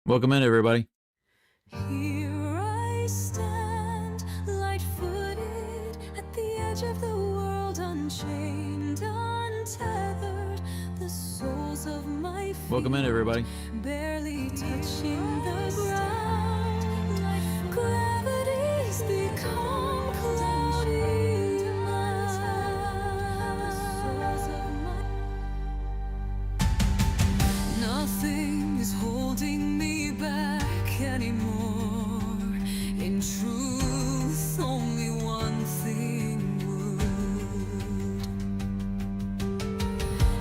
Welcome in, everybody. Here I stand, light-footed, at the edge of the world, unchained, untethered. The soles of my feet Welcome in, everybody. barely touching the ground. Gravity's become cloudy now. Nothing is holding me back anymore. In truth, only one thing would.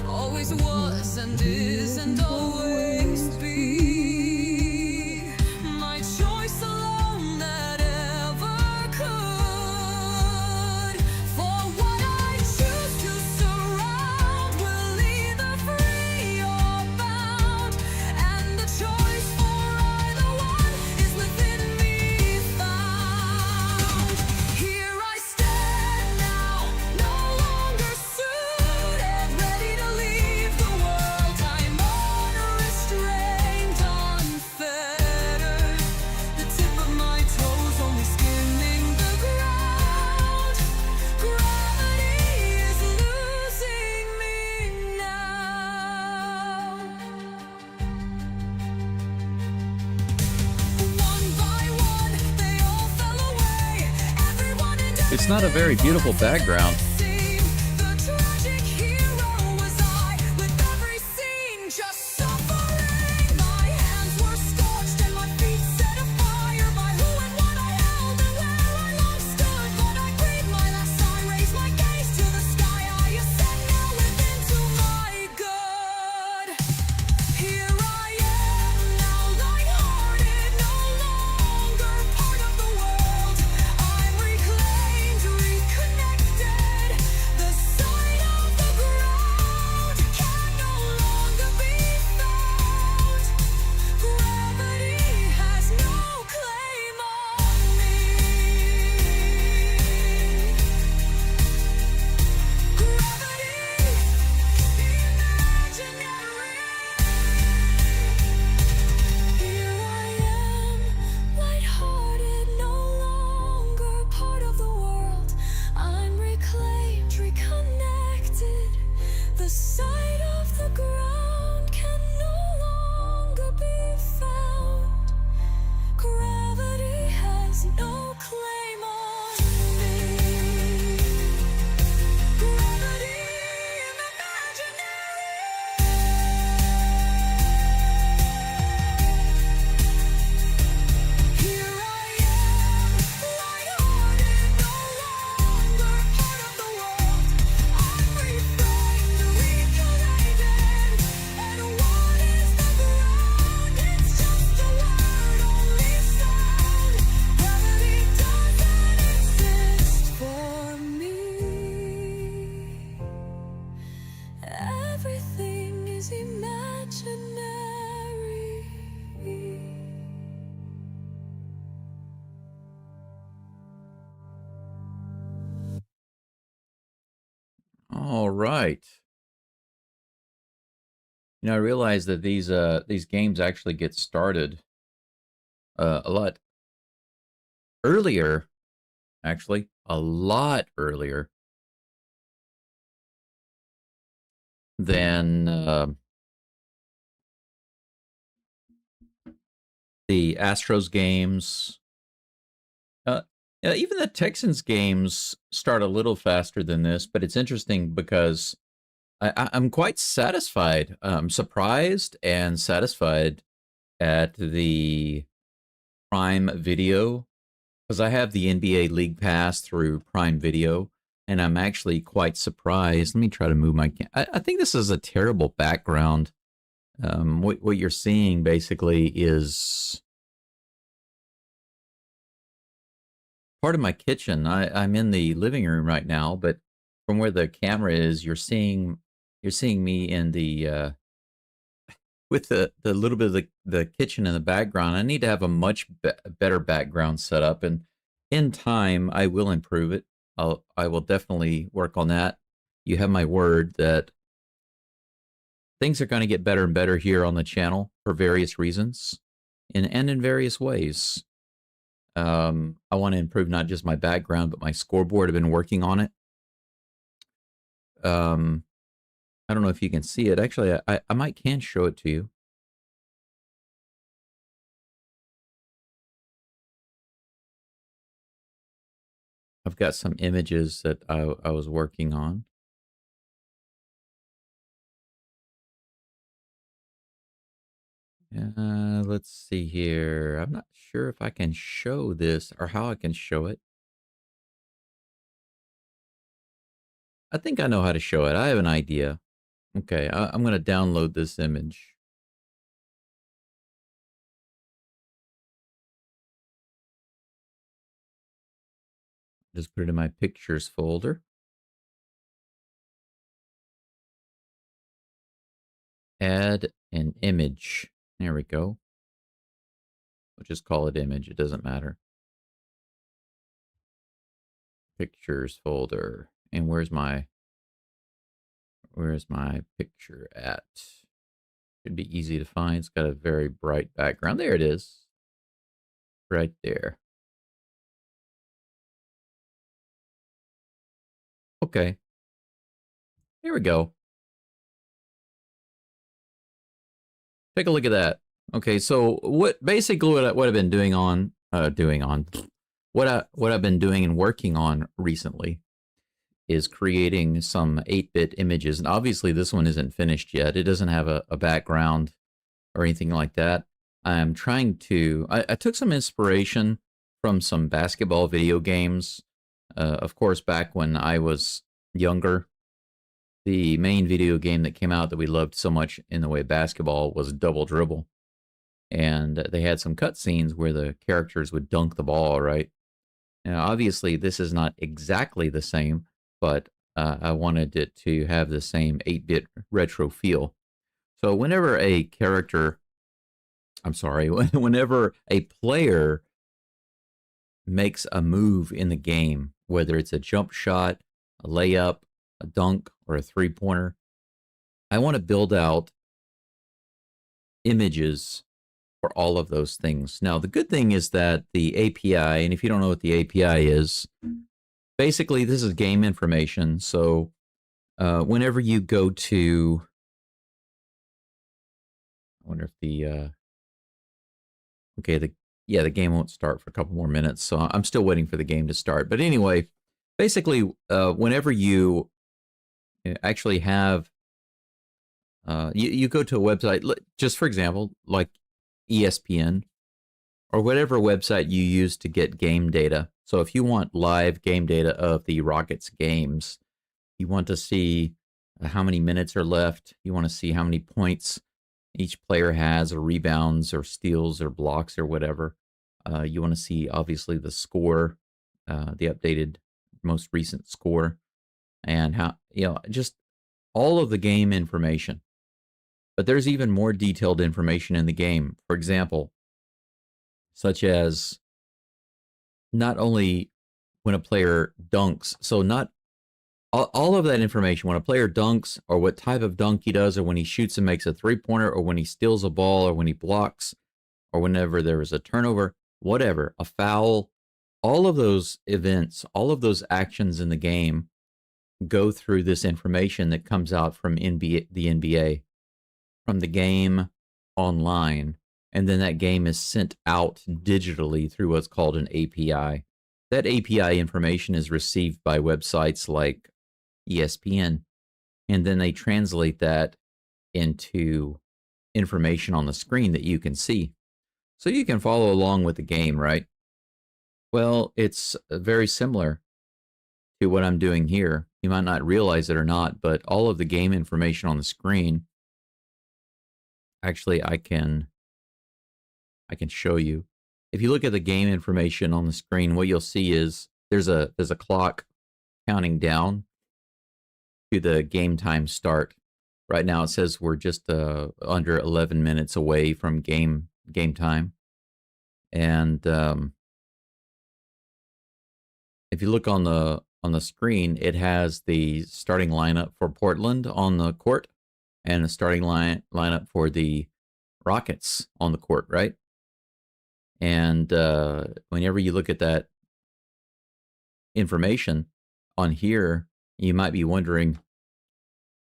Always was and is and always be. My choice alone that ever could. For what I choose to surround will either free or bound. And the choice for either one is within me found. Here I stand now, no longer suited, ready to leave the world. I'm unrestrained, unfettered. The tip of my toes only skimming the ground. Gravity is losing me now. One by one, they all fell away. Everyone and It's not a very beautiful background. the tragic hero was I, with every scene just suffering. My hands were scorched and my feet set afire by who and what I held and where I once stood. But I breathed my last sigh, raised my gaze to the sky. I ascend now within to my good. Here I am now, light-hearted, no longer part of the world. I'm reclaimed, reconnected. The sight of the ground can no longer be found. Gravity has no claim on me. Gravity, imaginary. Here I am, light-hearted, no longer part of the world. I'm reclaimed, reconnected. The sight of the ground can no longer be found. Gravity has no claim on me. Gravity, imaginary. Here I am, light-hearted, no longer part of the world. I'm reframed, reconnected. And what is the ground? It's just a word, only sound. Gravity doesn't exist for me. Everything is imaginary. All right. I realize that these games actually get started a lot earlier, actually, a lot earlier than the Astros games. Even the Texans games start a little faster than this, but it's interesting because I'm quite satisfied. I'm surprised and satisfied at the Prime Video because I have the NBA League Pass through Prime Video, and I'm actually quite surprised. Let me try to move my I think this is a terrible background. What you're seeing basically is part of my kitchen. I'm in the living room right now, but from where the camera is, you're seeing me in the with the little bit of the kitchen in the background. I need to have a much better background setup, and in time I will improve it. I will definitely work on that. You have my word that things are going to get better and better here on the channel for various reasons. in various ways. I want to improve not just my background, but my scoreboard. I've been working on it. Um, I don't know if you can see it. Actually, I might can show it to you. I've got some images that I was working on. Let's see here. I'm not sure if I can show this or how I can show it. I think I know how to show it. I have an idea. Okay, I'm going to download this image. Just put it in my pictures folder. Add an image. There we go. We'll just call it image. It doesn't matter. Pictures folder. And where's my picture at? Should be easy to find. It's got a very bright background. There it is. Right there. Okay. Here we go. Take a look at that. Okay, so what I've been doing on what I've been doing and working on recently is creating some 8-bit images. And obviously this one isn't finished yet. It doesn't have a background or anything like that. I'm trying to I took some inspiration from some basketball video games. Of course, back when I was younger, the main video game that came out that we loved so much in the way of basketball was Double Dribble. And they had some cutscenes where the characters would dunk the ball, right? Now, obviously, this is not exactly the same, but I wanted it to have the same 8-bit retro feel. So whenever a character, I'm sorry, whenever a player makes a move in the game, whether it's a jump shot, a layup, a dunk, or a three-pointer, I want to build out images for all of those things. Now, the good thing is that the API, and if you don't know what the API is, basically this is game information. So whenever you go to, I wonder if the, okay, the game won't start for a couple more minutes. So I'm still waiting for the game to start. But anyway, basically, whenever you actually have, you go to a website, just for example, like ESPN or whatever website you use to get game data. So if you want live game data of the Rockets games, you want to see how many minutes are left. You want to see how many points each player has, or rebounds, or steals, or blocks, or whatever. You want to see, obviously, the score, the updated, most recent score, and how, just all of the game information. But there's even more detailed information in the game. For example, such as not only when a player dunks, so not all of that information, when a player dunks, or what type of dunk he does, or when he shoots and makes a three-pointer, or when he steals a ball, or when he blocks, or whenever there is a turnover, whatever, a foul, all of those events, all of those actions in the game go through this information that comes out from the NBA, from the game online, and then that game is sent out digitally through what's called an API. That API information is received by websites like ESPN, and then they translate that into information on the screen that you can see. So you can follow along with the game, right? Well, it's very similar to what I'm doing here. You might not realize it or not, but all of the game information on the screen, actually, I can show you. If you look at the game information on the screen, what you'll see is there's a clock counting down to the game time start. Right now, it says we're just under 11 minutes away from game time. And if you look on the screen, it has the starting lineup for Portland on the court and the starting lineup for the Rockets on the court, right? And whenever you look at that information on here, you might be wondering,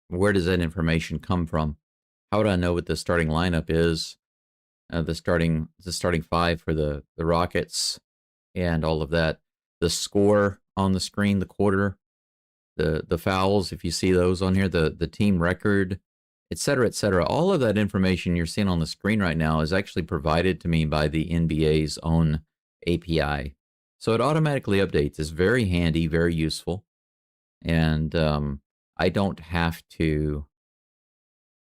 where does that information come from? How would I know what the starting lineup is? The starting five for the Rockets and all of that. The score on the screen, the quarter, the fouls, if you see those on here, the team record, et cetera, et cetera. All of that information you're seeing on the screen right now is actually provided to me by the NBA's own API. So it automatically updates. It's very handy, very useful, and I don't have to.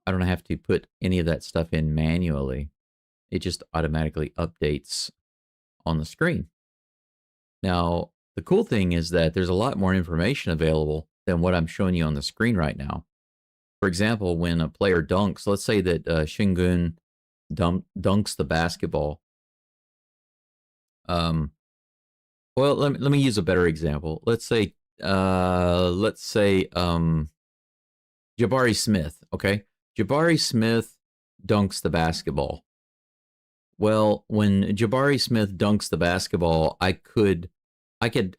I don't have to put any of that stuff in manually. It just automatically updates on the screen. Now, the cool thing is that there's a lot more information available than what I'm showing you on the screen right now. For example, when a player dunks, let's say that Shingun dunks the basketball. Um, well, let me use a better example. Let's say Jabari Smith. Okay, Jabari Smith dunks the basketball. Well, when Jabari Smith dunks the basketball, I could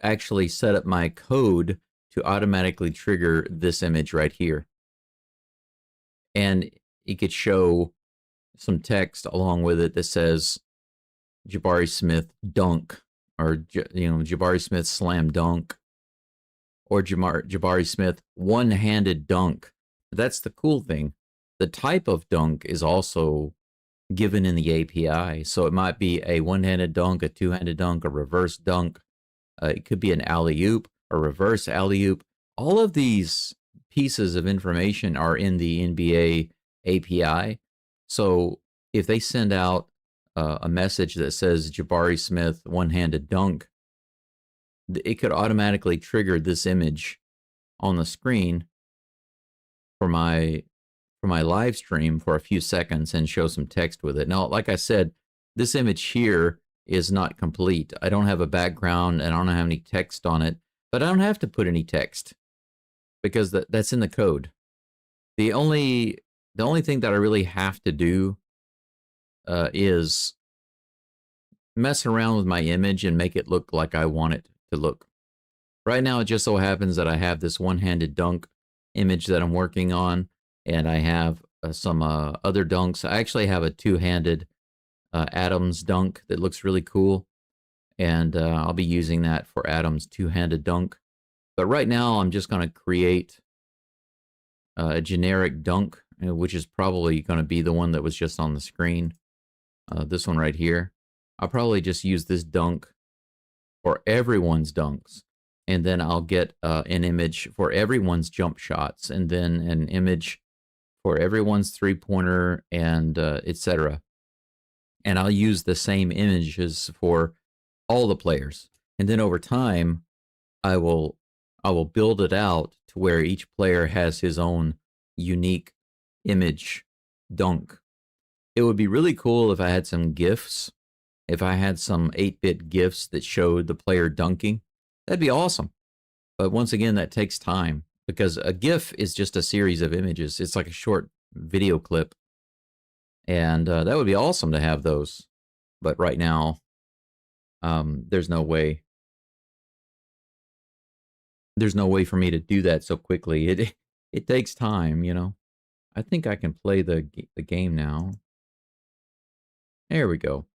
actually set up my code to automatically trigger this image right here. And it could show some text along with it that says Jabari Smith dunk, or Jabari Smith slam dunk, or Jabari Smith one-handed dunk. That's the cool thing. The type of dunk is also given in the API. So it might be a one-handed dunk, a two-handed dunk, a reverse dunk. It could be an alley-oop, a reverse alley-oop. All of these pieces of information are in the NBA API. So if they send out a message that says Jabari Smith one-handed dunk, it could automatically trigger this image on the screen for my live stream for a few seconds and show some text with it. Now, like I said, this image here is not complete. I don't have a background and I don't have any text on it, but I don't have to put any text because that's in the code. The only thing that I really have to do is mess around with my image and make it look like I want it to look. Right now, it just so happens that I have this one-handed dunk image that I'm working on, and I have some other dunks. I actually have a two-handed Adams dunk that looks really cool, and I'll be using that for Adams' two-handed dunk. But right now, I'm just going to create a generic dunk, which is probably going to be the one that was just on the screen. This one right here. I'll probably just use this dunk for everyone's dunks. And then I'll get an image for everyone's jump shots, and then an image for everyone's three-pointer, and etc. And I'll use the same images for all the players. And then over time, I will build it out to where each player has his own unique image dunk. It would be really cool if I had some GIFs, if I had some 8-bit GIFs that showed the player dunking. That'd be awesome. But once again, that takes time because a GIF is just a series of images. It's like a short video clip. And that would be awesome to have those. But right now, there's no way. There's no way for me to do that so quickly. It takes time, you know. I think I can play the game now. There we go.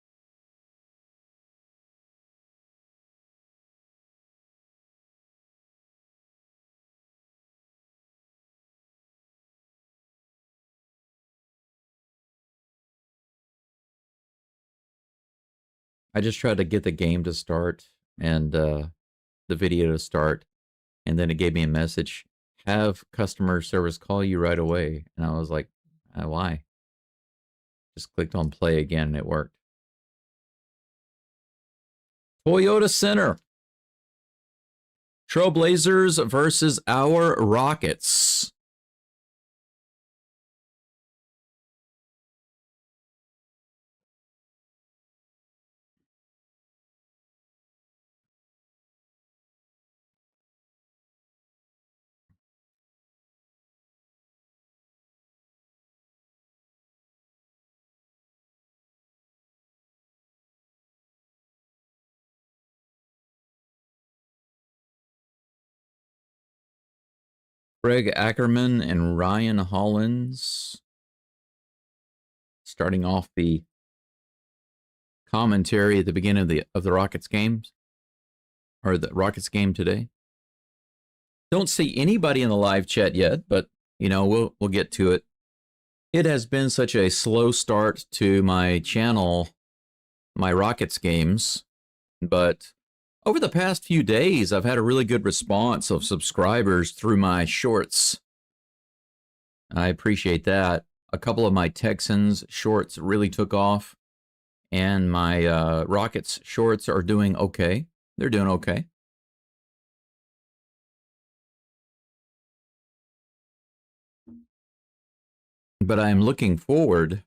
I just tried to get the game to start and the video to start, and then it gave me a message: have customer service call you right away. And I was like, why? Just clicked on play again and it worked. Toyota Center. Trailblazers versus our Rockets. Greg Ackerman and Ryan Hollins starting off the commentary at the beginning of the Rockets games, or the Rockets game today. Don't see anybody in the live chat yet, but you know, we'll get to it. It has been such a slow start to my channel, my Rockets games, but over the past few days, I've had a really good response of subscribers through my shorts. I appreciate that. A couple of my Texans shorts really took off, and my Rockets shorts are doing okay. They're doing okay. But I'm looking forward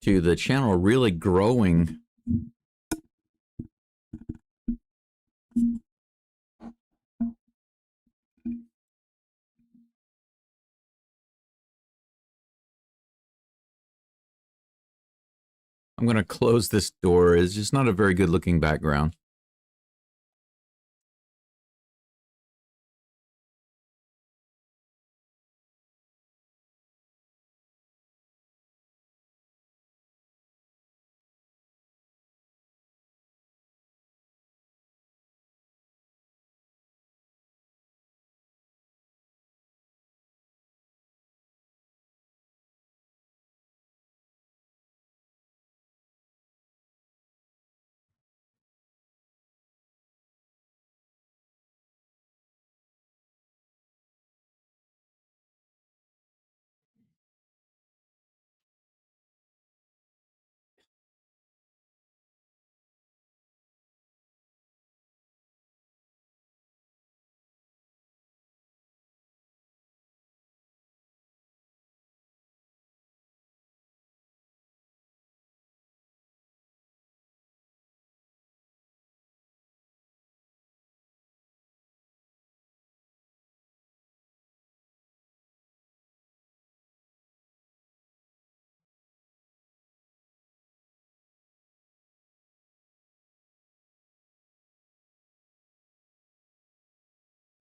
to the channel really growing. I'm going to close this door. It's just not a very good looking background.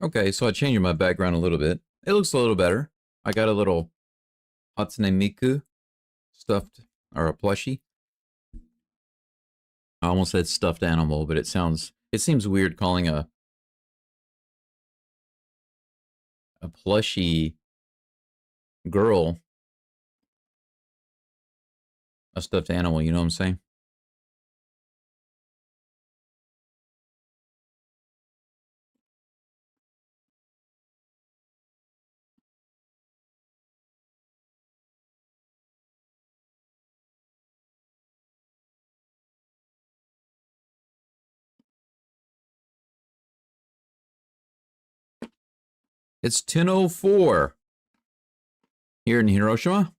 Okay, so I changed my background a little bit. It looks a little better. I got a little Hatsune Miku stuffed, or a plushie. I almost said stuffed animal, but it seems weird calling a plushie girl a stuffed animal, you know what I'm saying? It's 10:04 here in Hiroshima.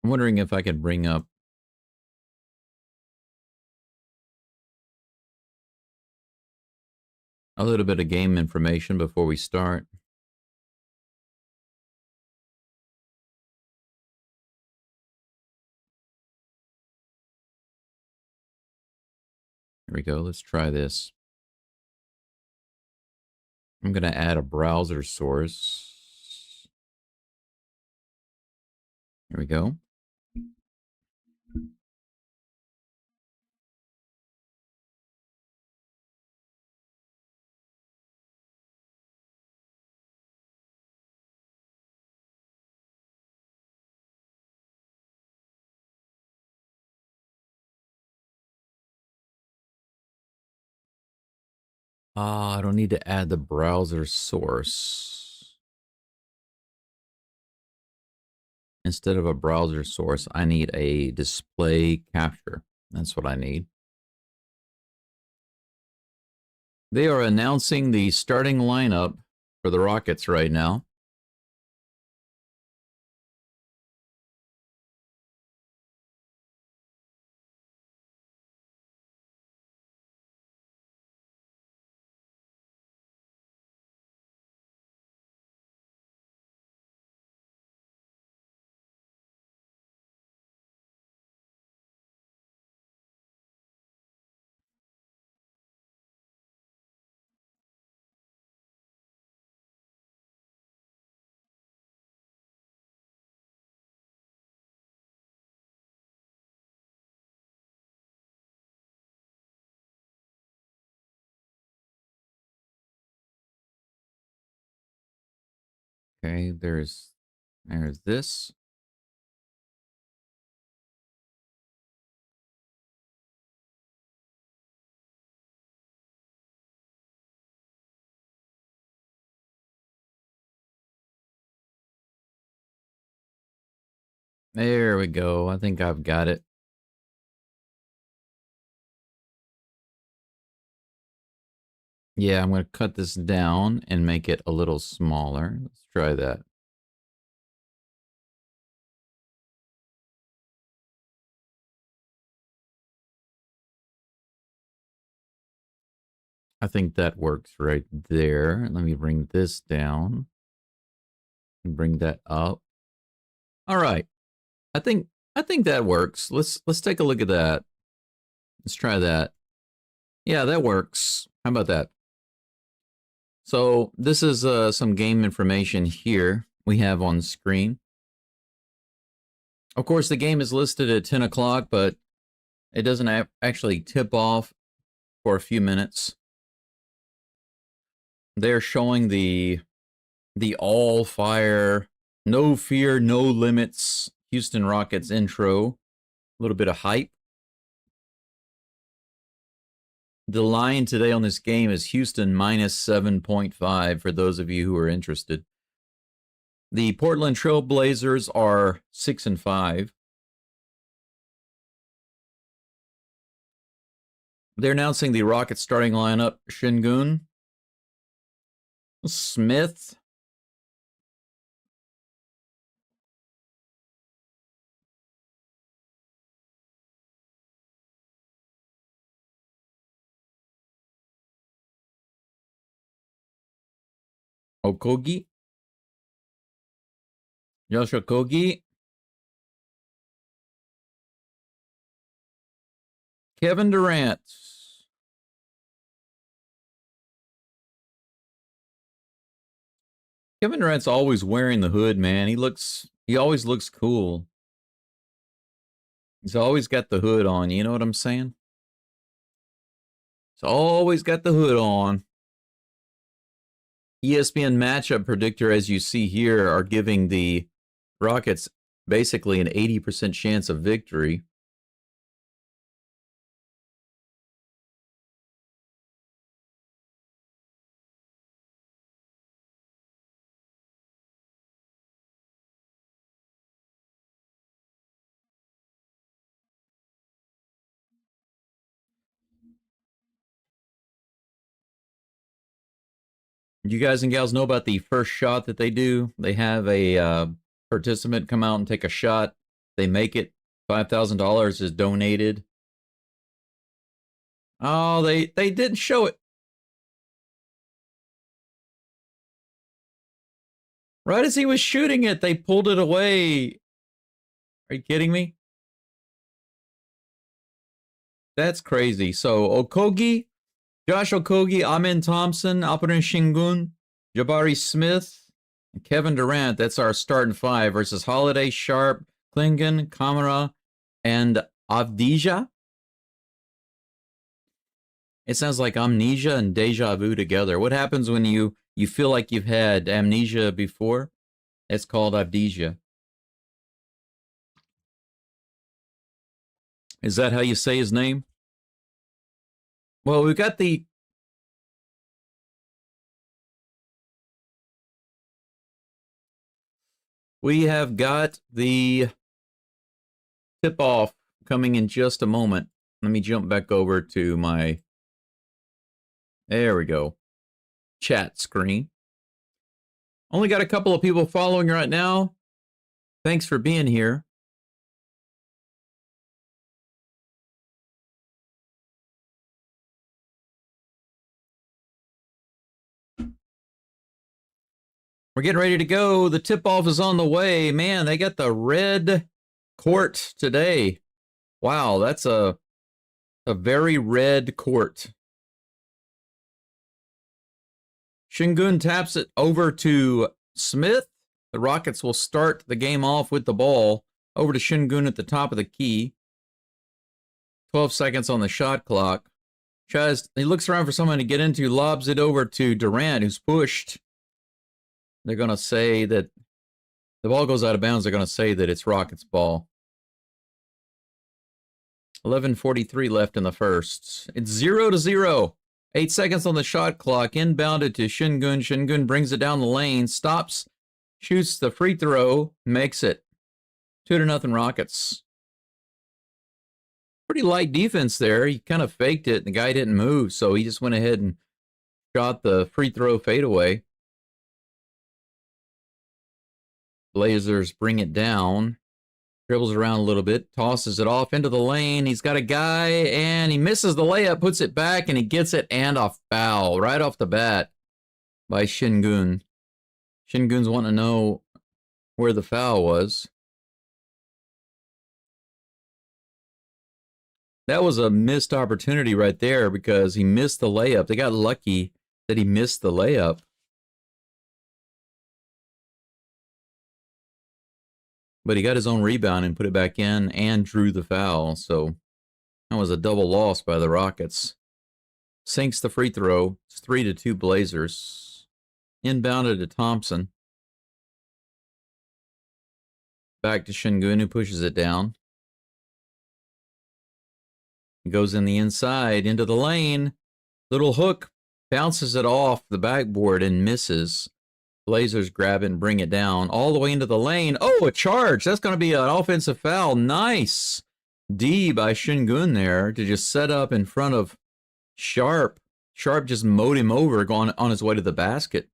I'm wondering if I could bring up a little bit of game information before we start. Here we go. Let's try this. I'm going to add a browser source. Here we go. I don't need to add the browser source. Instead of a browser source, I need a display capture. That's what I need. They are announcing the starting lineup for the rockets right now. Okay, there's this. There we go. I think I've got it. Yeah, I'm going to cut this down and make it a little smaller. Let's try that. I think that works right there. Let me bring this down and bring that up. All right. I think that works. Let's take a look at that. Let's try that. Yeah, that works. How about that? So this is some game information here we have on screen. Of course, the game is listed at 10 o'clock, but it doesn't actually tip off for a few minutes. They're showing the all fire, no fear, no limits Houston Rockets intro. A little bit of hype. The line today on this game is Houston minus 7.5 for those of you who are interested. The Portland Trailblazers are 6-5. They're announcing the Rockets starting lineup: Şengün, Smith, Okogie, Josh Okogie, Kevin Durant. Kevin Durant's always wearing the hood, man. He always looks cool. He's always got the hood on, you know what I'm saying? He's always got the hood on. ESPN matchup predictor, as you see here, are giving the Rockets basically an 80% chance of victory. You guys and gals know about the first shot that they do? They have a participant come out and take a shot. They make it. $5,000 is donated. Oh, they didn't show it. Right as he was shooting it, they pulled it away. Are you kidding me? That's crazy. So Okogie, Josh Okogie, Amen Thompson, Alperen Şengün, Jabari Smith, and Kevin Durant. That's our starting five versus Holiday, Sharp, Klingon, Kamara, and Avdija. It sounds like amnesia and deja vu together. What happens when you feel like you've had amnesia before? It's called Avdija. Is that how you say his name? Well, we have got the tip off coming in just a moment. Let me jump back over to my, there we go, chat screen. Only got a couple of people following right now. Thanks for being here. We're getting ready to go. The tip-off is on the way. Man, they got the red court today. Wow, that's a very red court. Shingun taps it over to Smith. The Rockets will start the game off with the ball. Over to Shingun at the top of the key. 12 seconds on the shot clock. He looks around for someone to get into, lobs it over to Durant, who's pushed. They're going to say that the ball goes out of bounds. They're going to say that it's Rockets' ball. 11:43 left in the first. It's 0-0. 8 seconds on the shot clock. Inbounded to Shingun. Shingun brings it down the lane, stops, shoots the free throw, makes it. 2-0 Rockets. Pretty light defense there. He kind of faked it, and the guy didn't move, so he just went ahead and shot the free throw fadeaway. Blazers bring it down. Dribbles around a little bit, tosses it off into the lane. He's got a guy, and he misses the layup, puts it back, and he gets it, and a foul right off the bat by Shingun. Shingun's wanting to know where the foul was. That was a missed opportunity right there because he missed the layup. They got lucky that he missed the layup. But he got his own rebound and put it back in and drew the foul. So that was a double loss by the Rockets. Sinks the free throw. It's 3-2 Blazers. Inbounded to Thompson. Back to Shingun, who pushes it down. He goes in the inside, into the lane. Little hook, bounces it off the backboard and misses. Blazers grab it and bring it down all the way into the lane. Oh, a charge. That's going to be an offensive foul. Nice D by Shingun there to just set up in front of Sharp. Sharp just mowed him over, going on his way to the basket.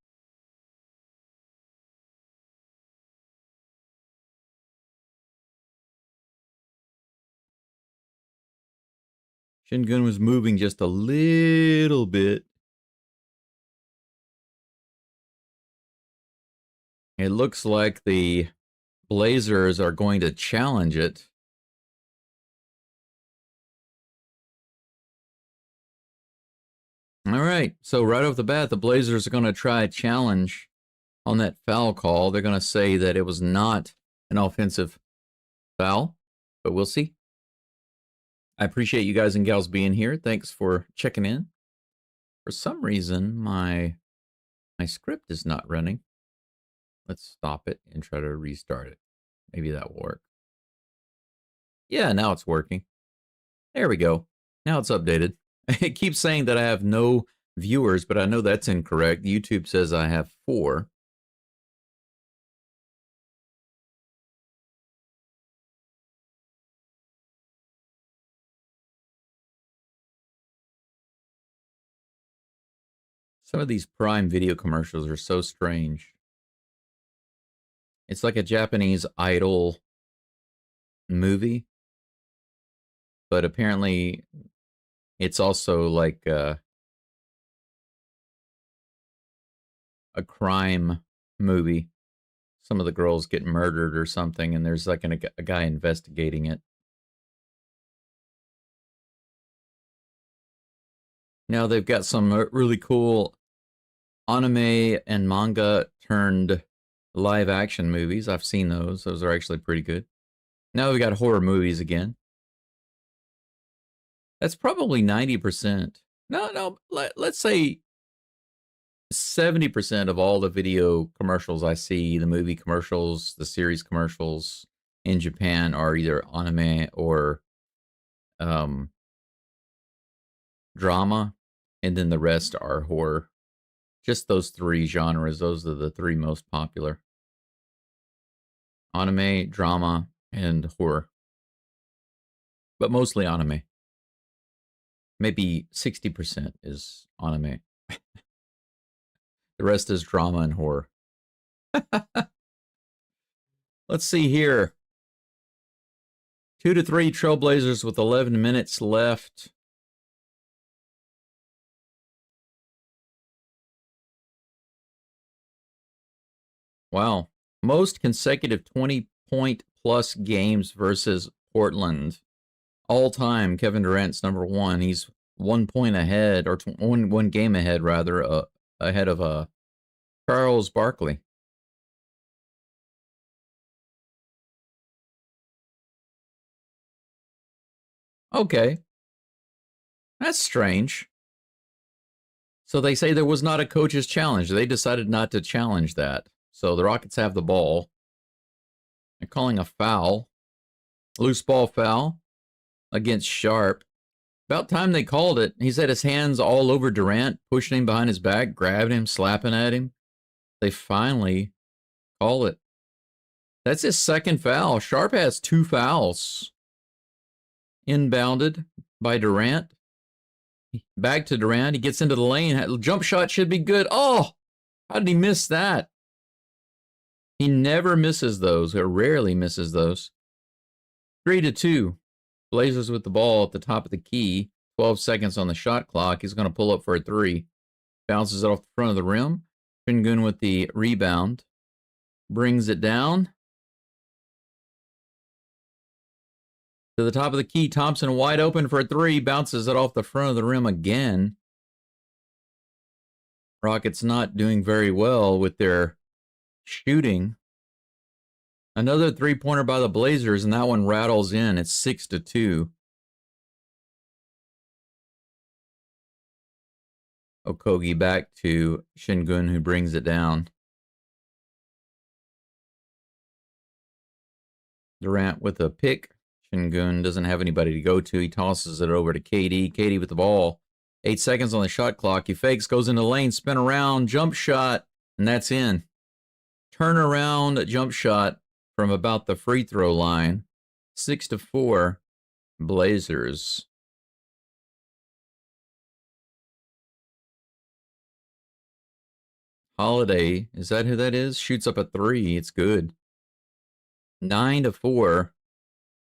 Shingun was moving just a little bit. It looks like the Blazers are going to challenge it. All right, so right off the bat, the Blazers are going to try a challenge on that foul call. They're going to say that it was not an offensive foul, but we'll see. I appreciate you guys and gals being here. Thanks for checking in. For some reason, my script is not running. Let's stop it and try to restart it. Maybe that will work. Yeah, now it's working. There we go. Now it's updated. It keeps saying that I have no viewers, but I know that's incorrect. YouTube says I have 4. Some of these Prime Video commercials are so strange. It's like a Japanese idol movie, but apparently it's also like a crime movie. Some of the girls get murdered or something, and there's like a guy investigating it. Now they've got some really cool anime and manga turned live action movies. I've seen those. Those are actually pretty good. Now we've got horror movies again. That's probably 90%. No, let's say 70% of all the video commercials I see, the movie commercials, the series commercials in Japan are either anime or drama, and then the rest are horror. Just those 3 genres. Those are the 3 most popular. Anime, drama, and horror. But mostly anime. Maybe 60% is anime. The rest is drama and horror. Let's see here. 2-3 Trailblazers with 11 minutes left. Wow. Most consecutive 20-point-plus games versus Portland. All time, Kevin Durant's number one. He's 1 point ahead, or one game ahead, rather, ahead of Charles Barkley. Okay. That's strange. So they say there was not a coach's challenge. They decided not to challenge that. So the Rockets have the ball. They're calling a foul. Loose ball foul against Sharp. About time they called it. He's had his hands all over Durant, pushing him behind his back, grabbing him, slapping at him. They finally call it. That's his second foul. Sharp has 2 fouls. Inbounded by Durant. Back to Durant. He gets into the lane. Jump shot should be good. Oh, how did he miss that? He never misses those, or rarely misses those. 3-2. Blazers with the ball at the top of the key. 12 seconds on the shot clock. He's going to pull up for a 3. Bounces it off the front of the rim. Şengün with the rebound. Brings it down. To the top of the key. Thompson wide open for a 3. Bounces it off the front of the rim again. Rockets not doing very well with their shooting. Another 3-pointer by the Blazers, and that one rattles in. It's 6-2. Okogie back to Şengün, who brings it down. Durant with a pick. Şengün doesn't have anybody to go to. He tosses it over to KD. KD with the ball. 8 seconds on the shot clock. He fakes, goes into the lane, spin around, jump shot, and that's in. Turnaround jump shot from about the free throw line. 6-4 Blazers. Holiday, is that who that is? Shoots up a 3. It's good. 9-4.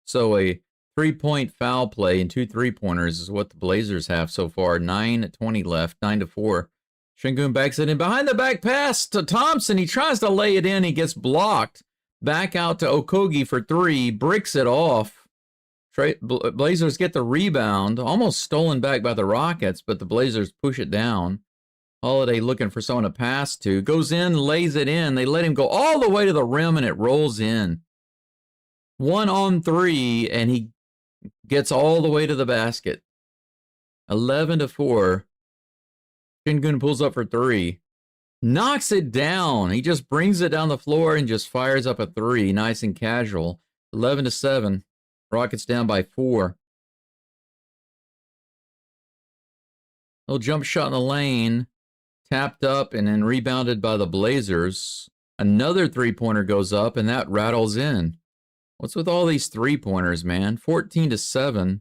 So a 3-point foul play and 2 3-pointers is what the Blazers have so far. 9:20 left. 9-4. Şengün backs it in behind the back pass to Thompson. He tries to lay it in. He gets blocked. Back out to Okogie for 3. Bricks it off. Blazers get the rebound. Almost stolen back by the Rockets, but the Blazers push it down. Holiday looking for someone to pass to. Goes in, lays it in. They let him go all the way to the rim, and it rolls in. 1-on-3, and he gets all the way to the basket. 11-4. Şengün pulls up for 3. Knocks it down. He just brings it down the floor and just fires up a 3. Nice and casual. 11-7. Rockets down by 4. Little jump shot in the lane. Tapped up and then rebounded by the Blazers. Another 3-pointer goes up, and that rattles in. What's with all these 3-pointers, man? 14-7.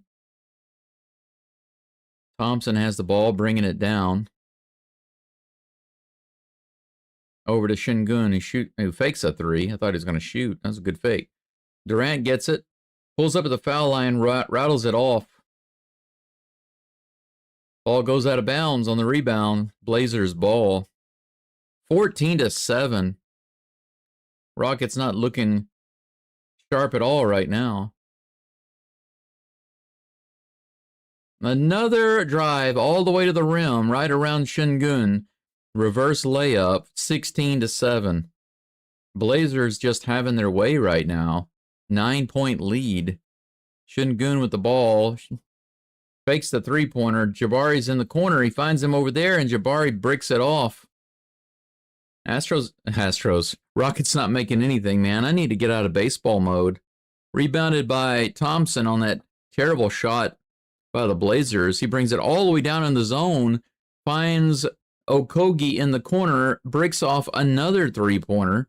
Thompson has the ball, bringing it down. Over to Şengün, who fakes a 3. I thought he was going to shoot. That was a good fake. Durant gets it. Pulls up at the foul line, rattles it off. Ball goes out of bounds on the rebound. Blazers ball. 14-7. Rockets not looking sharp at all right now. Another drive all the way to the rim, right around Şengün. Reverse layup, 16-7. Blazers just having their way right now. 9-point lead. Şengün with the ball. Fakes the 3-pointer. Jabari's in the corner. He finds him over there, and Jabari bricks it off. Astros. Rockets not making anything, man. I need to get out of baseball mode. Rebounded by Thompson on that terrible shot by the Blazers. He brings it all the way down in the zone. Finds Okogie in the corner. Bricks off another 3-pointer.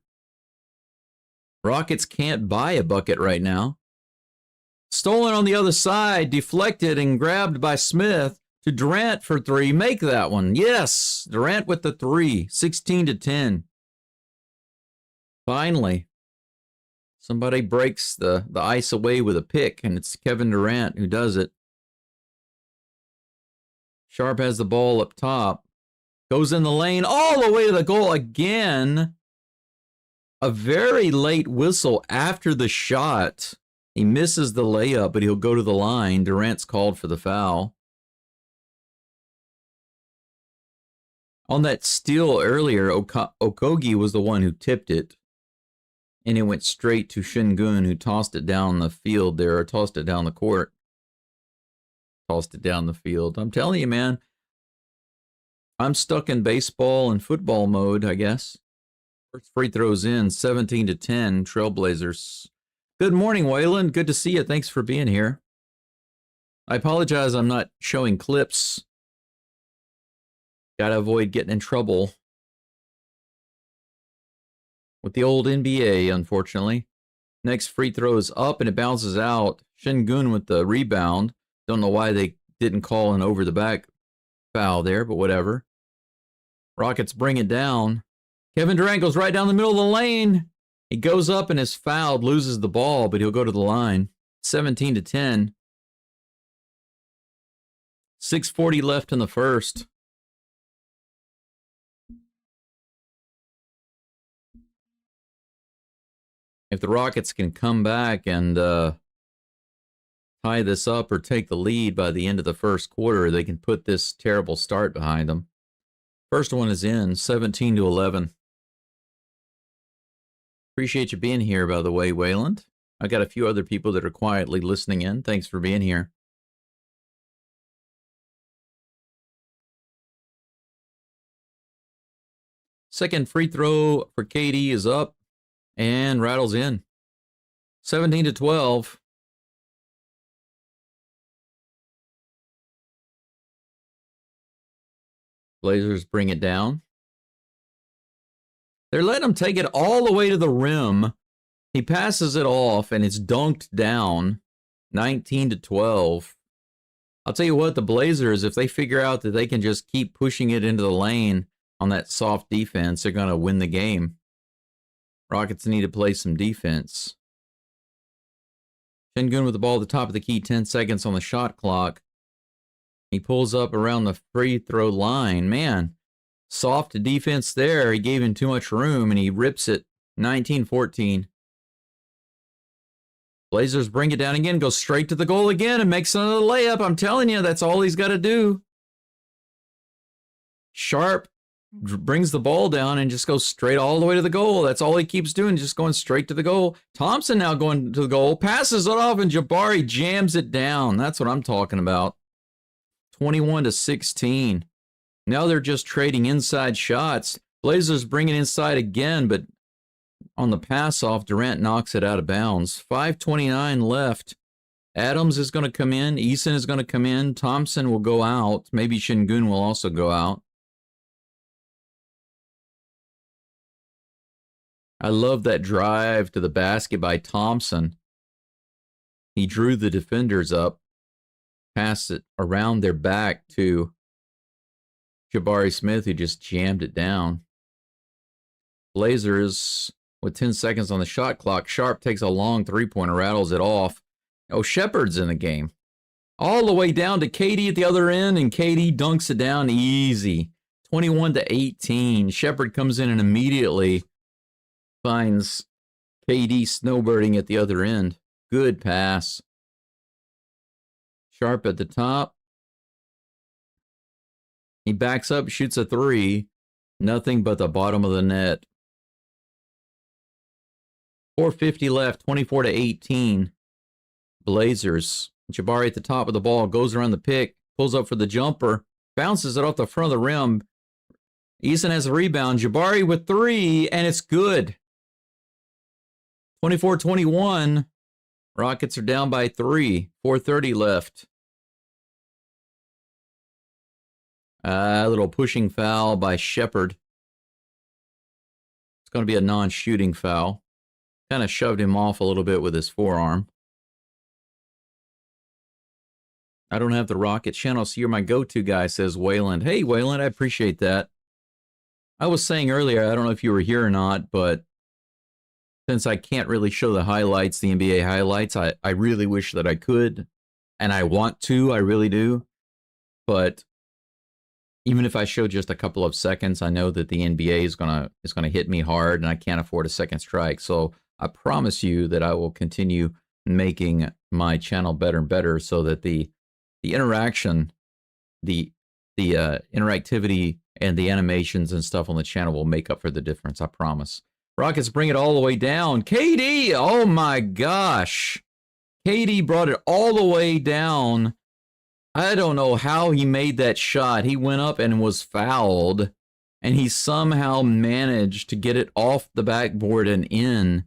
Rockets can't buy a bucket right now. Stolen on the other side. Deflected and grabbed by Smith to Durant for 3. Make that one. Yes. Durant with the 3. 16-10. Finally, somebody breaks the ice away with a pick, and it's Kevin Durant who does it. Sharp has the ball up top. Goes in the lane all the way to the goal again. A very late whistle after the shot. He misses the layup, but he'll go to the line. Durant's called for the foul. On that steal earlier, Okogie was the one who tipped it. And it went straight to Şengün, who tossed it down the field there, or tossed it down the court. Tossed it down the field. I'm telling you, man, I'm stuck in baseball and football mode, I guess. First free throws in, 17-10, Trailblazers. Good morning, Waylon. Good to see you. Thanks for being here. I apologize I'm not showing clips. Gotta avoid getting in trouble with the old NBA, unfortunately. Next free throw is up and it bounces out. Şengün with the rebound. Don't know why they didn't call an over-the-back foul there, but whatever. Rockets bring it down. Kevin Durant goes right down the middle of the lane. He goes up and is fouled, loses the ball, but he'll go to the line. 17-10. 6:40 left in the first. If the Rockets can come back and tie this up or take the lead by the end of the first quarter, they can put this terrible start behind them. First one is in, 17-11. Appreciate you being here, by the way, Wayland. I got a few other people that are quietly listening in. Thanks for being here. Second free throw for KD is up and rattles in. 17-12. Blazers bring it down. They're letting him take it all the way to the rim. He passes it off, and it's dunked down. 19-12. I'll tell you what, the Blazers, if they figure out that they can just keep pushing it into the lane on that soft defense, they're going to win the game. Rockets need to play some defense. Şengün with the ball at the top of the key, 10 seconds on the shot clock. He pulls up around the free throw line. Man, soft defense there. He gave him too much room, and he rips it. 19-14. Blazers bring it down again, goes straight to the goal again, and makes another layup. I'm telling you, that's all he's got to do. Sharp brings the ball down and just goes straight all the way to the goal. That's all he keeps doing, just going straight to the goal. Thompson now going to the goal, passes it off, and Jabari jams it down. That's what I'm talking about. 21-16. Now they're just trading inside shots. Blazers bring it inside again, but on the pass off, Durant knocks it out of bounds. 5:29 left. Adams is going to come in. Eason is going to come in. Thompson will go out. Maybe Şengün will also go out. I love that drive to the basket by Thompson. He drew the defenders up, passed it around their back to Jabari Smith, who just jammed it down. Blazers with 10 seconds on the shot clock. Sharp takes a long three-pointer, rattles it off. Oh, Shepard's in the game. All the way down to KD at the other end, and KD dunks it down easy. 21-18. Shepard comes in and immediately finds KD snowbirding at the other end. Good pass. Sharp at the top. He backs up, shoots a three. Nothing but the bottom of the net. 4:50 left, 24-18. Blazers. Jabari at the top of the ball, goes around the pick, pulls up for the jumper, bounces it off the front of the rim. Eason has a rebound. Jabari with three, and it's good. 24-21. Rockets are down by 3. 4:30 left. A little pushing foul by Shepard. It's going to be a non-shooting foul. Kind of shoved him off a little bit with his forearm. I don't have the Rocket channel, so you're my go-to guy, says Wayland. Hey, Wayland, I appreciate that. I was saying earlier, I don't know if you were here or not, but since I can't really show the highlights, the NBA highlights, I really wish that I could. And I want to, I really do. But even if I show just a couple of seconds, I know that the NBA is gonna hit me hard, and I can't afford a second strike. So I promise you that I will continue making my channel better and better, so that the interaction, the interactivity, and the animations and stuff on the channel will make up for the difference. I promise. Rockets bring it all the way down. KD, oh my gosh, KD brought it all the way down. I don't know how he made that shot. He went up and was fouled, and he somehow managed to get it off the backboard and in.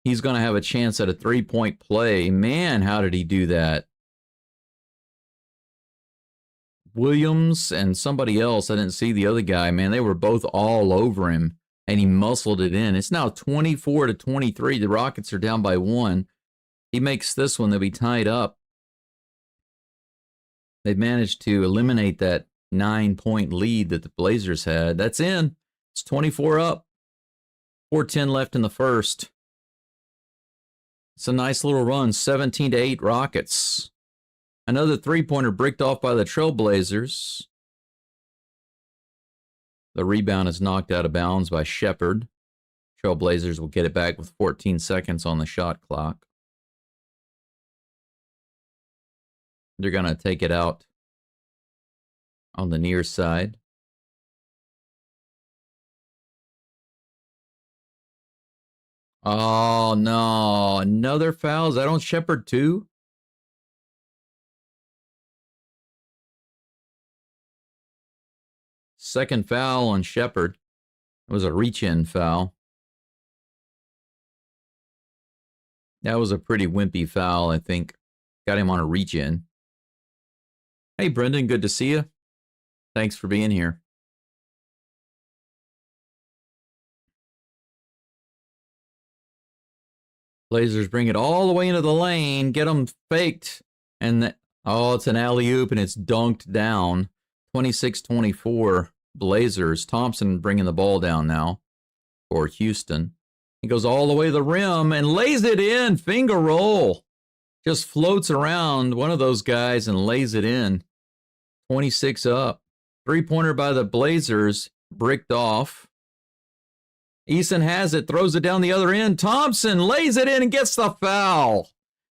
He's going to have a chance at a three-point play. Man, how did he do that? Williams and somebody else, I didn't see the other guy, man, they were both all over him, and he muscled it in. It's now 24-23. The Rockets are down by 1. He makes this one, they'll be tied up. They've managed to eliminate that 9-point lead that the Blazers had. That's in. It's 24 up. 4:10 left in the first. It's a nice little run. 17-8 Rockets. Another three-pointer bricked off by the Trailblazers. The rebound is knocked out of bounds by Shepard. Trailblazers will get it back with 14 seconds on the shot clock. They're going to take it out on the near side. Oh, no. Another foul. Is that on Shepard, too? Second foul on Shepard. It was a reach-in foul. That was a pretty wimpy foul, I think. Got him on a reach-in. Hey, Brendan, good to see you. Thanks for being here. Blazers bring it all the way into the lane, get them faked, and oh, it's an alley-oop, and it's dunked down. 26-24 Blazers. Thompson bringing the ball down now for Houston. He goes all the way to the rim and lays it in. Finger roll. Just floats around one of those guys and lays it in. 26 up. Three-pointer by the Blazers. Bricked off. Eason has it. Throws it down the other end. Thompson lays it in and gets the foul.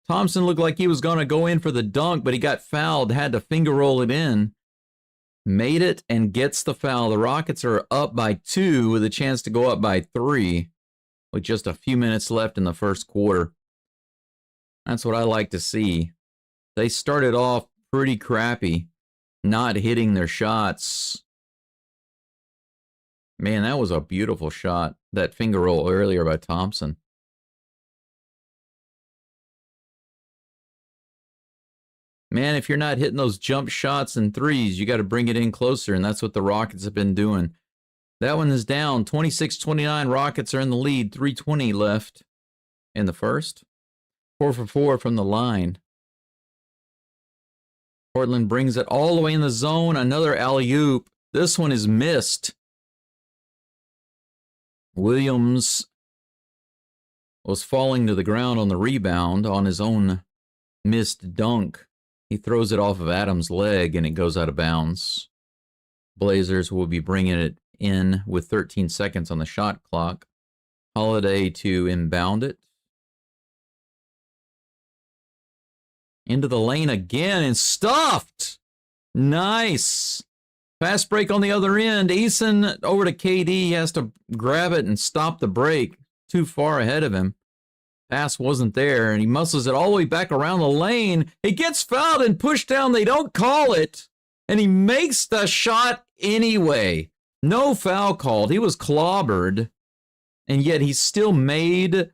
Thompson looked like he was going to go in for the dunk, but he got fouled. Had to finger roll it in. Made it and gets the foul. The Rockets are up by 2 with a chance to go up by 3 with just a few minutes left in the first quarter. That's what I like to see. They started off pretty crappy, not hitting their shots. Man, that was a beautiful shot. That finger roll earlier by Thompson. Man, if you're not hitting those jump shots and threes, you got to bring it in closer, and that's what the Rockets have been doing. That one is down. 26-29. Rockets are in the lead. 3:20 left in the first. 4 for 4 from the line. Portland brings it all the way in the zone. Another alley-oop. This one is missed. Williams was falling to the ground on the rebound on his own missed dunk. He throws it off of Adams' leg, and it goes out of bounds. Blazers will be bringing it in with 13 seconds on the shot clock. Holiday to inbound it. Into the lane again and stuffed. Nice. Fast break on the other end. Eason over to KD. He has to grab it and stop the break. Too far ahead of him. Pass wasn't there, and he muscles it all the way back around the lane. He gets fouled and pushed down. They don't call it, and he makes the shot anyway. No foul called. He was clobbered, and yet he still made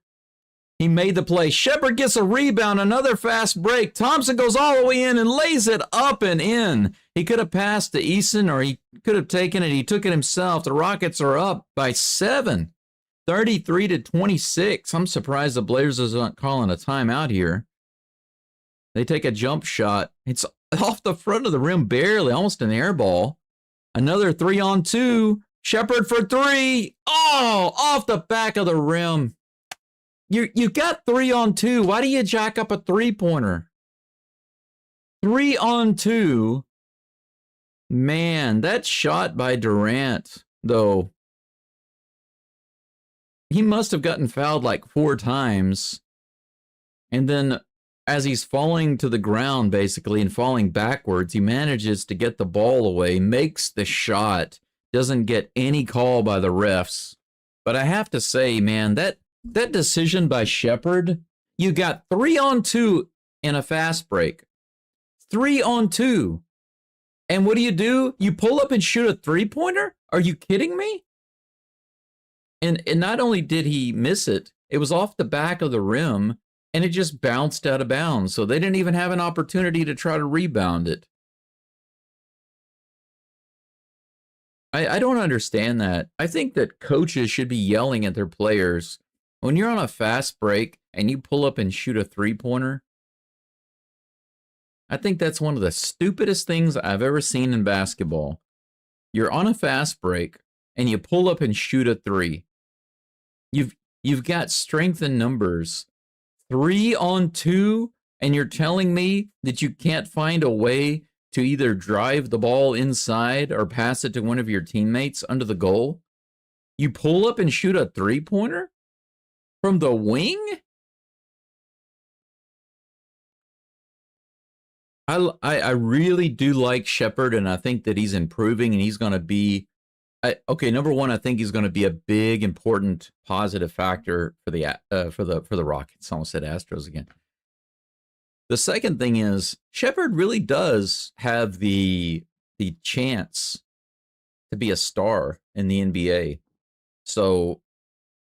the play. Shepard gets a rebound, another fast break. Thompson goes all the way in and lays it up and in. He could have passed to Eason, or he could have taken it. He took it himself. The Rockets are up by 7. 33-26. I'm surprised the Blazers aren't calling a timeout here. They take a jump shot. It's off the front of the rim barely, almost an air ball. Another 3-on-2. Shepard for 3. Oh, off the back of the rim. You got 3-on-2. Why do you jack up a 3-pointer? 3-on-2. Man, that shot by Durant, though, he must have gotten fouled like 4 times. And then as he's falling to the ground, basically, and falling backwards, he manages to get the ball away, makes the shot, doesn't get any call by the refs. But I have to say, man, that decision by Shepherd, you got 3-on-2 in a fast break. 3-on-2. And what do? You pull up and shoot a 3-pointer? Are you kidding me? And not only did he miss it, it was off the back of the rim, and it just bounced out of bounds. So they didn't even have an opportunity to try to rebound it. I don't understand that. I think that coaches should be yelling at their players. When you're on a fast break and you pull up and shoot a 3-pointer, I think that's one of the stupidest things I've ever seen in basketball. You're on a fast break and you pull up and shoot a 3. You've got strength in numbers. 3-on-2, and you're telling me that you can't find a way to either drive the ball inside or pass it to one of your teammates under the goal? You pull up and shoot a 3-pointer from the wing? I really do like Shepherd, and I think that he's improving, and he's going to be okay. Number one, I think he's going to be a big, important, positive factor for the Rockets. I almost said Astros again. The second thing is Shepherd really does have the chance to be a star in the NBA. So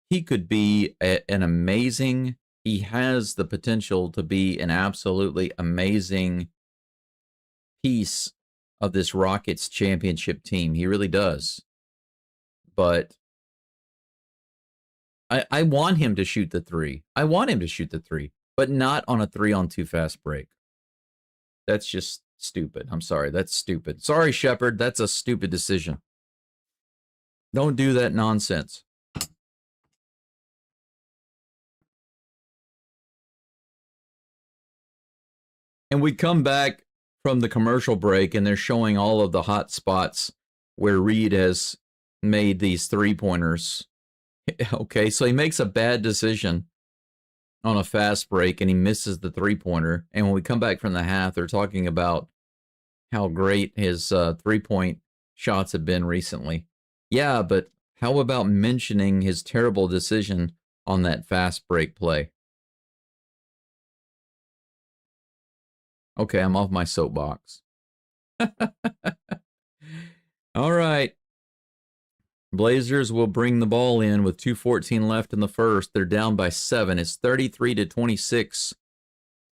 he could be an amazing. He has the potential to be an absolutely amazing piece of this Rockets championship team. He really does. But I want him to shoot the 3. I want him to shoot the 3, but not on a 3-on-2 fast break. That's just stupid. I'm sorry. That's stupid. Sorry, Shepherd. That's a stupid decision. Don't do that nonsense. And we come back from the commercial break, and they're showing all of the hot spots where Reed has made these 3-pointers. Okay, so he makes a bad decision on a fast break, and he misses the 3-pointer. And when we come back from the half, they're talking about how great his 3-point shots have been recently. Yeah, but how about mentioning his terrible decision on that fast break play? Okay, I'm off my soapbox. All right. Blazers will bring the ball in with 2:14 left in the first. They're down by 7. It's 33-26.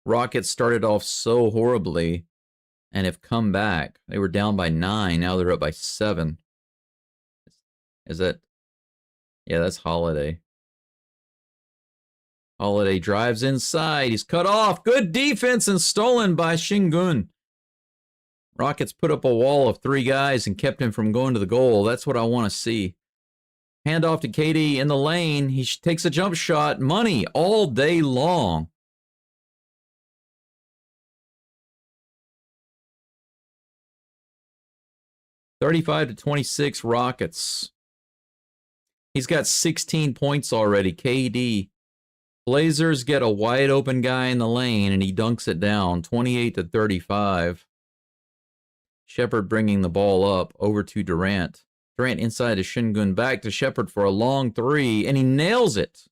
Rockets started off so horribly and have come back. They were down by 9. Now they're up by 7. Is that? Yeah, that's Holiday. Holiday drives inside. He's cut off. Good defense and stolen by Şengün. Rockets put up a wall of 3 guys and kept him from going to the goal. That's what I want to see. Hand off to KD in the lane. He takes a jump shot. Money all day long. (35-26) Rockets. He's got 16 points already. KD. Blazers get a wide open guy in the lane, and he dunks it down. 28-35. Shepherd bringing the ball up over to Durant. Durant inside to Şengün, back to Shepherd for a long 3, and he nails it.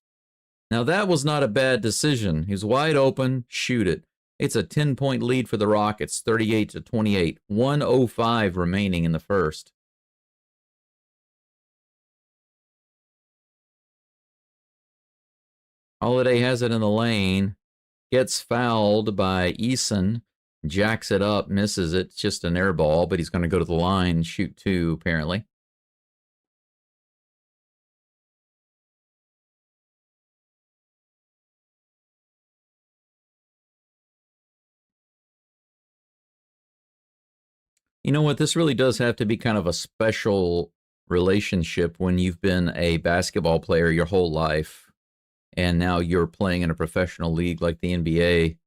Now that was not a bad decision. He's wide open, shoot it. It's a 10-point lead for the Rockets, 38-28. 1:05 remaining in the first. Holiday has it in the lane. Gets fouled by Eason. Jacks it up, misses it. It's just an air ball, but he's going to go to the line and shoot 2, apparently. You know what? This really does have to be kind of a special relationship when you've been a basketball player your whole life. and now you're playing in a professional league like the NBA,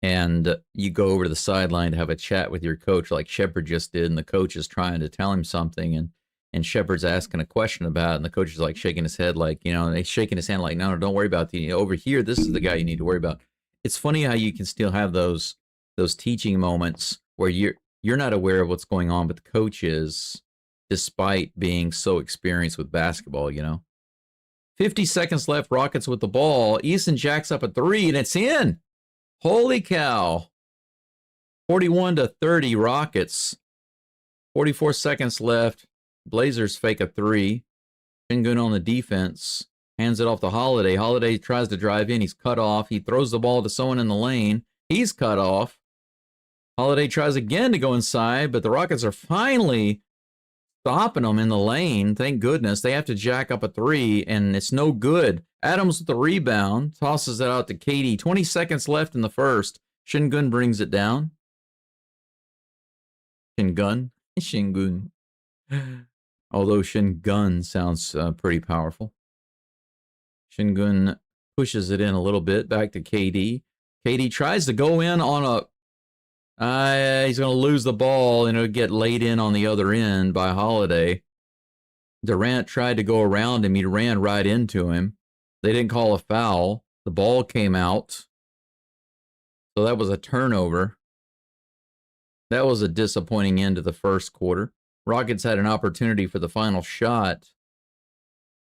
and you go over to the sideline to have a chat with your coach like Shepard just did, and the coach is trying to tell him something, and Shepard's asking a question about it, and the coach is like shaking his head like, and he's shaking his hand like, no, don't worry about the over here. This is the guy you need to worry about. It's funny how you can still have those teaching moments where you're not aware of what's going on, but the coach is, despite being so experienced with basketball, 50 seconds left, Rockets with the ball. Easton jacks up a three, and it's in. Holy cow. 41-30 Rockets. 44 seconds left. Blazers fake a three. Shingun on the defense. Hands it off to Holiday. Holiday tries to drive in. He's cut off. He throws the ball to someone in the lane. He's cut off. Holiday tries again to go inside, but the Rockets are finally stopping them in the lane. Thank goodness. They have to jack up a three, and it's no good. Adams with the rebound. Tosses it out to Katie. 20 seconds left in the first. Shingun brings it down. Shingun? Shingun. Although Shingun sounds pretty powerful. Shingun pushes it in a little bit. Back to KD. KD tries to go in on a... he's going to lose the ball, and it'll get laid in on the other end by Holiday. Durant tried to go around him. He ran right into him. They didn't call a foul. The ball came out. So that was a turnover. That was a disappointing end to the first quarter. Rockets had an opportunity for the final shot,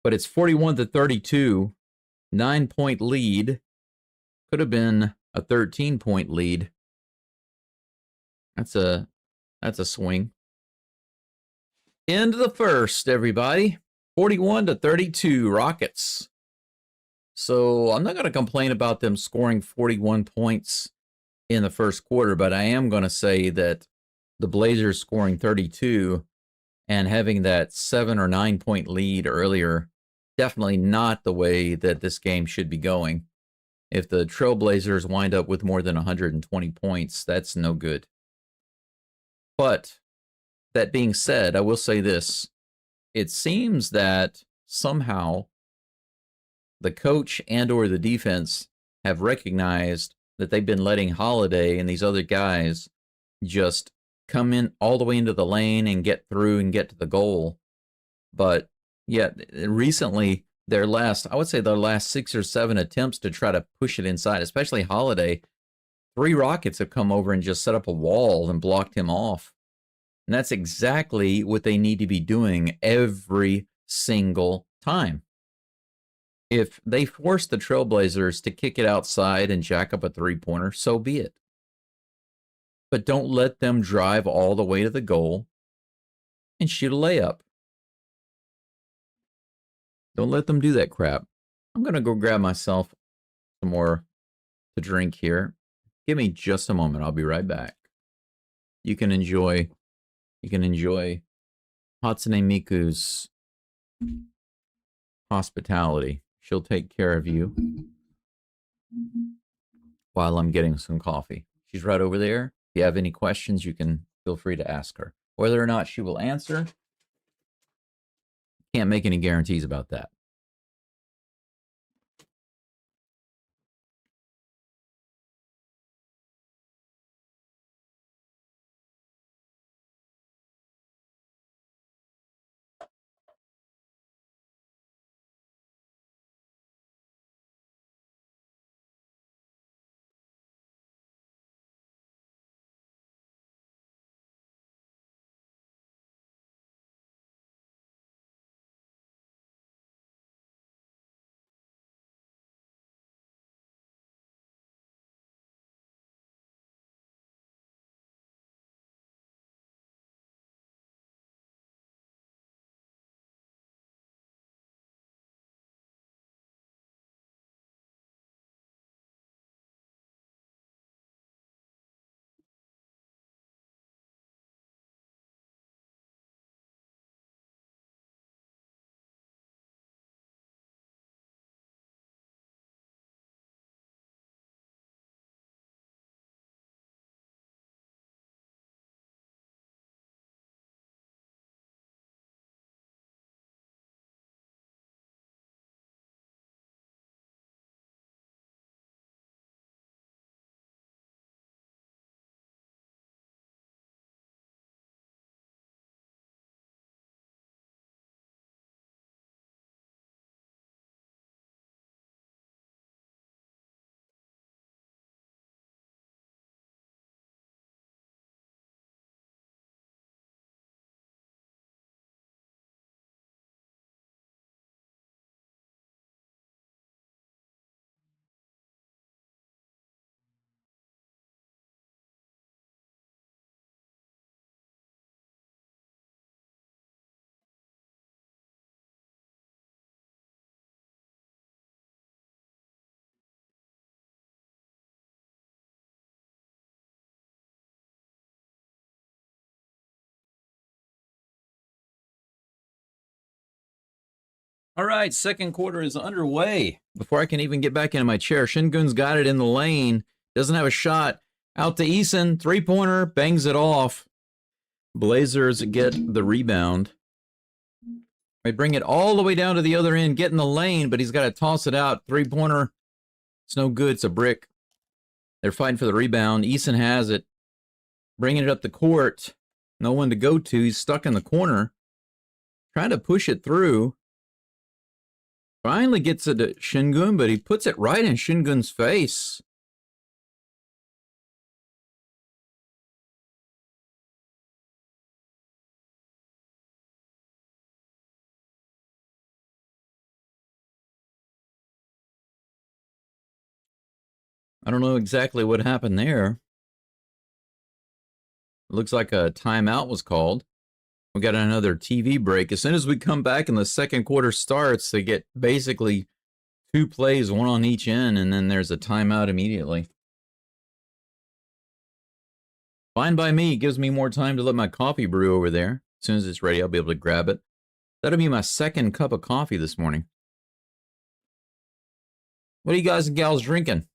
but it's 41-32, 9-point lead. Could have been a 13-point lead. That's a swing. End of the first, everybody. 41-32 Rockets. So I'm not going to complain about them scoring 41 points in the first quarter, but I am going to say that the Blazers scoring 32 and having that 7 or 9 point lead earlier, definitely not the way that this game should be going. If the Trailblazers wind up with more than 120 points, that's no good. But that being said, I will say this. It seems that somehow the coach and or the defense have recognized that they've been letting Holiday and these other guys just come in all the way into the lane and get through and get to the goal. But yeah, recently their last 6 or 7 attempts to try to push it inside, especially Holiday, 3 Rockets have come over and just set up a wall and blocked him off. And that's exactly what they need to be doing every single time. If they force the Trailblazers to kick it outside and jack up a three-pointer, so be it. But don't let them drive all the way to the goal and shoot a layup. Don't let them do that crap. I'm going to go grab myself some more to drink here. Give me just a moment. I'll be right back. You can enjoy Hatsune Miku's hospitality. She'll take care of you while I'm getting some coffee. She's right over there. If you have any questions, you can feel free to ask her. Whether or not she will answer, can't make any guarantees about that. All right, second quarter is underway. Before I can even get back into my chair, Shingun's got it in the lane. Doesn't have a shot. Out to Eason. Three-pointer. Bangs it off. Blazers get the rebound. They bring it all the way down to the other end, get in the lane, but he's got to toss it out. Three-pointer. It's no good. It's a brick. They're fighting for the rebound. Eason has it. Bringing it up the court. No one to go to. He's stuck in the corner. Trying to push it through. Finally gets it to Shingun, but he puts it right in Shingun's face. I don't know exactly what happened there. It looks like a timeout was called. We got another TV break. As soon as we come back and the second quarter starts, they get basically 2 plays, one on each end, and then there's a timeout immediately. Fine by me. It gives me more time to let my coffee brew over there. As soon as it's ready, I'll be able to grab it. That'll be my second cup of coffee this morning. What are you guys and gals drinking?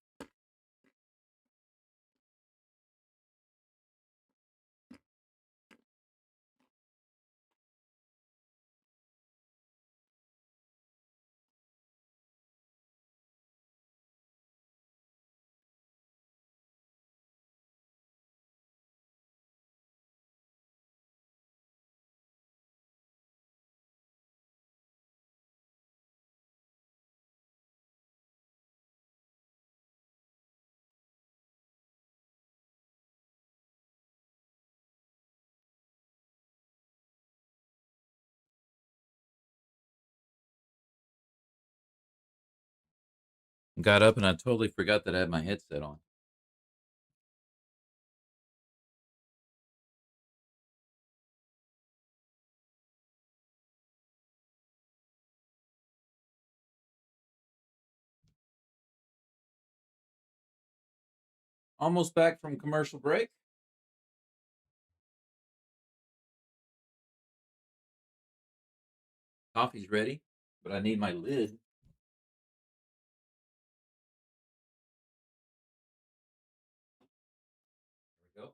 Got up and I totally forgot that I had my headset on. Almost back from commercial break. Coffee's ready, but I need my lid. There we go.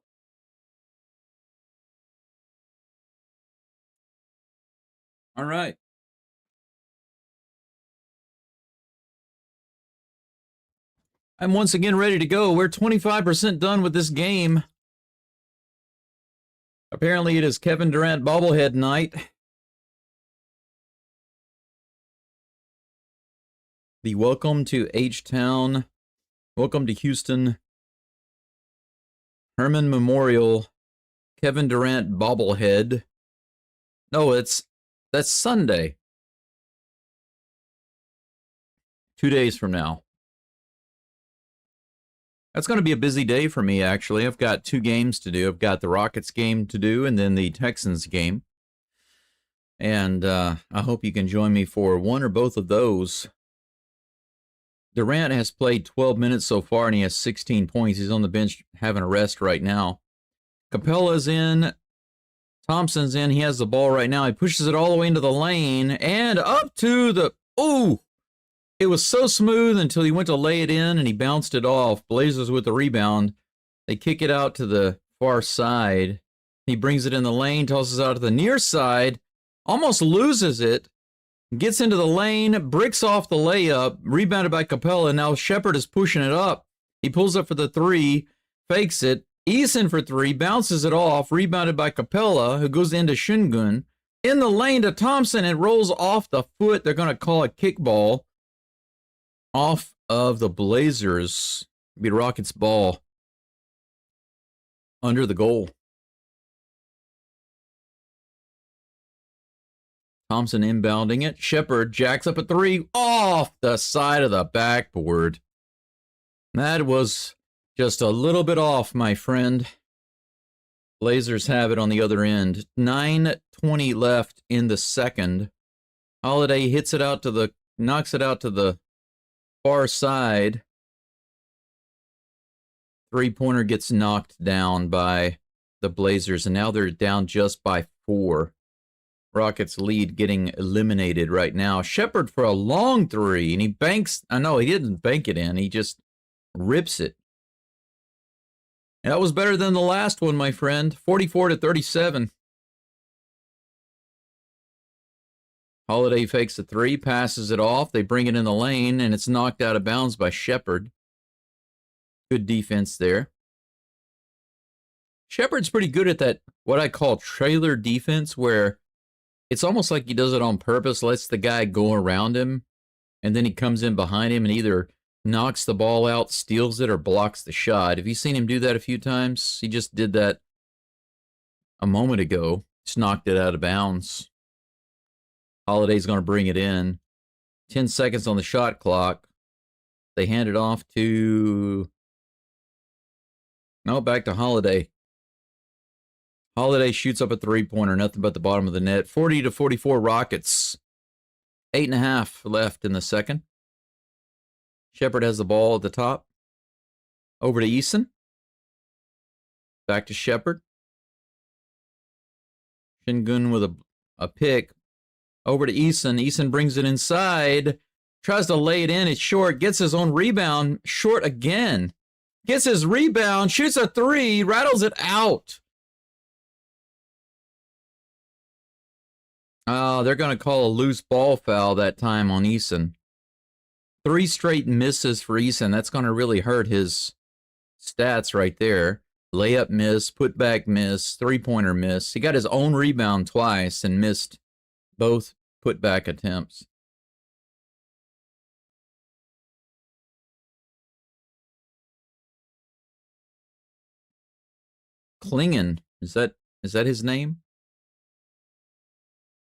All right. I'm once again ready to go. We're 25% done with this game. Apparently, it is Kevin Durant bobblehead night. The welcome to H-Town, welcome to Houston, Herman Memorial, Kevin Durant bobblehead. No, that's Sunday. 2 days from now. That's going to be a busy day for me, actually. I've got 2 games to do. I've got the Rockets game to do and then the Texans game. And I hope you can join me for one or both of those. Durant has played 12 minutes so far, and he has 16 points. He's on the bench having a rest right now. Capella's in. Thompson's in. He has the ball right now. He pushes it all the way into the lane and up to the... Ooh! It was so smooth until he went to lay it in, and he bounced it off. Blazers with the rebound. They kick it out to the far side. He brings it in the lane, tosses out to the near side, almost loses it, gets into the lane, bricks off the layup, rebounded by Capella. Now Shepard is pushing it up. He pulls up for the 3, fakes it. Eason for 3, bounces it off, rebounded by Capella, who goes into Shingun. In the lane to Thompson, it rolls off the foot. They're going to call it kickball. Off of the Blazers. Be Rockets ball. Under the goal. Thompson inbounding it. Shepard jacks up a 3 off the side of the backboard. That was just a little bit off, my friend. Blazers have it on the other end. 9:20 left in the second. Holiday hits it out to the, knocks it out to the far side. Three-pointer gets knocked down by the Blazers, and now they're down just by 4. Rockets lead getting eliminated right now. Shepard for a long three, and he banks. I know he didn't bank it in. He just rips it. That was better than the last one, my friend. 44-37. Holiday fakes a three, passes it off. They bring it in the lane, and it's knocked out of bounds by Shepard. Good defense there. Shepard's pretty good at that, what I call trailer defense, where it's almost like he does it on purpose, lets the guy go around him, and then he comes in behind him and either knocks the ball out, steals it, or blocks the shot. Have you seen him do that a few times? He just did that a moment ago. Just knocked it out of bounds. Holiday's going to bring it in. 10 seconds on the shot clock. They hand it off to... No, back to Holiday. Holiday shoots up a three-pointer, nothing but the bottom of the net. 40-44 Rockets. 8.5 left in the second. Shepard has the ball at the top. Over to Eason. Back to Shepard. Shingun with a pick. Over to Eason. Eason brings it inside. Tries to lay it in. It's short. Gets his own rebound. Short again. Gets his rebound. Shoots a three. Rattles it out. Oh, they're going to call a loose ball foul that time on Eason. 3 straight misses for Eason. That's going to really hurt his stats right there. Layup miss, putback miss, three-pointer miss. He got his own rebound twice and missed both putback attempts. Klingon, is that his name?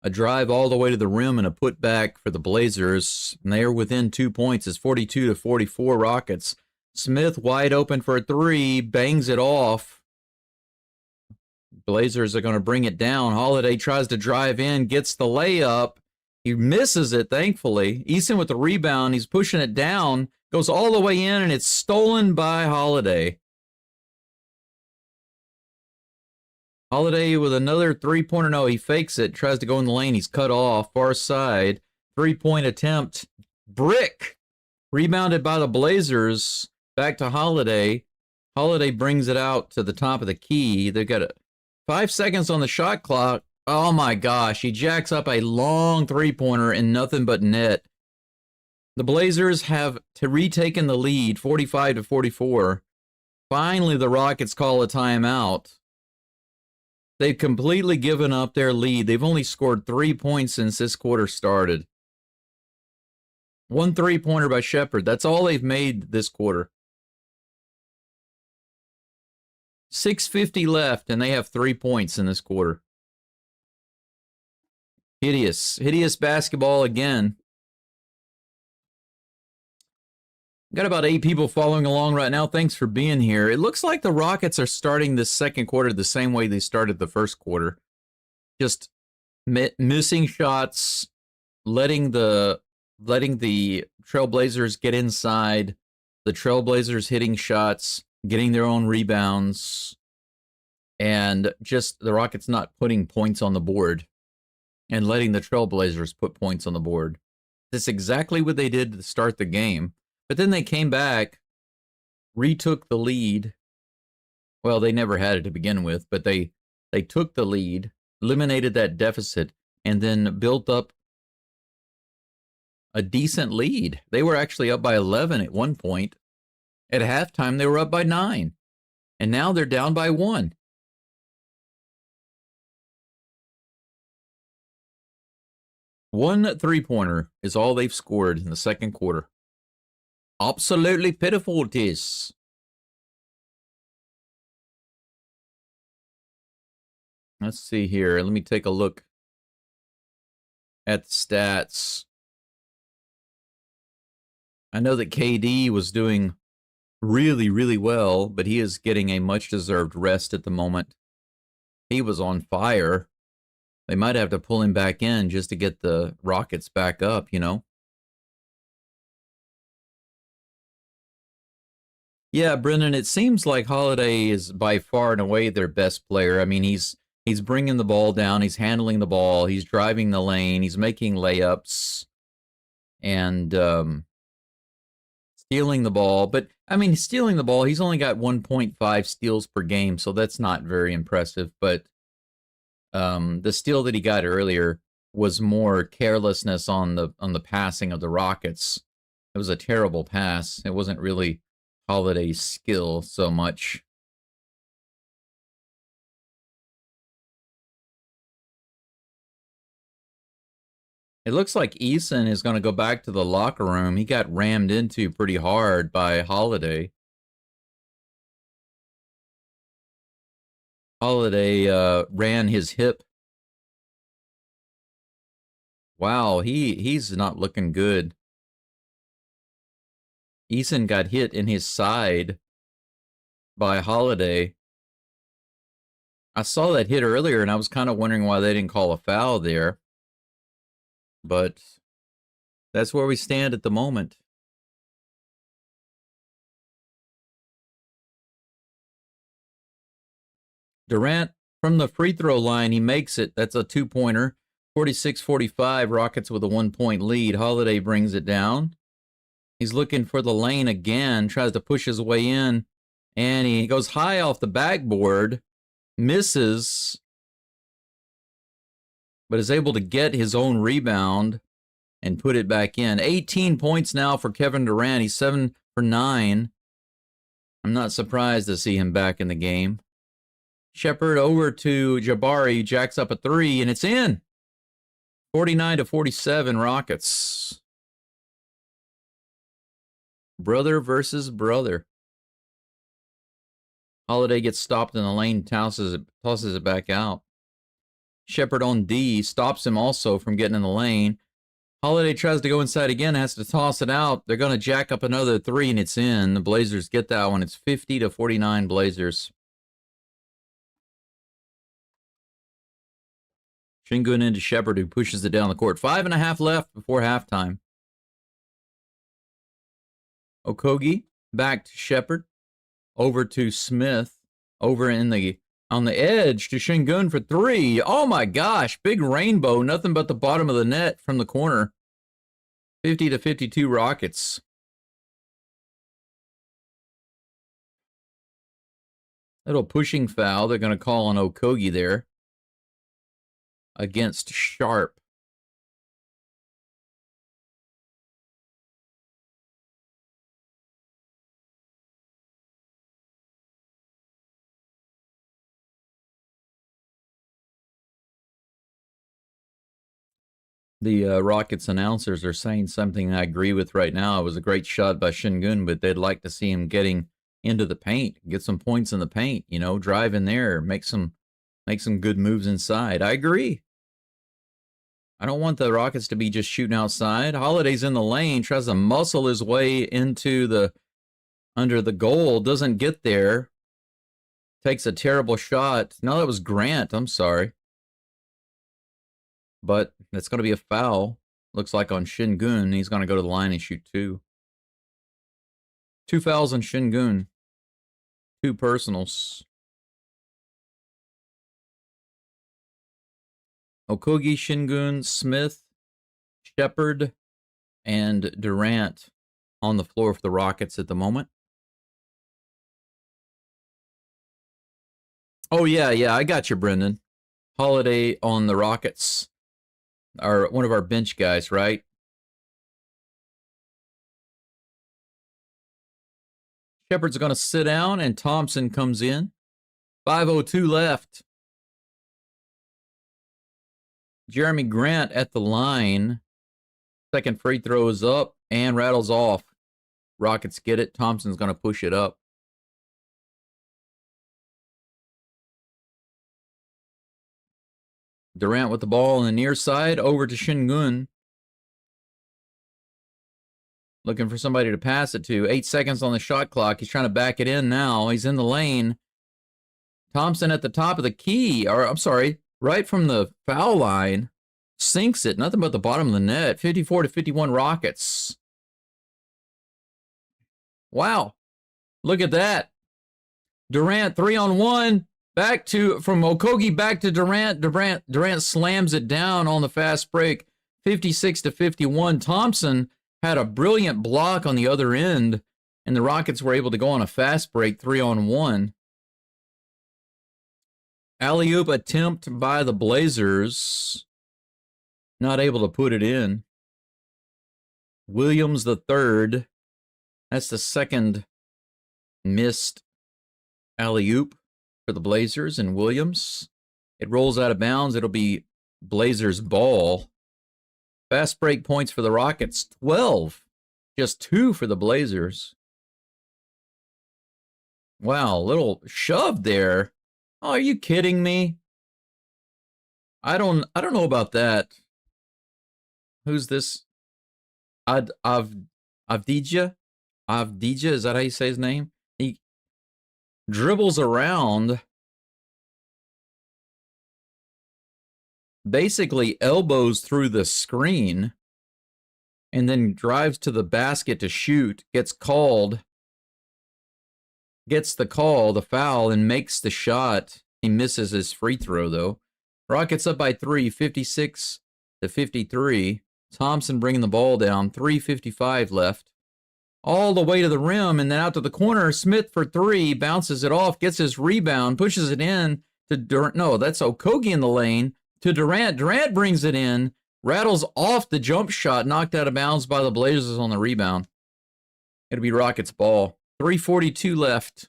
A drive all the way to the rim and a putback for the Blazers. And they are within 2 points. It's 42-44 Rockets. Smith wide open for a three. Bangs it off. Blazers are going to bring it down. Holiday tries to drive in. Gets the layup. He misses it, thankfully. Eason with the rebound. He's pushing it down. Goes all the way in, and it's stolen by Holiday. Holiday with another three-pointer. No, he fakes it. Tries to go in the lane. He's cut off. Far side. Three-point attempt. Brick. Rebounded by the Blazers. Back to Holiday. Holiday brings it out to the top of the key. They've got 5 seconds on the shot clock. Oh, my gosh. He jacks up a long three-pointer and nothing but net. The Blazers have retaken the lead, 45-44. Finally, the Rockets call a timeout. They've completely given up their lead. They've only scored 3 points since this quarter started. 1 three-pointer by Shepard. That's all they've made this quarter. 6:50 left, and they have 3 points in this quarter. Hideous. Hideous basketball again. Got about 8 people following along right now. Thanks for being here. It looks like the Rockets are starting this second quarter the same way they started the first quarter. Just missing shots, letting the Trailblazers get inside, the Trailblazers hitting shots, getting their own rebounds, and just the Rockets not putting points on the board and letting the Trailblazers put points on the board. That's exactly what they did to start the game. But then they came back, retook the lead. Well, they never had it to begin with, but they took the lead, eliminated that deficit, and then built up a decent lead. They were actually up by 11 at one point. At halftime, they were up by 9. And now they're down by 1. One three-pointer is all they've scored in the second quarter. Absolutely pitiful it is. Let's see here. Let me take a look at the stats. I know that KD was doing really, really well, but he is getting a much-deserved rest at the moment. He was on fire. They might have to pull him back in just to get the Rockets back up, you know? Yeah, Brendan, it seems like Holiday is by far and away their best player. I mean, he's He's bringing the ball down. He's handling the ball. He's driving the lane. He's making layups and stealing the ball. But, I mean, stealing the ball, he's only got 1.5 steals per game, so that's not very impressive. But the steal that he got earlier was more carelessness on the passing of the Rockets. It was a terrible pass. It wasn't really Holiday's skill so much. It looks like Eason is going to go back to the locker room. He got rammed into pretty hard by Holiday. Holiday ran his hip. Wow, he's not looking good. Eason got hit in his side by Holiday. I saw that hit earlier, and I was kind of wondering why they didn't call a foul there. But that's where we stand at the moment. Durant from the free throw line, he makes it. That's a two-pointer. 46-45, Rockets with a 1-point lead. Holiday brings it down. He's looking for the lane again, tries to push his way in, and he goes high off the backboard, misses, but is able to get his own rebound and put it back in. 18 points now for Kevin Durant. He's 7 for 9. I'm not surprised to see him back in the game. Shepard over to Jabari, jacks up a three, and it's in. 49-47 Rockets. Brother versus brother. Holiday gets stopped in the lane, tosses it back out. Shepard on D, stops him also from getting in the lane. Holiday tries to go inside again, has to toss it out. They're going to jack up another three, and it's in. The Blazers get that one. It's 50-49 Blazers. Şengün into Shepard, who pushes it down the court. 5.5 left before halftime. Okogie back to Shepard. Over to Smith. Over on the edge to Şengün for three. Oh my gosh, big rainbow. Nothing but the bottom of the net from the corner. 50-52 Rockets. Little pushing foul. They're going to call on Okogie there. Against Sharp. The Rockets announcers are saying something I agree with right now. It was a great shot by Şengün, but they'd like to see him getting into the paint, get some points in the paint, you know, drive in there, make some good moves inside. I agree. I don't want the Rockets to be just shooting outside. Holiday's in the lane, tries to muscle his way into under the goal, doesn't get there. Takes a terrible shot. No, that was Grant. I'm sorry. But that's going to be a foul. Looks like on Şengün. He's going to go to the line and shoot two. 2 fouls on Şengün. 2 personals. Okogie, Şengün, Smith, Shepard, and Durant on the floor for the Rockets at the moment. Oh, yeah, I got you, Brendan. Holiday on the Rockets. One of our bench guys, right? Shepard's going to sit down, and Thompson comes in. 5:02 left. Jeremy Grant at the line. Second free throw is up and rattles off. Rockets get it. Thompson's going to push it up. Durant with the ball on the near side. Over to Şengün. Looking for somebody to pass it to. 8 seconds on the shot clock. He's trying to back it in now. He's in the lane. Thompson at the top of the key. Or, I'm sorry, right from the foul line. Sinks it. Nothing but the bottom of the net. 54-51 Rockets. Wow. Look at that. Durant 3-on-1. From Okogie back to Durant. Durant slams it down on the fast break, 56-51. Thompson had a brilliant block on the other end, and the Rockets were able to go on a fast break 3-on-1. Alley-oop attempt by the Blazers. Not able to put it in. Williams the third. That's the second missed alley-oop for the Blazers, and Williams. It rolls out of bounds. It'll be Blazers ball. Fast break points for the Rockets, 12. Just 2 for the Blazers. Wow, little shove there. Oh, are you kidding me? I don't know about that. Who's this? Avdija? Avdija, is that how you say his name? He dribbles around, basically elbows through the screen, and then drives to the basket to shoot, gets the foul, and makes the shot. He misses his free throw, though. Rockets up by 3, 56-53. Thompson bringing the ball down, 3:55 left. All the way to the rim and then out to the corner. Smith for 3, bounces it off, gets his rebound, pushes it in to Durant. No, that's Okogie in the lane to Durant. Durant brings it in, rattles off the jump shot, knocked out of bounds by the Blazers on the rebound. It'll be Rockets ball. 3:42 left.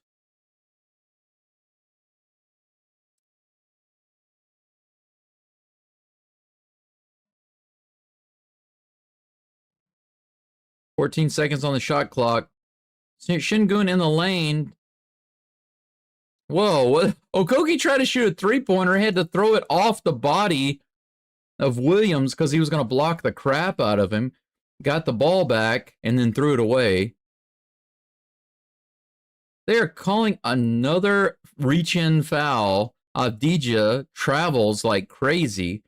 $14 seconds on the shot clock. Şengün in the lane. Whoa, what? Okogie tried to shoot a three-pointer, had to throw it off the body of Williams because he was going to block the crap out of him. Got the ball back and then threw it away. They are calling another reach-in foul. Avdija travels like crazy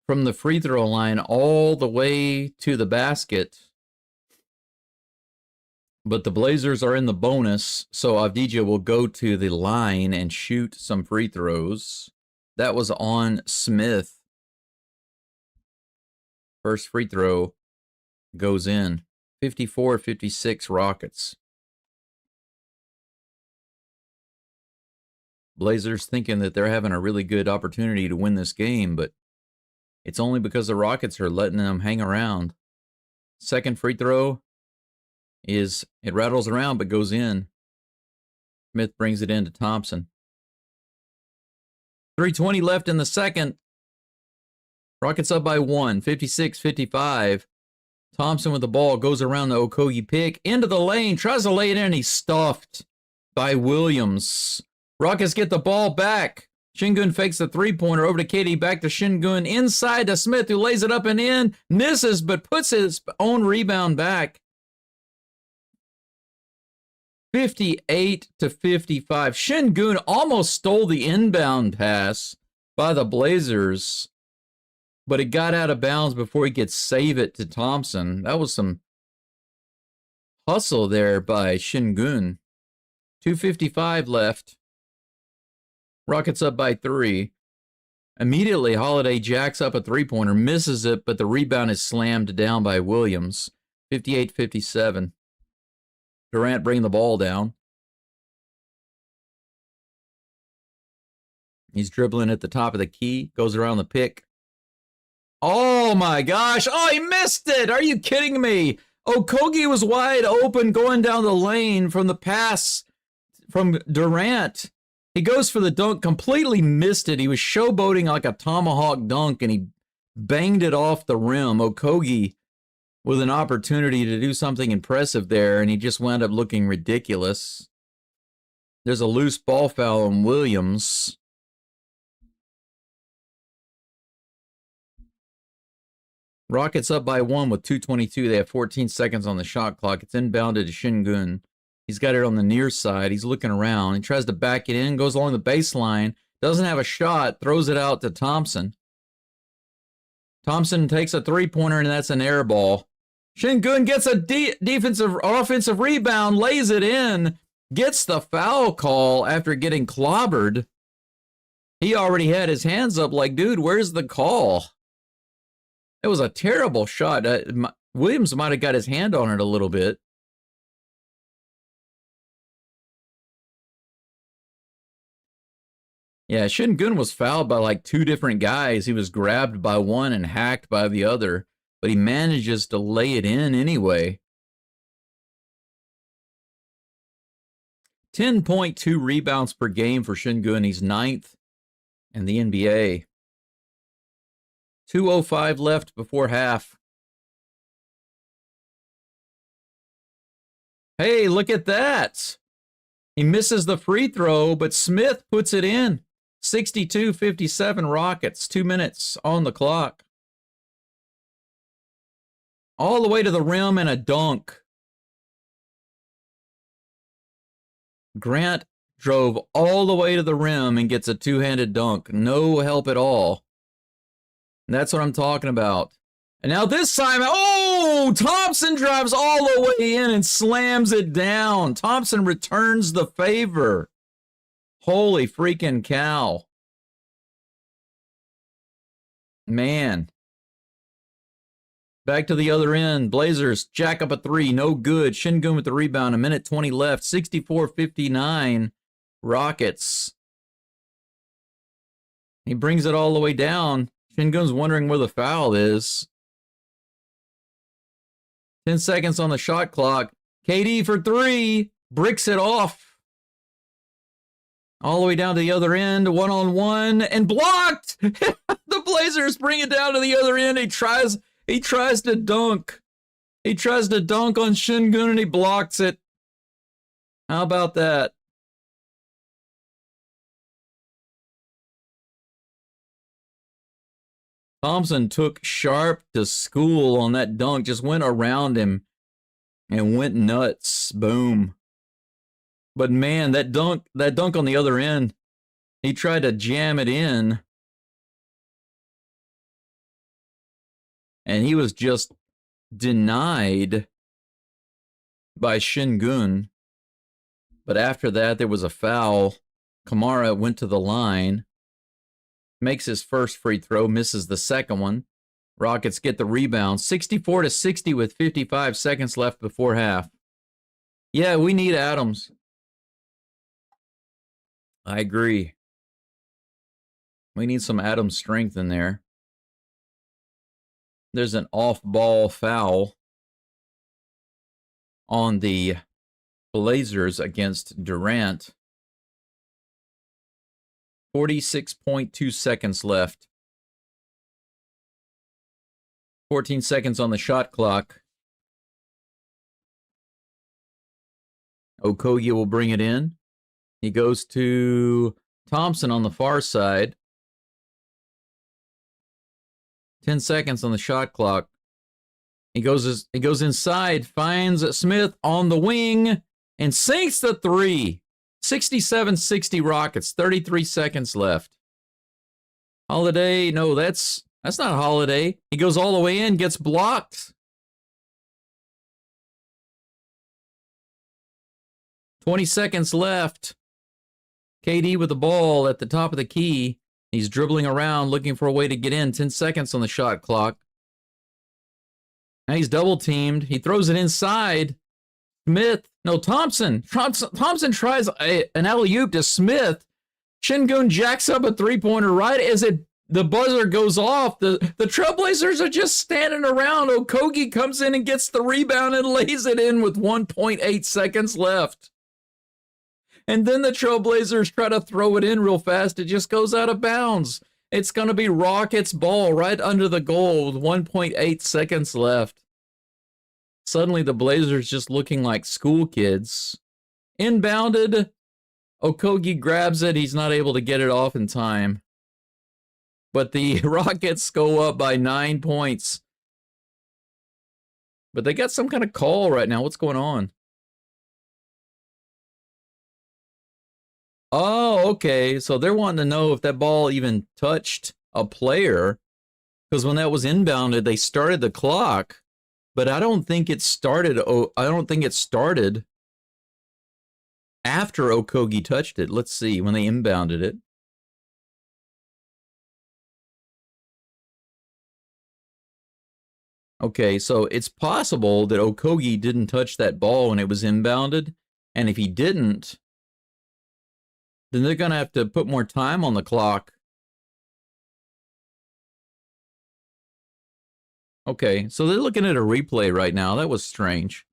from the free throw line all the way to the basket. But the Blazers are in the bonus, so Avdija will go to the line and shoot some free throws. That was on Smith. First free throw goes in. 54-56 Rockets. Blazers thinking that they're having a really good opportunity to win this game, but it's only because the Rockets are letting them hang around. Second free throw is, it rattles around but goes in. Smith brings it in to Thompson. 3:20 left in the second. Rockets up by 1, 56-55. Thompson with the ball, goes around the Okogie pick, into the lane, tries to lay it in, and he's stuffed by Williams. Rockets get the ball back. Şengün fakes the three-pointer over to KD, back to Şengün, inside to Smith, who lays it up and in, misses, but puts his own rebound back. 58-55. Şengün almost stole the inbound pass by the Blazers, but it got out of bounds before he could save it to Thompson. That was some hustle there by Şengün. 2:55 left. Rockets up by 3. Immediately, Holiday jacks up a three-pointer, misses it, but the rebound is slammed down by Williams. 58-57. Durant bringing the ball down. He's dribbling at the top of the key, goes around the pick. Oh my gosh! Oh, he missed it! Are you kidding me? Okogie was wide open going down the lane from the pass from Durant. He goes for the dunk, completely missed it. He was showboating like a tomahawk dunk, and he banged it off the rim. Okogie with an opportunity to do something impressive there, and he just wound up looking ridiculous. There's a loose ball foul on Williams. Rockets up by 1 with 2:22. They have 14 seconds on the shot clock. It's inbounded to Şengün. He's got it on the near side. He's looking around. He tries to back it in, goes along the baseline, doesn't have a shot, throws it out to Thompson. Thompson takes a three-pointer, and that's an air ball. Şengün gets a offensive rebound, lays it in, gets the foul call after getting clobbered. He already had his hands up like, dude, where's the call? It was a terrible shot. Williams might have got his hand on it a little bit. Yeah, Shingun was fouled by like 2 different guys. He was grabbed by one and hacked by the other, but he manages to lay it in anyway. 10.2 rebounds per game for Shingun. He's 9th in the NBA. 2:05 left before half. Hey, look at that. He misses the free throw, but Smith puts it in. 62-57 Rockets, 2 minutes on the clock. All the way to the rim and a dunk. Grant drove all the way to the rim and gets a 2-handed dunk. No help at all. That's what I'm talking about. And now this time, oh, Thompson drives all the way in and slams it down. Thompson returns the favor. Holy freaking cow. Man. Back to the other end. Blazers jack up a 3. No good. Shingun with the rebound. 1:20 left. 64-59 Rockets. He brings it all the way down. Shingun's wondering where the foul is. 10 seconds on the shot clock. KD for 3. Bricks it off. All the way down to the other end. 1-on-1 and blocked. The Blazers bring it down to the other end. He tries to dunk. He tries to dunk on Shingun and he blocks it. How about that? Thompson took Sharp to school on that dunk. Just went around him and went nuts. Boom. But man, that dunk on the other end, he tried to jam it in. And he was just denied by Shingun. But after that, there was a foul. Kamara went to the line. Makes his first free throw, misses the second one. Rockets get the rebound. 64-60 with 55 seconds left before half. Yeah, we need Adams. I agree. We need some Adams strength in there. There's an off-ball foul on the Blazers against Durant. 46.2 seconds left. 14 seconds on the shot clock. Okogie will bring it in. He goes to Thompson on the far side. 10 seconds on the shot clock. He goes inside, finds Smith on the wing, and sinks the 3. 67-60 Rockets, 33 seconds left. Holiday, no, that's not Holiday. He goes all the way in, gets blocked. 20 seconds left. KD with the ball at the top of the key. He's dribbling around, looking for a way to get in. 10 seconds on the shot clock. Now he's double teamed. He throws it inside. Thompson tries an alley-oop to Smith. Shingun jacks up a three-pointer right as the buzzer goes off. The Trailblazers are just standing around. Okogie comes in and gets the rebound and lays it in with 1.8 seconds left. And then the Trailblazers try to throw it in real fast. It just goes out of bounds. It's going to be Rockets ball right under the goal with 1.8 seconds left. Suddenly, the Blazers just looking like school kids. Inbounded. Okogie grabs it. He's not able to get it off in time. But the Rockets go up by 9 points. But they got some kind of call right now. What's going on? Oh, okay. So they're wanting to know if that ball even touched a player. Because when that was inbounded, they started the clock. But I don't think it started. I don't think it started after Okogie touched it. Let's see when they inbounded it. Okay, so it's possible that Okogie didn't touch that ball when it was inbounded, and if he didn't, then they're going to have to put more time on the clock. Okay, so they're looking at a replay right now. That was strange.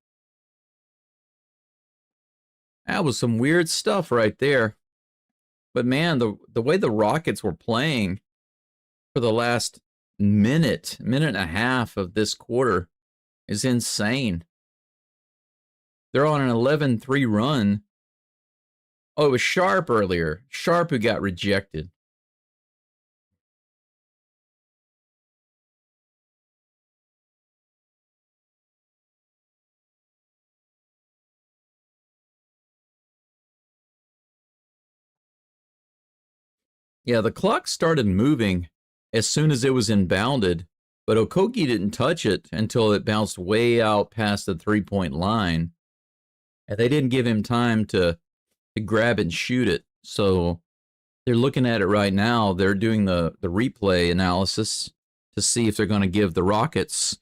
That was some weird stuff right there. But man, the way the Rockets were playing for the last minute and a half of this quarter is insane. They're on an 11-3 run. Oh, it was Sharp earlier. Sharp who got rejected. Yeah, the clock started moving as soon as it was inbounded, but Okogie didn't touch it until it bounced way out past the three-point line. And they didn't give him time to grab and shoot it. So they're looking at it right now. They're doing the replay analysis to see if they're going to give the Rockets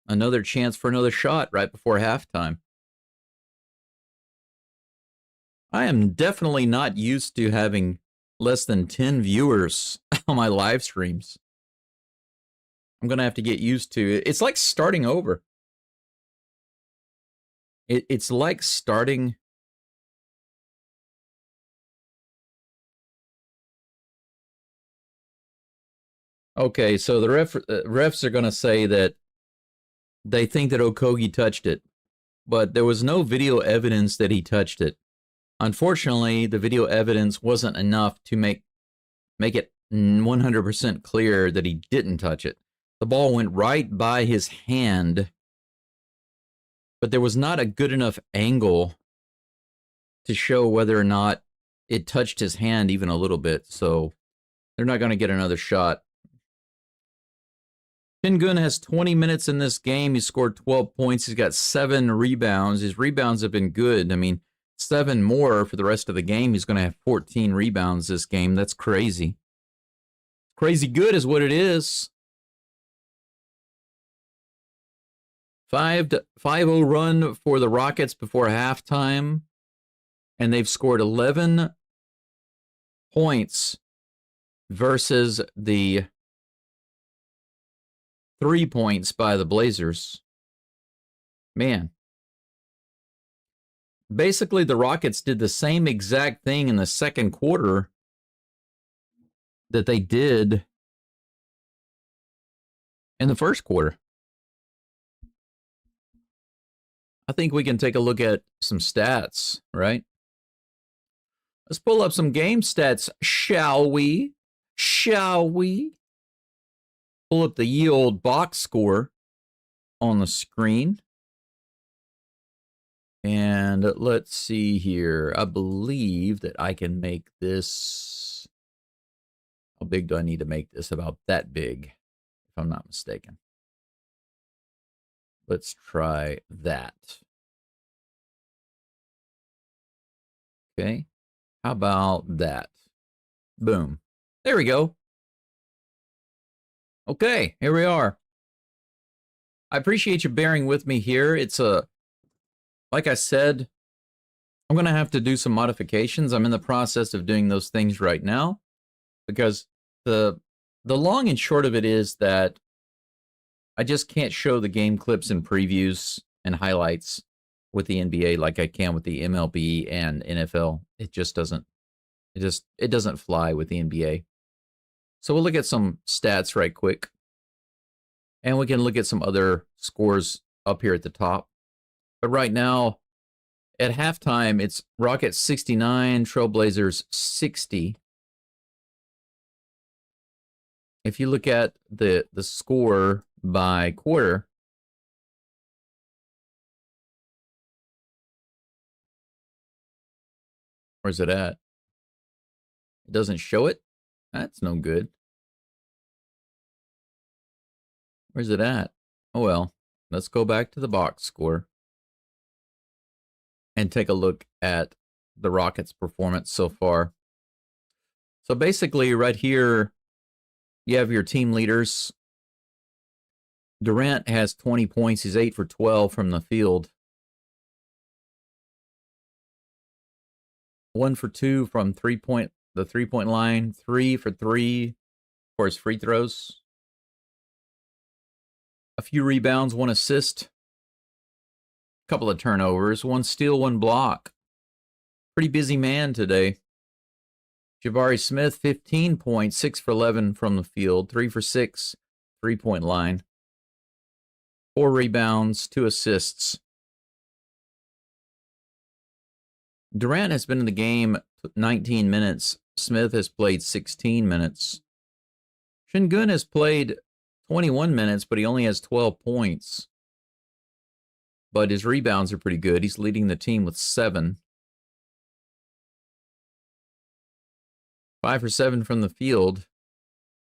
another chance for another shot right before halftime. I am definitely not used to having less than 10 viewers on my live streams. I'm going to have to get used to it. It's like starting over. It's like starting. Okay, so the refs are going to say that they think that Okogie touched it, but there was no video evidence that he touched it. Unfortunately, the video evidence wasn't enough to make it 100% clear that he didn't touch it. The ball went right by his hand, but there was not a good enough angle to show whether or not it touched his hand even a little bit, so they're not going to get another shot. Pingun has 20 minutes in this game. He scored 12 points. He's got 7 rebounds. His rebounds have been good. I mean, 7 more for the rest of the game. He's going to have 14 rebounds this game. That's crazy. Crazy good is what it is. 5-0 run for the Rockets before halftime, and they've scored 11 points versus the 3 points by the Blazers. Man. Basically, the Rockets did the same exact thing in the second quarter that they did in the first quarter. I think we can take a look at some stats, right? Let's pull up some game stats, shall we? Shall we? Pull up the ye old box score on the screen. And let's see here. I believe that I can make this. How big do I need to make this? About that big, if I'm not mistaken. Let's try that. Okay. How about that? Boom. There we go. Okay, here we are. I appreciate you bearing with me here. It's like I said, I'm going to have to do some modifications. I'm in the process of doing those things right now because the long and short of it is that I just can't show the game clips and previews and highlights with the NBA like I can with the MLB and NFL. It just doesn't. It doesn't fly with the NBA. So we'll look at some stats right quick. And we can look at some other scores up here at the top. But right now, at halftime, it's Rockets 69, Trailblazers 60. If you look at the score by quarter, where's it at? It doesn't show it? That's no good. Where's it at? Oh well, let's go back to the box score and take a look at the Rockets' performance so far. So basically right here, you have your team leaders. Durant has 20 points. He's 8 for 12 from the field. 1 for 2 from the 3-point line. 3 for 3 for his free throws. A few rebounds, 1 assist. A couple of turnovers, 1 steal, 1 block. Pretty busy man today. Jabari Smith, 15 points, 6 for 11 from the field, 3 for 6, 3-point line. 4 rebounds, 2 assists. Durant has been in the game 19 minutes. Smith has played 16 minutes. Şengün has played 21 minutes, but he only has 12 points. But his rebounds are pretty good. He's leading the team with 7. 5 for 7 from the field.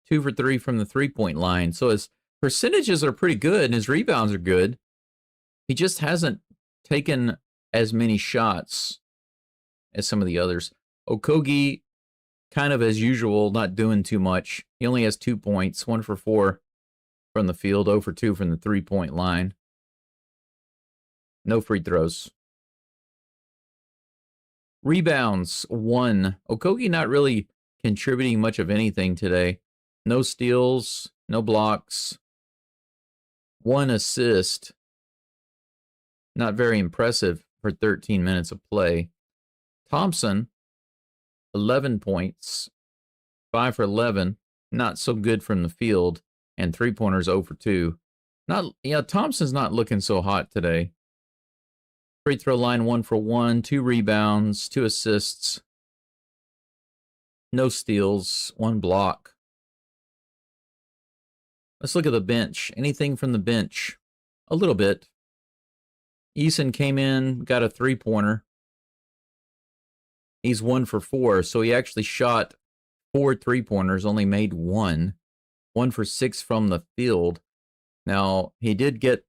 2 for 3 from the 3-point line. So his percentages are pretty good, and his rebounds are good. He just hasn't taken as many shots as some of the others. Okogie, kind of as usual, not doing too much. He only has 2 points, 1 for 4 from the field, 0 for 2 from the 3-point line. No free throws. Rebounds, 1. Okogie not really contributing much of anything today. No steals, no blocks. 1 assist. Not very impressive for 13 minutes of play. Thompson, 11 points. 5 for 11. Not so good from the field. And 3-pointers 0 for 2. Thompson's not looking so hot today. Free throw line 1 for 1, 2 rebounds, 2 assists, no steals, 1 block. Let's look at the bench. Anything from the bench? A little bit. Eason came in, got a 3-pointer. He's 1 for 4, so he actually shot 4 3-pointers, only made 1. 1 for 6 from the field. Now, he did get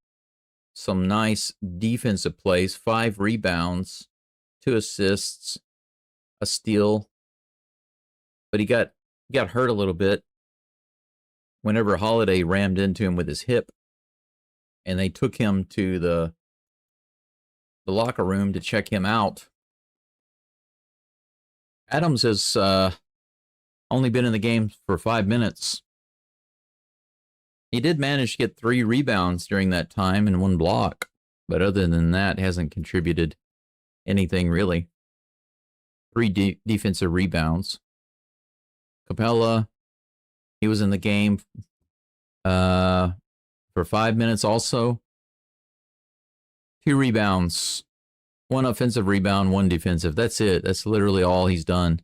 some nice defensive plays, 5 rebounds, 2 assists, a steal. But he got hurt a little bit whenever Holiday rammed into him with his hip, and they took him to the locker room to check him out. Adams has only been in the game for 5 minutes. He did manage to get 3 rebounds during that time and 1 block, but other than that, hasn't contributed anything really. 3 defensive rebounds. Capella, he was in the game for 5 minutes also. 2 rebounds, 1 offensive rebound, 1 defensive. That's it. That's literally all he's done.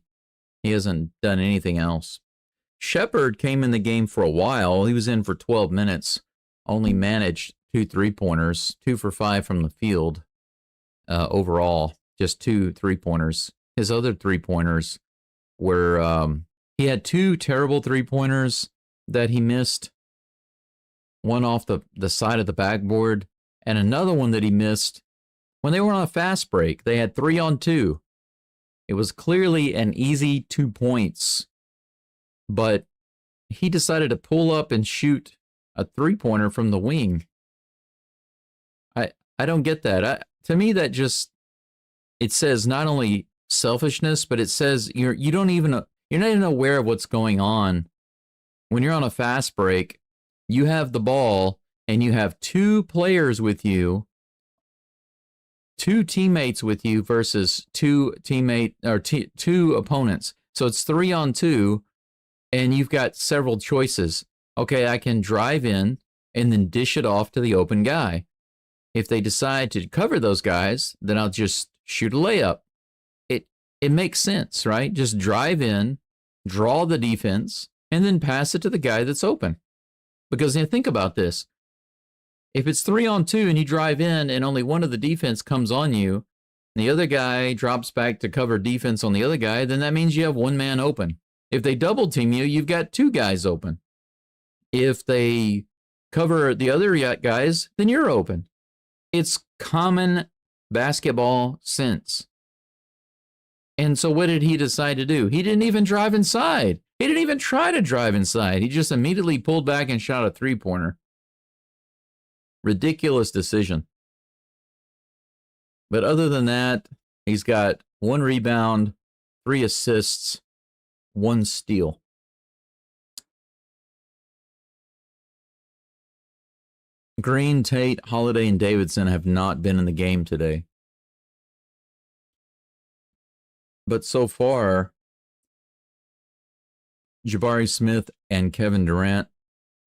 He hasn't done anything else. Shepard came in the game for a while. He was in for 12 minutes. Only managed 2 3-pointers, 2 for 5 from the field. Overall, just 2 3-pointers. His other 3-pointers were, he had 2 terrible 3-pointers that he missed. One off the side of the backboard, and another one that he missed when they were on a fast break. They had 3 on 2. It was clearly an easy 2 points. But he decided to pull up and shoot a 3-pointer from the wing. I don't get that. To me, that just, it says not only selfishness, but it says you're not even aware of what's going on. When you're on a fast break, you have the ball and you have 2 players with you, 2 teammates with you versus 2 opponents. So it's 3 on 2. And you've got several choices. Okay, I can drive in and then dish it off to the open guy. If they decide to cover those guys, then I'll just shoot a layup. It makes sense, right? Just drive in, draw the defense, and then pass it to the guy that's open. Because think about this. If it's 3 on 2 and you drive in and only one of the defense comes on you, and the other guy drops back to cover defense on the other guy, then that means you have 1 man open. If they double team you, you've got 2 guys open. If they cover the other guys, then you're open. It's common basketball sense. And so what did he decide to do? He didn't even drive inside. He didn't even try to drive inside. He just immediately pulled back and shot a 3-pointer. Ridiculous decision. But other than that, he's got 1 rebound, 3 assists, 1 steal. Green, Tate, Holiday, and Davidson have not been in the game today. But so far, Jabari Smith and Kevin Durant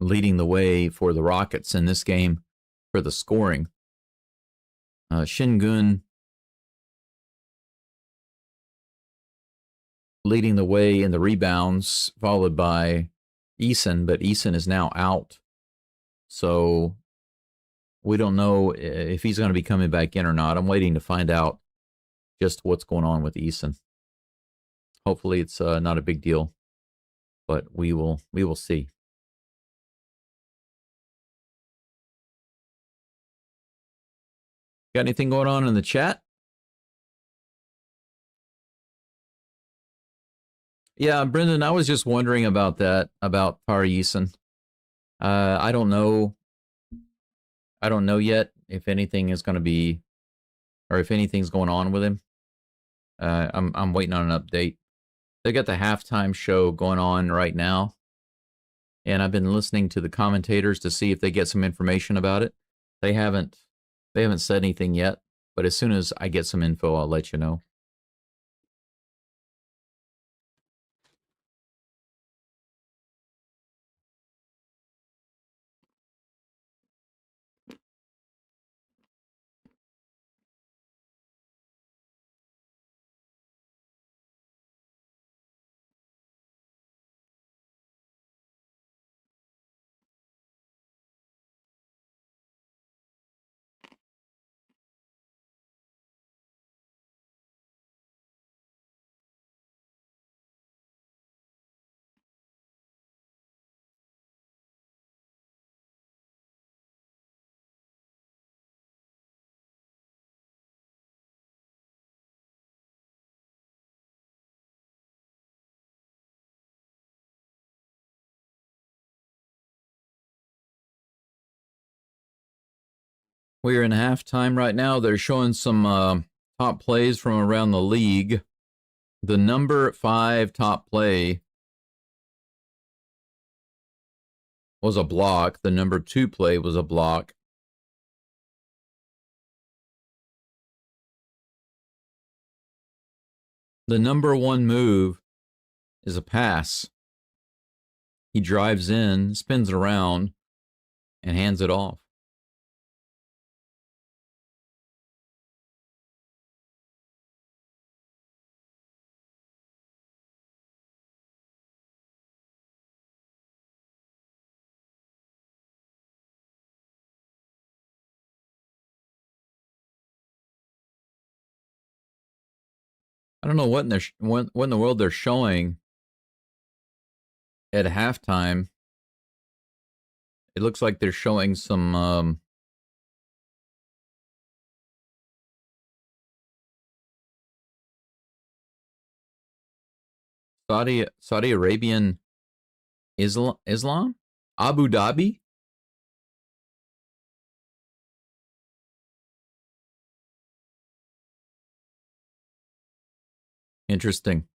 leading the way for the Rockets in this game for the scoring. Şengün leading the way in the rebounds, followed by Eason, but Eason is now out. So we don't know if he's going to be coming back in or not. I'm waiting to find out just what's going on with Eason. Hopefully it's not a big deal, but we will see. Got anything going on in the chat? Yeah, Brendan, I was just wondering about that, about Tari Eason. I don't know. I don't know yet if anything is going to be, or if anything's going on with him. I'm waiting on an update. They got the halftime show going on right now, and I've been listening to the commentators to see if they get some information about it. They haven't said anything yet, but as soon as I get some info, I'll let you know. We're in halftime right now. They're showing some top plays from around the league. The number 5 top play was a block. The number 2 play was a block. The number 1 move is a pass. He drives in, spins it around, and hands it off. I don't know what in the world they're showing at halftime. It looks like they're showing some Saudi Arabian Islam? Abu Dhabi? Interesting.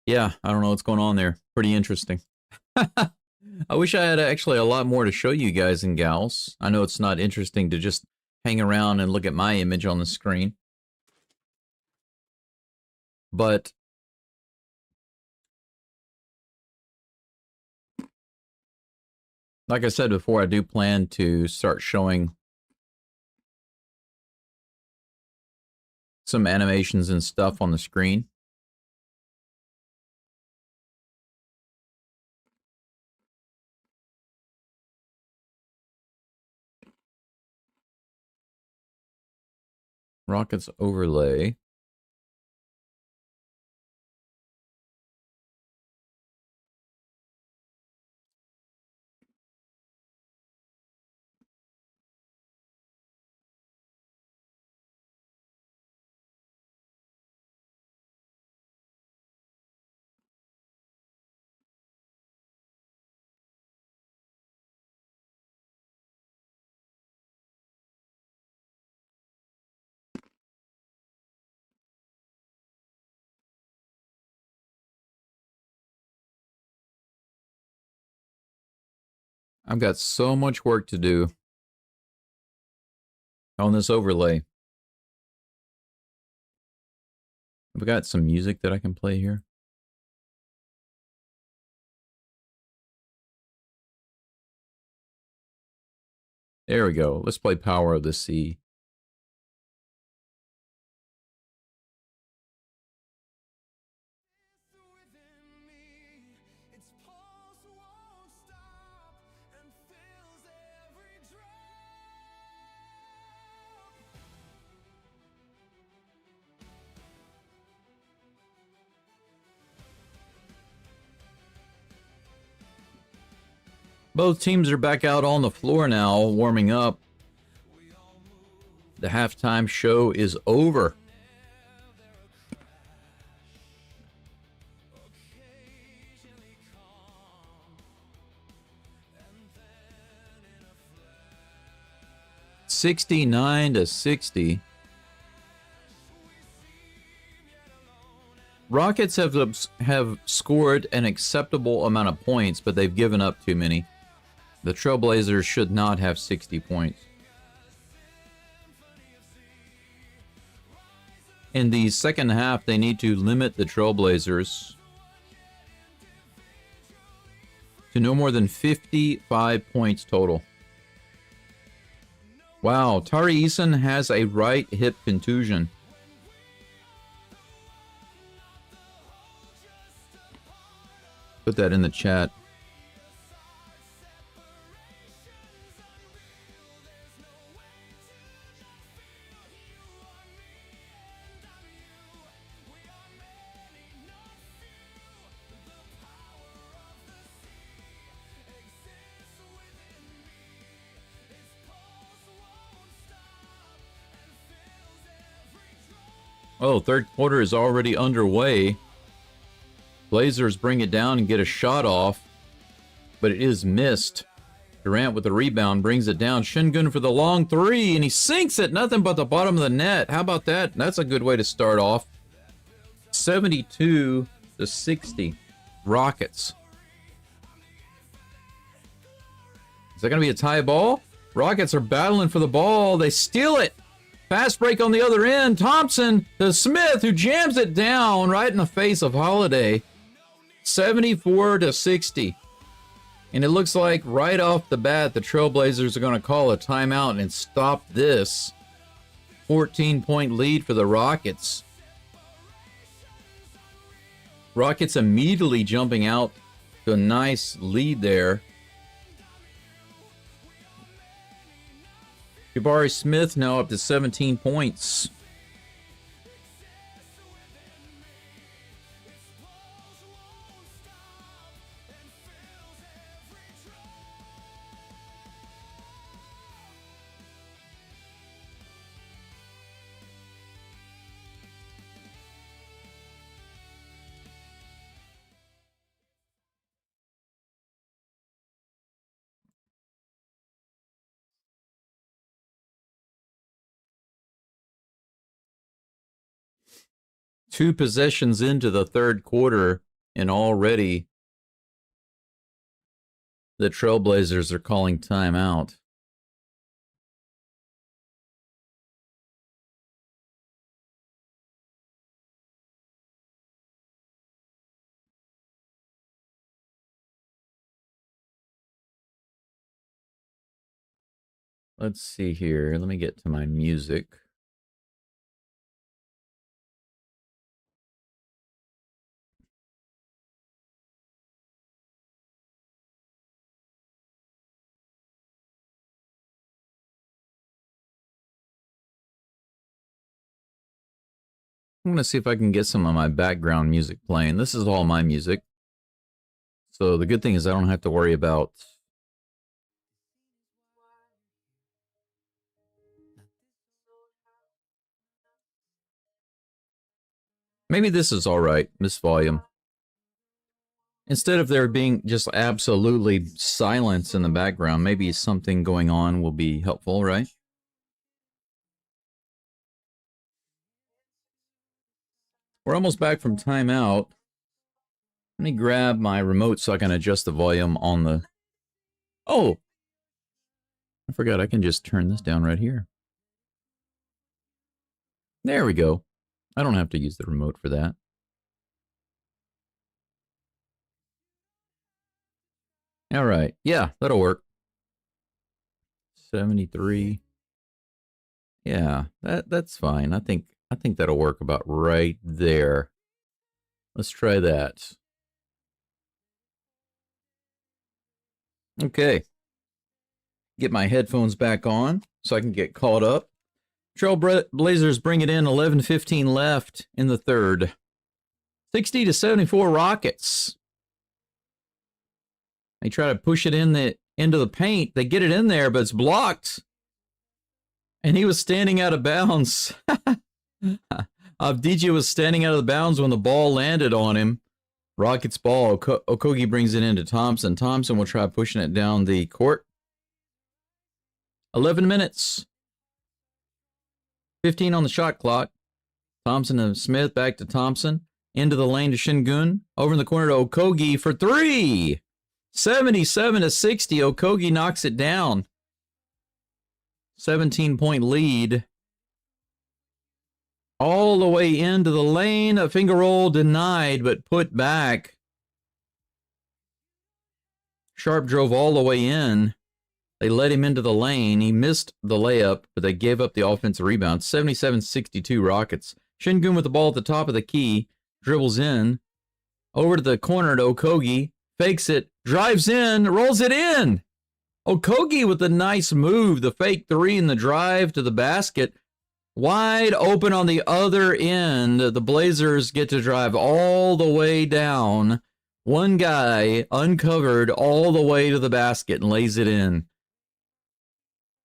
Yeah, I don't know what's going on there. Pretty interesting. I wish I had actually a lot more to show you guys and gals. I know it's not interesting to just hang around and look at my image on the screen. But like I said before, I do plan to start showing some animations and stuff on the screen. Rockets overlay. I've got so much work to do on this overlay. I've got some music that I can play here. There we go. Let's play Power of the Sea. Both teams are back out on the floor now, warming up. The halftime show is over. $69-60. Rockets have scored an acceptable amount of points, but they've given up too many. The Trailblazers should not have 60 points. In the second half, they need to limit the Trailblazers to no more than 55 points total. Wow, Tari Eason has a right hip contusion. Put that in the chat. Oh, third quarter is already underway. Blazers bring it down and get a shot off, but it is missed. Durant with the rebound brings it down. Şengün for the long three, and he sinks it. Nothing but the bottom of the net. How about that? That's a good way to start off. 72-60. Rockets. Is that going to be a tie ball? Rockets are battling for the ball. They steal it. Fast break on the other end. Thompson to Smith, who jams it down right in the face of Holiday. 74-60. And it looks like right off the bat, the Trailblazers are going to call a timeout and stop this 14-point lead for the Rockets. Rockets immediately jumping out to a nice lead there. Jabari Smith now up to 17 points. Two possessions into the third quarter, and already the Trailblazers are calling timeout. Let's see here. Let me get to my music. I'm going to see if I can get some of my background music playing. This is all my music. So the good thing is I don't have to worry about maybe this is all right, this volume. Instead of there being just absolutely silence in the background, maybe something going on will be helpful, right? We're almost back from timeout. Let me grab my remote so I can adjust the volume on the Oh, I forgot I can just turn this down right here. There we go. I don't have to use the remote for that. All right. Yeah, that'll work. 73. Yeah, that's fine. I think that'll work about right there. Let's try that. Okay. Get my headphones back on so I can get caught up. Trailblazers bring it in 11:15 left in the third. 60 to 74 Rockets. They try to push it into the paint. They get it in there, but it's blocked. And he was standing out of bounds. Avdija was standing out of the bounds when the ball landed on him. Rockets ball. Okogie brings it into Thompson. Thompson will try pushing it down the court. 11 minutes. 15 on the shot clock. Thompson and Smith back to Thompson. Into the lane to Shingun. Over in the corner to Okogie for three. 77 to 60. Okogie knocks it down. 17-point lead. All the way into the lane. A finger roll denied, but put back. Sharp drove all the way in. They let him into the lane. He missed the layup, but they gave up the offensive rebound. 77-62 Rockets. Shingun with the ball at the top of the key. Dribbles in. Over to the corner to Okogie. Fakes it. Drives in. Rolls it in. Okogie with a nice move. The fake three and the drive to the basket. Wide open on the other end. The Blazers get to drive all the way down. One guy uncovered all the way to the basket and lays it in.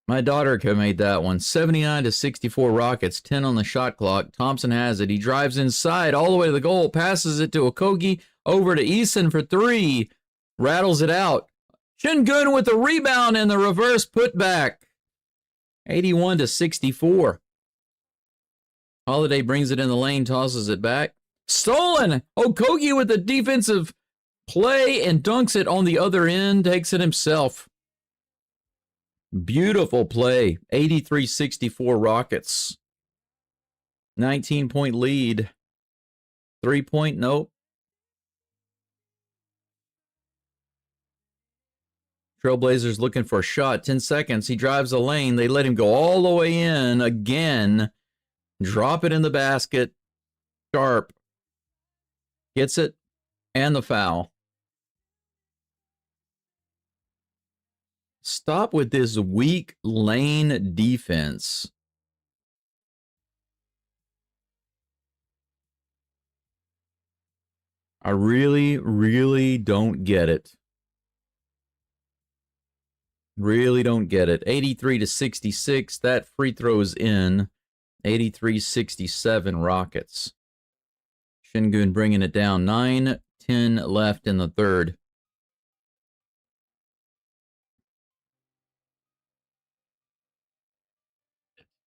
My daughter could have made that one. 79 to 64 Rockets, 10 on the shot clock. Thompson has it. He drives inside all the way to the goal, passes it to Okogie, over to Eason for three. Rattles it out. Shingun with the rebound and the reverse putback. 81 to 64. Holiday brings it in the lane, tosses it back. Stolen! Okogie with the defensive play and dunks it on the other end, takes it himself. Beautiful play. 83-64 Rockets. 19-point lead. 3-point, nope. Trailblazers looking for a shot. 10 seconds. He drives the lane. They let him go all the way in again. Drop it in the basket. Sharp. Gets it. And the foul. Stop with this weak lane defense. I really, really don't get it. Really don't get it. 83 to 66. That free throws in. 83-67 Rockets. Shingun bringing it down. 9-10 left in the third.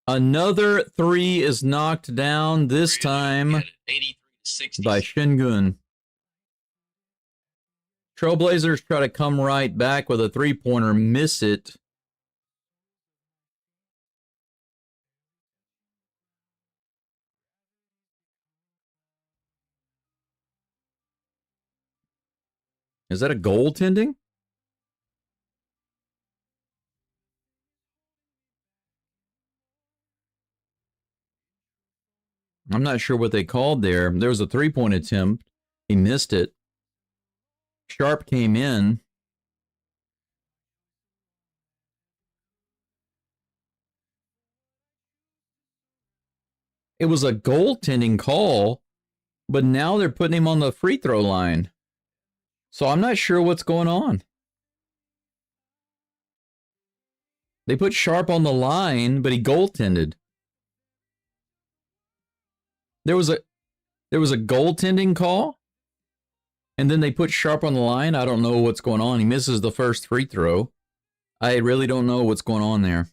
Another three is knocked down, this time by Shingun. Trailblazers try to come right back with a three-pointer, miss it. Is that a goaltending? I'm not sure what they called there. There was a three-point attempt. He missed it. Sharp came in. It was a goaltending call, but now they're putting him on the free throw line. So I'm not sure what's going on. They put Sharp on the line, but he goaltended. There was a goaltending call, and then they put Sharp on the line. I don't know what's going on. He misses the first free throw. I really don't know what's going on there.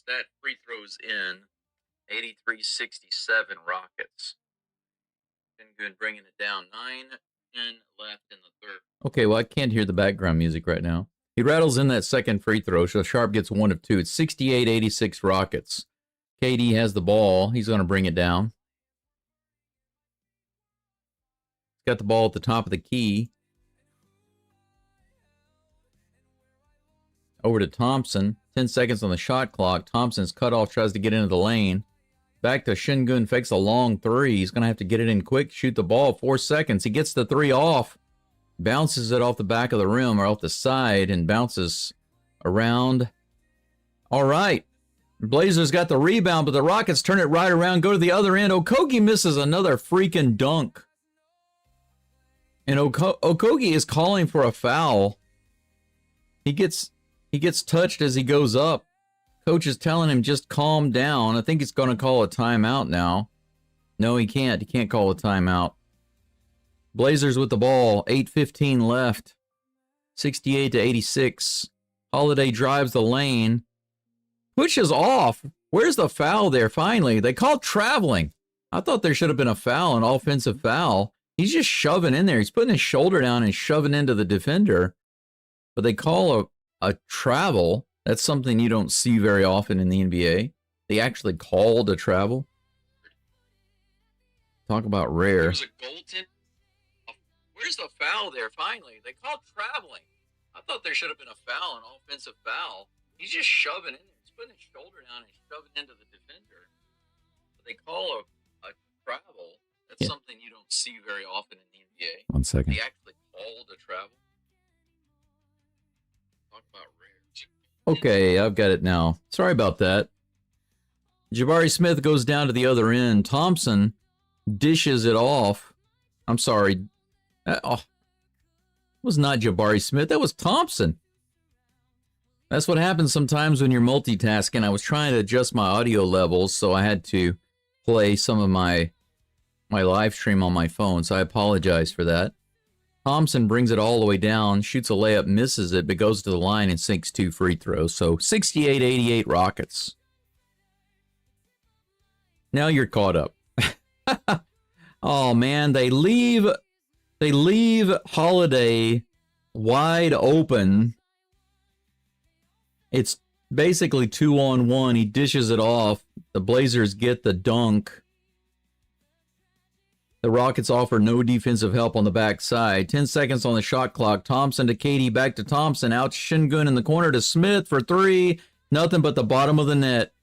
That free throws in. 83-67 Rockets. Shingun bringing it down. Okay, well, I can't hear the background music right now. He rattles in that second free throw, so Sharp gets 1 of 2. It's 68-86 Rockets. KD has the ball. He's going to bring it down. He's got the ball at the top of the key. Over to Thompson. 10 seconds on the shot clock. Thompson's cut off, tries to get into the lane. Back to Şengün, fakes a long three. He's going to have to get it in quick, shoot the ball. 4 seconds. He gets the three off. Bounces it off the back of the rim or off the side and bounces around. All right. Blazers got the rebound, but the Rockets turn it right around, go to the other end. Okogie misses another freaking dunk. And Okogie is calling for a foul. He gets touched as he goes up. Coach is telling him just calm down. I think he's going to call a timeout now. No, he can't. He can't call a timeout. Blazers with the ball. 8:15 left. 68-86. Holiday drives the lane. Pushes off. Where's the foul there finally? They called traveling. I thought there should have been a foul, an offensive foul. He's just shoving in there. He's putting his shoulder down and shoving into the defender. But they call a travel. That's something you don't see very often in the NBA. They actually called a travel. Talk about rare. There was a goaltend. Where's the foul there finally? They called traveling. I thought there should have been a foul, an offensive foul. He's just shoving in there. He's putting his shoulder down and shoving into the defender. But they call a travel. That's something you don't see very often in the NBA. 1 second. They actually called a travel. Talk about rare. Okay, I've got it now. Sorry about that. Jabari Smith goes down to the other end. Thompson dishes it off. I'm sorry. It was not Jabari Smith. That was Thompson. That's what happens sometimes when you're multitasking. I was trying to adjust my audio levels, so I had to play some of my live stream on my phone, so I apologize for that. Thompson brings it all the way down, shoots a layup, misses it, but goes to the line and sinks 2 free throws. So 68-88 Rockets. Now you're caught up. Oh man, they leave Holiday wide open. It's basically 2-on-1. He dishes it off. The Blazers get the dunk. The Rockets offer no defensive help on the backside. 10 seconds on the shot clock. Thompson to Katie, back to Thompson. Out to Şengün in the corner to Smith for 3. Nothing but the bottom of the net.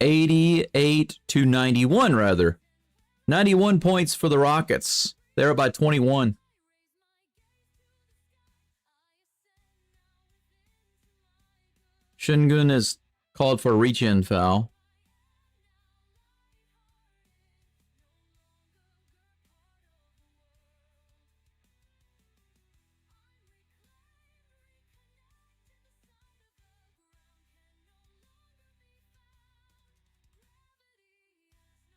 88-91, rather. 91 points for the Rockets. They're up by 21. Şengün is called for a reach-in foul.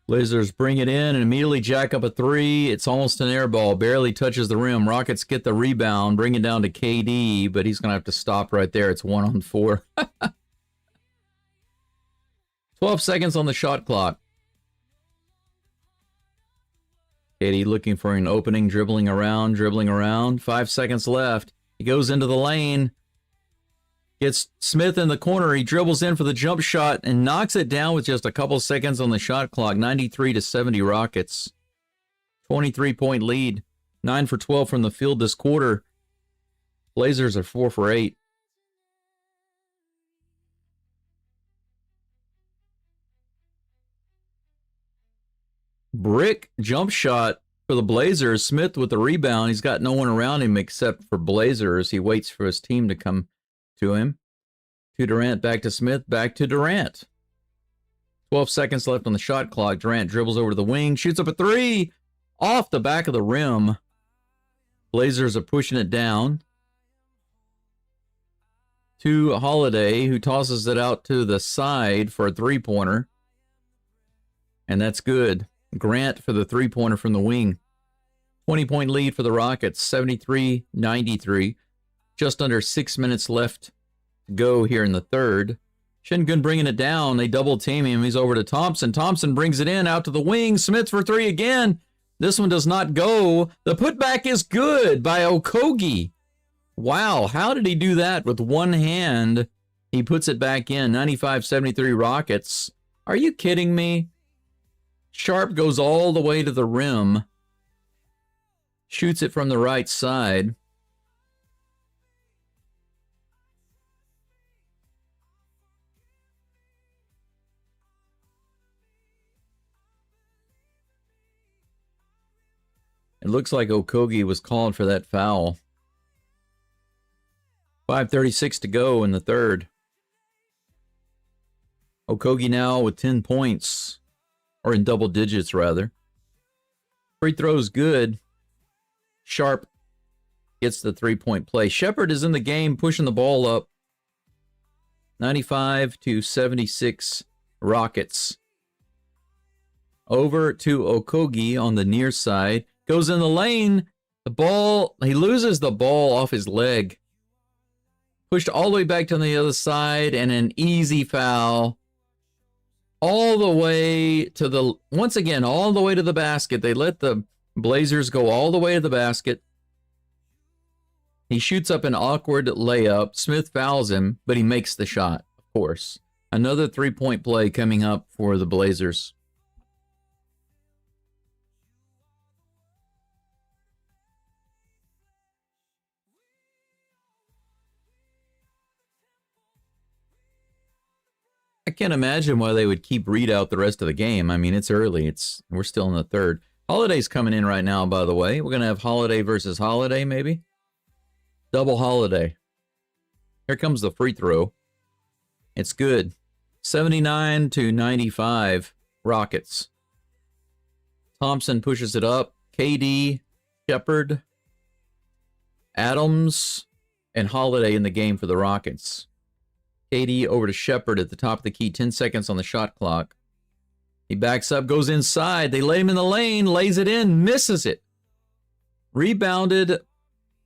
Blazers bring it in and immediately jack up a 3. It's almost an air ball. Barely touches the rim. Rockets get the rebound. Bring it down to KD, but he's going to have to stop right there. It's 1-on-4. 12 seconds on the shot clock. KD looking for an opening, dribbling around. 5 seconds left. He goes into the lane. Gets Smith in the corner. He dribbles in for the jump shot and knocks it down with just a couple seconds on the shot clock. 93-70 Rockets. 23-point lead. 9 for 12 from the field this quarter. Blazers are 4 for 8. Brick jump shot for the Blazers. Smith with the rebound. He's got no one around him except for Blazers. He waits for his team to come to him. To Durant, back to Smith, back to Durant. 12 seconds left on the shot clock. Durant dribbles over to the wing, shoots up a 3 off the back of the rim. Blazers are pushing it down to Holiday, who tosses it out to the side for a 3-pointer. And that's good. Grant for the 3-pointer from the wing. 20-point lead for the Rockets, 73-93. Just under 6 minutes left to go here in the third. Şengün bringing it down. They double team him. He's over to Thompson. Thompson brings it in out to the wing. Smith for 3 again. This one does not go. The putback is good by Okogie. Wow, how did he do that with one hand? He puts it back in. 95-73 Rockets. Are you kidding me? Sharp goes all the way to the rim. Shoots it from the right side. It looks like Okogie was called for that foul. 5:36 to go in the third. Okogie now with 10 points. Or in double digits, rather. Free throw's good. Sharp gets the three-point play. Shepard is in the game, pushing the ball up. 95-76 Rockets. Over to Okogie on the near side. Goes in the lane. The ball, he loses the ball off his leg. Pushed all the way back to the other side, and an easy foul. All the way to the, once again, all the way to the basket. They let the Blazers go all the way to the basket. He shoots up an awkward layup. Smith fouls him, but he makes the shot, of course. Another three-point play coming up for the Blazers. I can't imagine why they would keep Reed out the rest of the game. I mean, it's early. We're still in the third. Holiday's coming in right now, by the way. We're going to have Holiday versus Holiday, maybe. Double Holiday. Here comes the free throw. It's good. 79-95 Rockets. Thompson pushes it up. KD, Shepard, Adams, and Holiday in the game for the Rockets. KD over to Shepard at the top of the key. 10 seconds on the shot clock. He backs up, goes inside. They lay him in the lane, lays it in, misses it. Rebounded.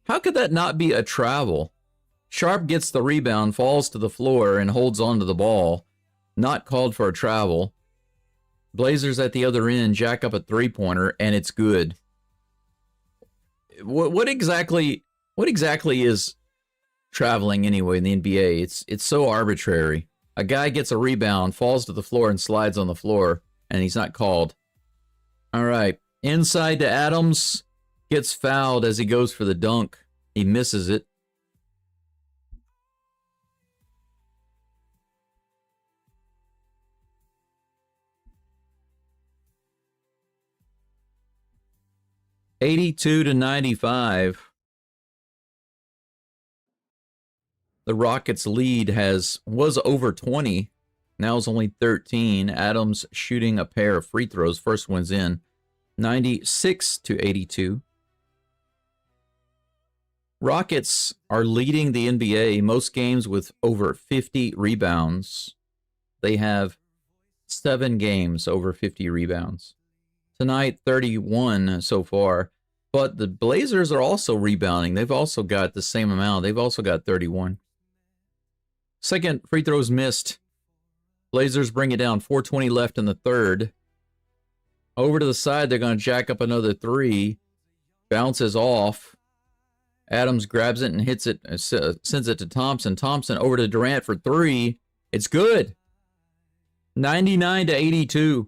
How could that not be a travel? Sharp gets the rebound, falls to the floor, and holds on to the ball. Not called for a travel. Blazers at the other end jack up a three-pointer, and it's good. What exactly is traveling anyway in the NBA? It's so arbitrary. A guy gets a rebound, falls to the floor, and slides on the floor, and he's not called. All right, inside to Adams, gets fouled as he goes for the dunk. He misses it. (82-95). The Rockets' lead was over 20. Now it's only 13. Adams shooting a pair of free throws. First one's in. 96-82. Rockets are leading the NBA most games with over 50 rebounds. They have 7 games over 50 rebounds. Tonight, 31 so far. But the Blazers are also rebounding. They've also got the same amount. They've also got 31. Second free throw's missed. Blazers bring it down. 4:20 left in the third. Over to the side, they're going to jack up another three. Bounces off. Adams grabs it and hits it, sends it to Thompson. Thompson over to Durant for three. It's good. 99-82.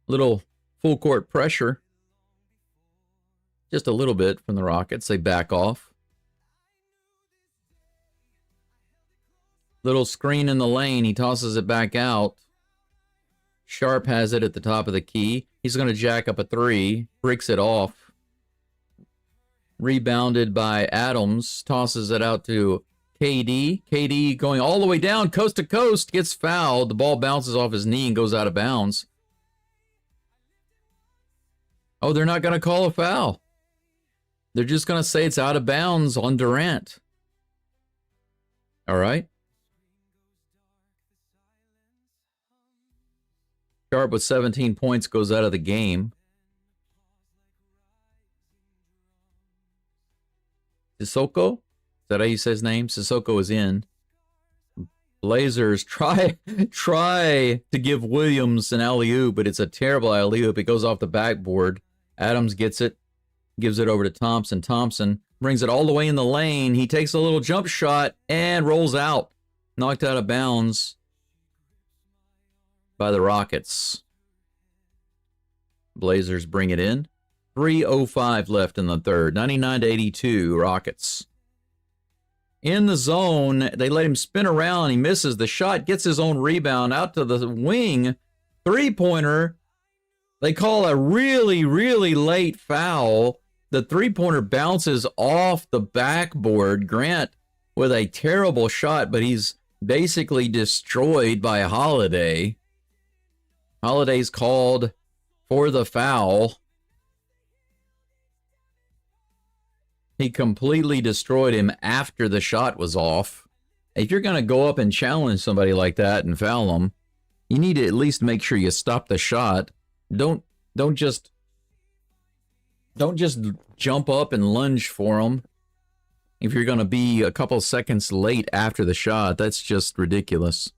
Little full court pressure. Just a little bit from the Rockets. They back off. Little screen in the lane. He tosses it back out. Sharp has it at the top of the key. He's going to jack up a three. Breaks it off. Rebounded by Adams. Tosses it out to KD. KD going all the way down, coast to coast. Gets fouled. The ball bounces off his knee and goes out of bounds. Oh, they're not going to call a foul. They're just going to say it's out of bounds on Durant. All right. Sharp with 17 points goes out of the game. Sissoko? Is that how you say his name? Sissoko is in. Blazers try to give Williams an alley-oop, but it's a terrible alley-oop. It goes off the backboard. Adams gets it, gives it over to Thompson. Thompson brings it all the way in the lane. He takes a little jump shot and rolls out. Knocked out of bounds by the Rockets. Blazers bring it in. 3:05 left in the third. 99-82 Rockets. In the zone, they let him spin around. He misses the shot, gets his own rebound out to the wing. Three-pointer. They call a really, really late foul. The three-pointer bounces off the backboard. Grant with a terrible shot, but he's basically destroyed by Holiday. Holiday's called for the foul. He completely destroyed him after the shot was off. If you're going to go up and challenge somebody like that and foul them, you need to at least make sure you stop the shot. Don't just jump up and lunge for them. If you're going to be a couple seconds late after the shot, that's just ridiculous.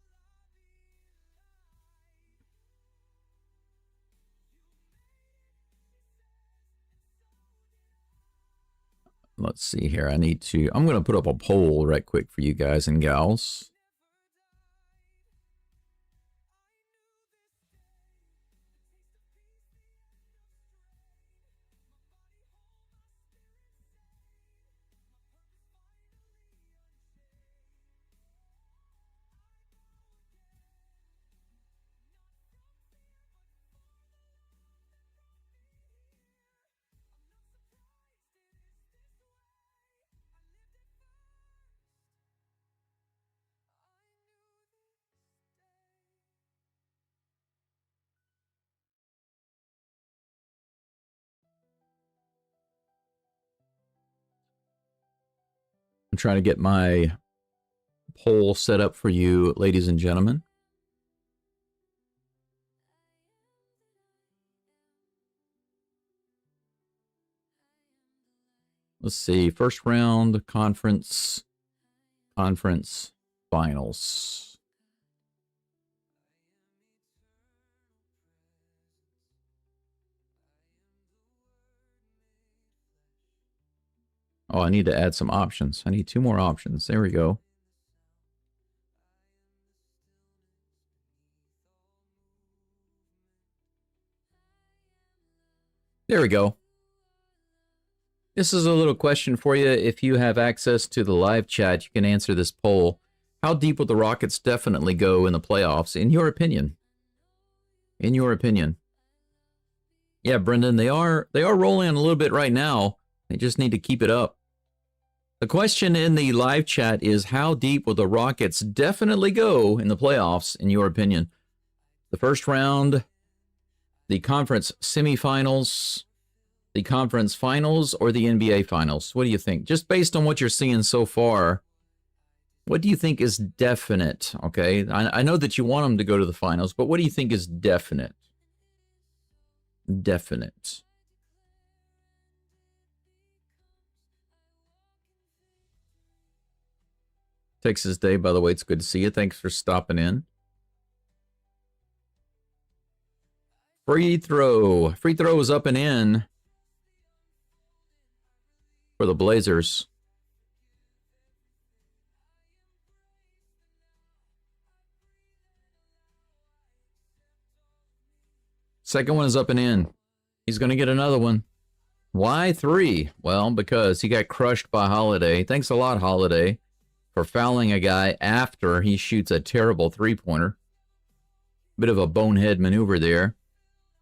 Let's see here. I'm going to put up a poll right quick for you guys and gals. I'm trying to get my poll set up for you, ladies and gentlemen. Let's see. First round conference finals. Oh, I need to add some options. I need 2 more options. There we go. There we go. This is a little question for you. If you have access to the live chat, you can answer this poll. How deep will the Rockets definitely go in the playoffs, in your opinion? In your opinion. Yeah, Brendan, they are rolling a little bit right now. They just need to keep it up. The question in the live chat is, how deep will the Rockets definitely go in the playoffs, in your opinion? The first round, the conference semifinals, the conference finals, or the NBA finals? What do you think? Just based on what you're seeing so far, what do you think is definite? Okay, I know that you want them to go to the finals, but what do you think is definite? Definite. Texas Day, by the way, it's good to see you. Thanks for stopping in. Free throw. Free throw is up and in for the Blazers. Second one is up and in. He's going to get another one. Why 3? Well, because he got crushed by Holiday. Thanks a lot, Holiday, for fouling a guy after he shoots a terrible three-pointer. Bit of a bonehead maneuver there.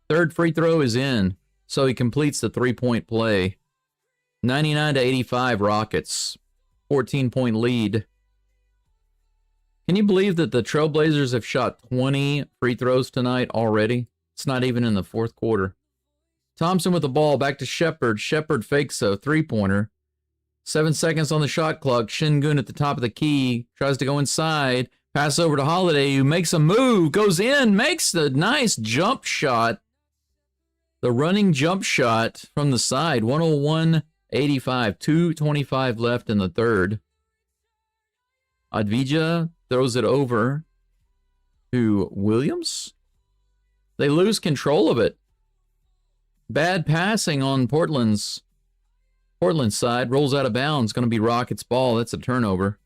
Third free throw is in, so he completes the three-point play. 99-85 Rockets. 14-point lead. Can you believe that the Trailblazers have shot 20 free throws tonight already? It's not even in the fourth quarter. Thompson with the ball, back to Shepard. Shepard fakes a three-pointer. 7 seconds on the shot clock. Şengün at the top of the key. Tries to go inside. Pass over to Holiday, who makes a move. Goes in. Makes the nice jump shot. The running jump shot from the side. 101-85. 2:25 left in the third. Advija throws it over to Williams. They lose control of it. Bad passing on Portland's side. Rolls out of bounds. Going to be Rockets' ball. That's a turnover.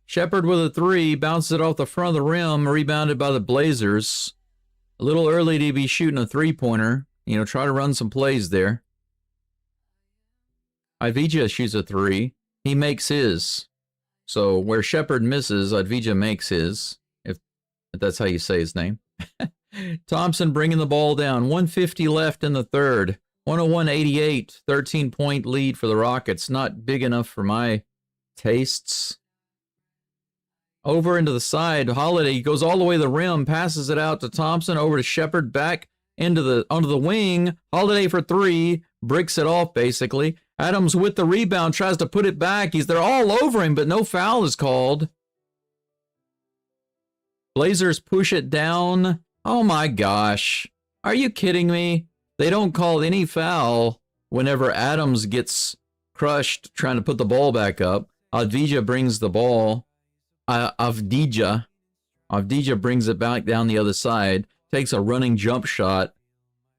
Shepard with a three. Bounces it off the front of the rim. Rebounded by the Blazers. A little early to be shooting a three-pointer. You know, try to run some plays there. Advija shoots a three. He makes his. So where Shepard misses, Advija makes his. If that's how you say his name. Thompson bringing the ball down. 150 left in the third. 101-88. 13-point lead for the Rockets. Not big enough for my tastes. Over into the side. Holiday goes all the way to the rim. Passes it out to Thompson. Over to Shepard. Back onto the wing. Holiday for three. Bricks it off, basically. Adams with the rebound. Tries to put it back. They're all over him, but no foul is called. Blazers push it down. Oh my gosh. Are you kidding me? They don't call any foul whenever Adams gets crushed trying to put the ball back up. Advija brings the ball. Avdija brings it back down the other side. Takes a running jump shot.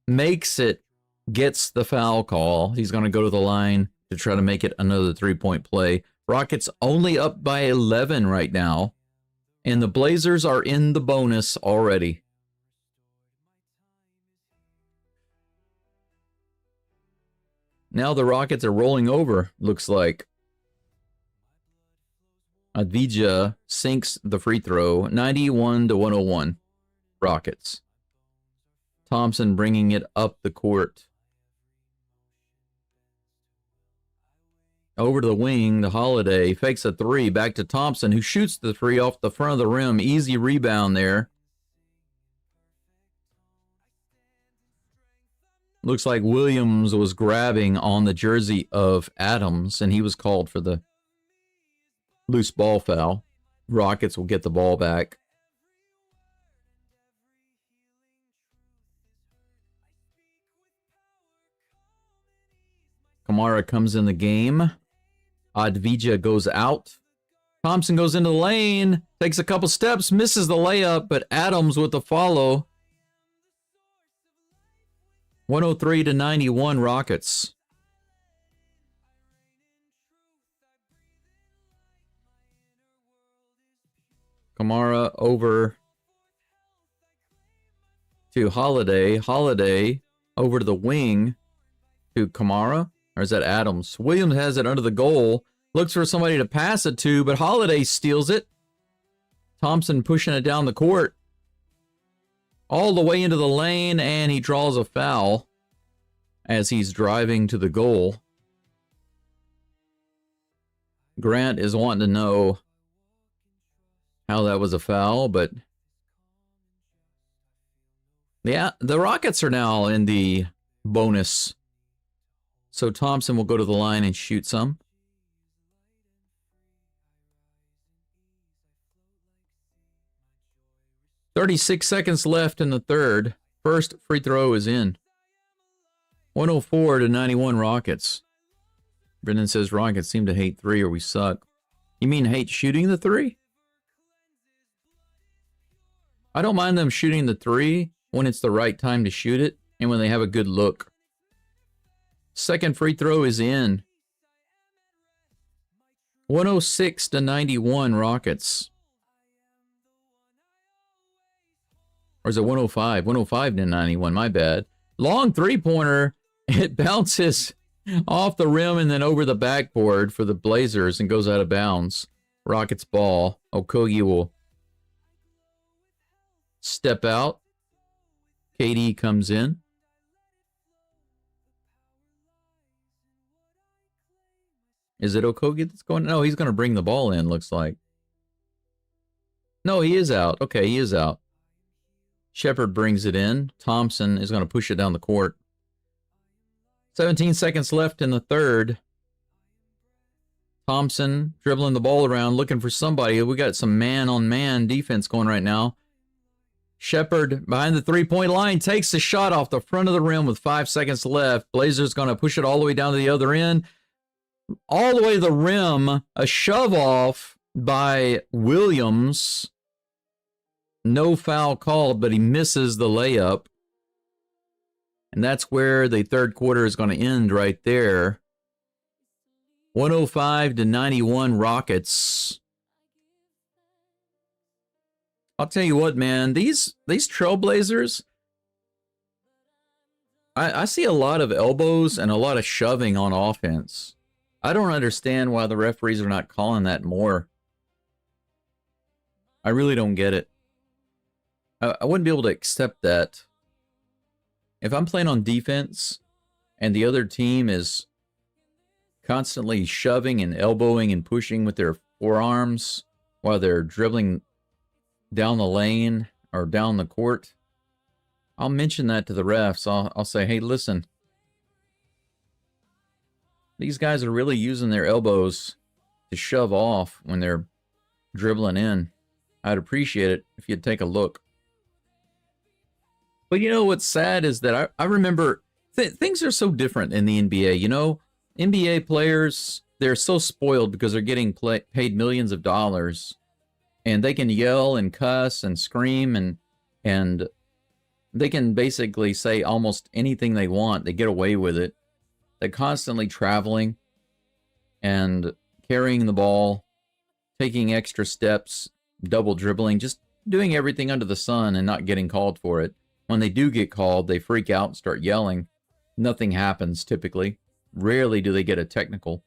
Makes it. Gets the foul call. He's going to go to the line to try to make it another three-point play. Rockets only up by 11 right now. And the Blazers are in the bonus already. Now the Rockets are rolling over, looks like. Advija sinks the free throw. 91-101. Rockets. Thompson bringing it up the court. Over to the wing, the Holiday fakes a three. Back to Thompson, who shoots the three off the front of the rim. Easy rebound there. Looks like Williams was grabbing on the jersey of Adams, and he was called for the loose ball foul. Rockets will get the ball back. Kamara comes in the game. Advija goes out. Thompson goes into the lane. Takes a couple steps. Misses the layup, but Adams with the follow. 103-91 Rockets. Kamara over to Holiday. Holiday over to the wing to Kamara. Or is that Adams? Williams has it under the goal. Looks for somebody to pass it to, but Holiday steals it. Thompson pushing it down the court. All the way into the lane, and he draws a foul as he's driving to the goal. Grant is wanting to know how that was a foul, but yeah, the Rockets are now in the bonus. So Thompson will go to the line and shoot some. .36 seconds left in the third. First free throw is in. 104-91 Rockets. Brendan says Rockets seem to hate three or we suck. You mean hate shooting the three? I don't mind them shooting the three when it's the right time to shoot it and when they have a good look. Second free throw is in. 106-91 Rockets. Or is it 105? 105-91, my bad. Long three-pointer. It bounces off the rim and then over the backboard for the Blazers and goes out of bounds. Rockets ball. Okogie will step out. KD comes in. Is it Okogie that's going? No, he's going to bring the ball in, looks like. No, he is out. Okay, he is out. Shepard brings it in. Thompson is going to push it down the court. 17 seconds left in the third. Thompson dribbling the ball around, looking for somebody. We got some man-on-man defense going right now. Shepard behind the three-point line takes the shot off the front of the rim with 5 seconds left. Blazers going to push it all the way down to the other end. all the way to the rim, a shove off by Williams. No foul called, but he misses the layup. And that's where the third quarter is going to end right there. 105-91 Rockets. I'll tell you what, man, these Trailblazers, I see a lot of elbows and a lot of shoving on offense. I don't understand why the referees are not calling that more. I really don't get it. I wouldn't be able to accept that. If I'm playing on defense and the other team is constantly shoving and elbowing and pushing with their forearms while they're dribbling down the lane or down the court, I'll mention that to the refs. I'll say, hey, listen, these guys are really using their elbows to shove off when they're dribbling in. I'd appreciate it if you'd take a look. But you know what's sad is that I remember things are so different in the NBA. You know, NBA players, they're so spoiled because they're getting paid millions of dollars. And they can yell and cuss and scream and they can basically say almost anything they want. They get away with it. They're constantly traveling and carrying the ball, taking extra steps, double dribbling, just doing everything under the sun and not getting called for it. When they do get called, they freak out and start yelling. Nothing happens typically. Rarely do they get a technical.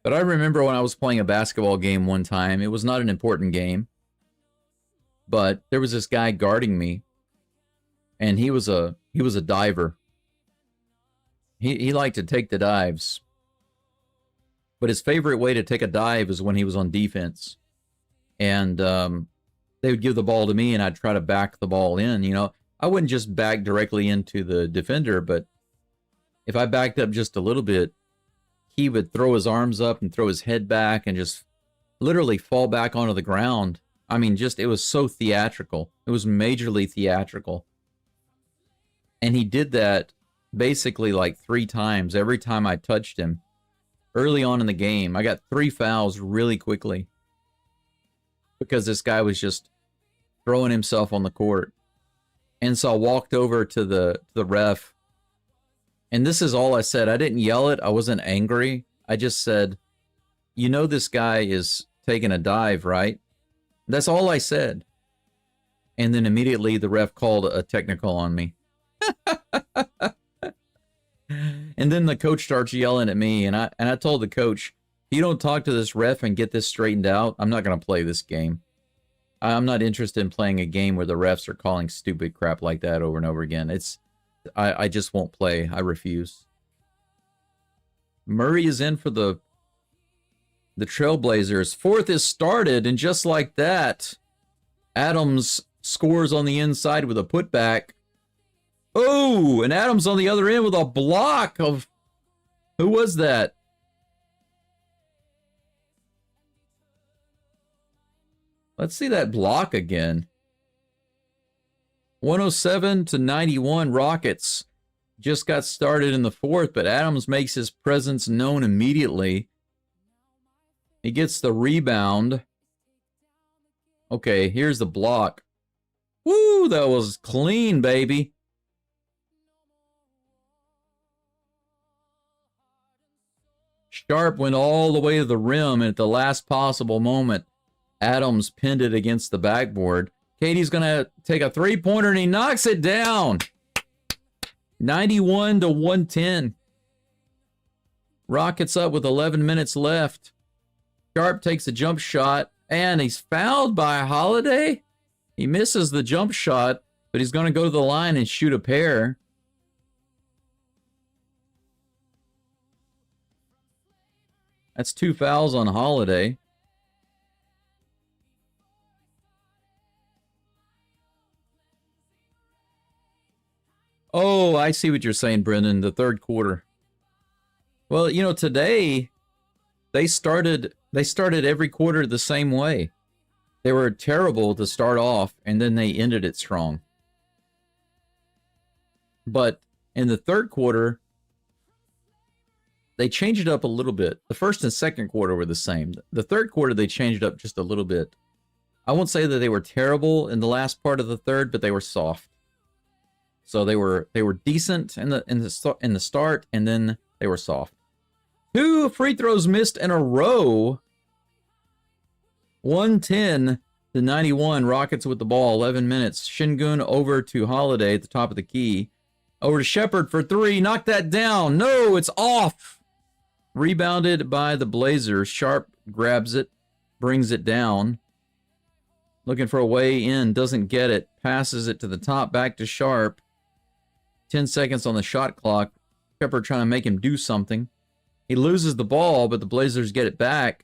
But I remember when I was playing a basketball game one time, it was not an important game, but there was this guy guarding me, and he was a diver. He liked to take the dives, but his favorite way to take a dive is when he was on defense, and they would give the ball to me, and I'd try to back the ball in. You know, I wouldn't just back directly into the defender, but if I backed up just a little bit, he would throw his arms up and throw his head back and just literally fall back onto the ground. I mean, just, it was so theatrical. It was majorly theatrical. And he did that basically like 3 times every time I touched him. Early on in the game, I got 3 fouls really quickly because this guy was just throwing himself on the court. And so I walked over to the ref. And this is all I said. I didn't yell it. I wasn't angry. I just said, you know this guy is taking a dive, right? That's all I said. And then immediately the ref called a technical on me. And then the coach starts yelling at me. And I told the coach, if you don't talk to this ref and get this straightened out, I'm not going to play this game. I'm not interested in playing a game where the refs are calling stupid crap like that over and over again. I just won't play. I refuse. Murray is in for the Trailblazers. Fourth is started, and just like that, Adams scores on the inside with a putback. Oh, and Adams on the other end with a block of... Who was that? Let's see that block again. 107-91 Rockets. Just got started in the fourth, but Adams makes his presence known immediately. He gets the rebound. Okay, here's the block. Woo, that was clean, baby. Sharp went all the way to the rim, and at the last possible moment, Adams pinned it against the backboard. Katie's going to take a three-pointer, and he knocks it down. 91-110. Rockets up with 11 minutes left. Sharp takes a jump shot, and he's fouled by Holiday. He misses the jump shot, but he's going to go to the line and shoot a pair. That's 2 fouls on Holiday. Oh, I see what you're saying, Brendan. The third quarter. Well, you know, today they started every quarter the same way. They were terrible to start off, and then they ended it strong. But in the third quarter, they changed it up a little bit. The first and second quarter were the same. The third quarter, they changed it up just a little bit. I won't say that they were terrible in the last part of the third, but they were soft. So they were decent in the start, and then they were soft. 2 free throws missed in a row. 110-91. Rockets with the ball. 11 minutes. Şengün over to Holiday at the top of the key. Over to Shepard for 3. Knock that down. No, it's off. Rebounded by the Blazers. Sharp grabs it, brings it down. Looking for a way in, doesn't get it. Passes it to the top, back to Sharp. 10 seconds on the shot clock. Shepard trying to make him do something. He loses the ball, but the Blazers get it back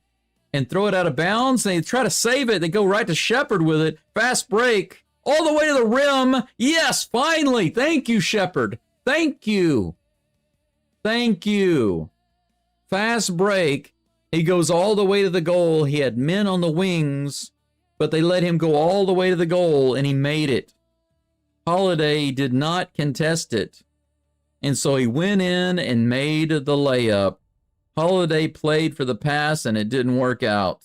and throw it out of bounds. They try to save it. They go right to Shepard with it. Fast break. All the way to the rim. Yes, finally. Thank you, Shepard. Thank you. Thank you. Fast break. He goes all the way to the goal. He had men on the wings, but they let him go all the way to the goal, and he made it. Holiday did not contest it, and so he went in and made the layup. Holiday played for the pass, and it didn't work out.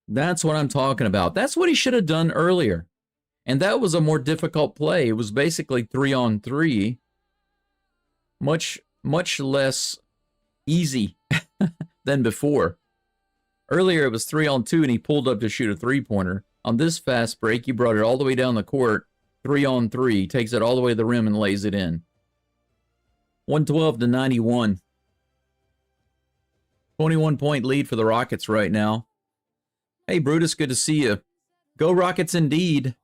That's what I'm talking about. That's what he should have done earlier. And that was a more difficult play. It was basically 3-on-3. Much less easy than before. Earlier it was 3-on-2 and he pulled up to shoot a three-pointer. On this fast break, he brought it all the way down the court. 3-on-3. Takes it all the way to the rim and lays it in. 112-91. 21-point lead for the Rockets right now. Hey, Brutus, good to see you. Go Rockets indeed.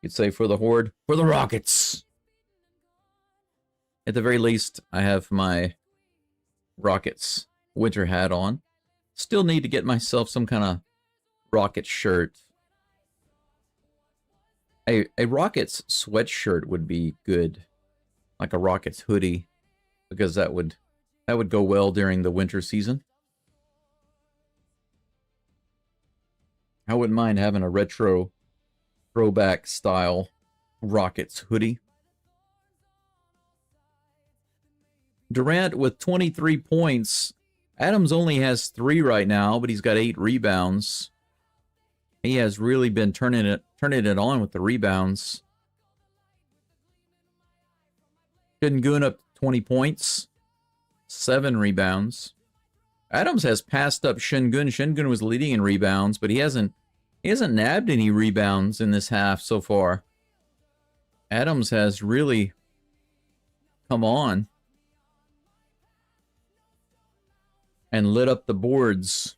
You'd say for the Horde. For the Rockets. At the very least, I have my Rockets winter hat on. Still need to get myself some kind of Rockets shirt. A Rockets sweatshirt would be good. Like a Rockets hoodie. Because that would go well during the winter season. I wouldn't mind having a retro throwback style Rockets hoodie. Durant with 23 points. Adams only has 3 right now, but he's got 8 rebounds. He has really been turning it on with the rebounds. Şengün up 20 points. 7 rebounds. Adams has passed up Şengün. Şengün was leading in rebounds, but he hasn't nabbed any rebounds in this half so far. Adams has really come on and lit up the boards.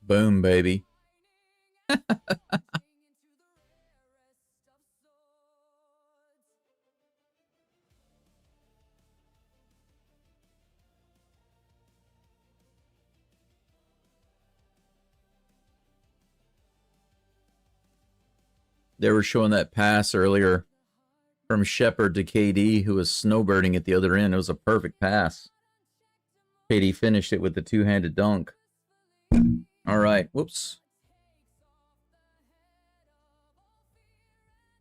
Boom, baby. They were showing that pass earlier from Shepard to KD, who was snowbirding at the other end. It was a perfect pass. KD finished it with the two-handed dunk. All right, whoops.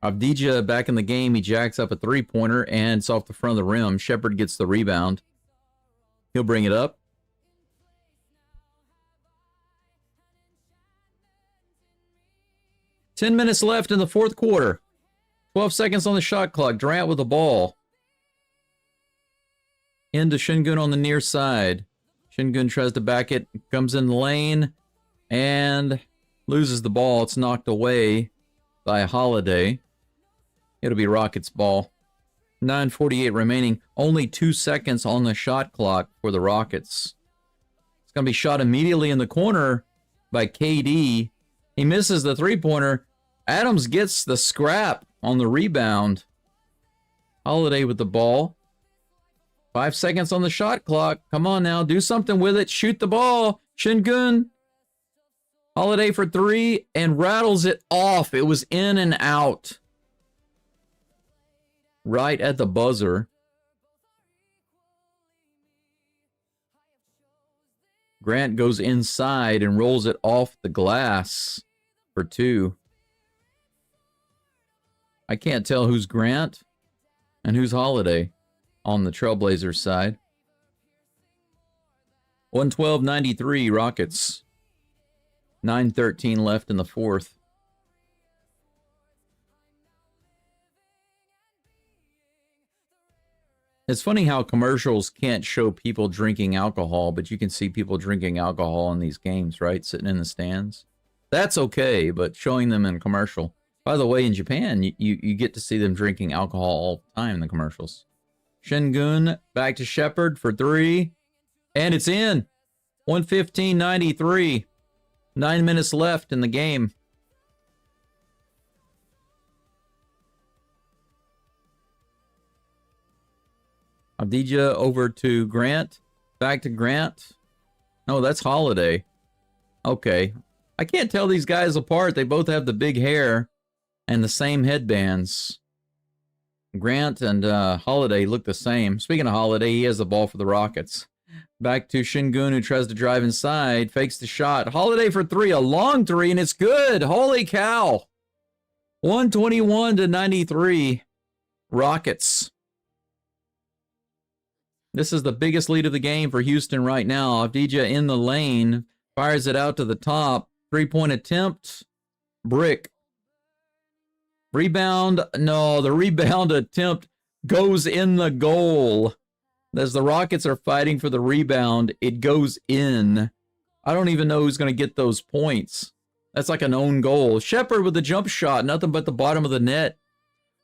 Avdija back in the game. He jacks up a three-pointer, and it's off the front of the rim. Shepard gets the rebound. He'll bring it up. Ten minutes left in the fourth quarter. 12 seconds on the shot clock. Durant with the ball. Into Şengün on the near side. Şengün tries to back it. Comes in the lane. And loses the ball. It's knocked away by Holiday. It'll be Rockets ball. 9:48 remaining. Only 2 seconds on the shot clock for the Rockets. It's going to be shot immediately in the corner by KD. He misses the three-pointer. Adams gets the scrap on the rebound. Holiday with the ball. 5 seconds on the shot clock. Come on now. Do something with it. Shoot the ball. Şengün. Holiday for 3 and rattles it off. It was in and out. Right at the buzzer. Grant goes inside and rolls it off the glass for 2. I can't tell who's Grant and who's Holiday on the Trailblazers side. 112.93 Rockets. 9:13 left in the fourth. It's funny how commercials can't show people drinking alcohol, but you can see people drinking alcohol in these games, right? Sitting in the stands. That's okay, but showing them in commercial. By the way, in Japan, you get to see them drinking alcohol all the time in the commercials. Shingun back to Shepard for 3. And it's in. 115.93. 9 minutes left in the game. Adija over to Grant. Back to Grant. No, that's Holiday. Okay. I can't tell these guys apart. They both have the big hair and the same headbands. Grant and Holiday look the same. Speaking of Holiday, he has the ball for the Rockets. Back to Shingun, who tries to drive inside. Fakes the shot. Holiday for 3. A long 3, and it's good. Holy cow. 121-93. Rockets. This is the biggest lead of the game for Houston right now. Avdija in the lane. Fires it out to the top. 3-point attempt. Brick. Rebound. No, the rebound attempt goes in the goal. As the Rockets are fighting for the rebound, it goes in. I don't even know who's going to get those points. That's like an own goal. Shepard with the jump shot. Nothing but the bottom of the net.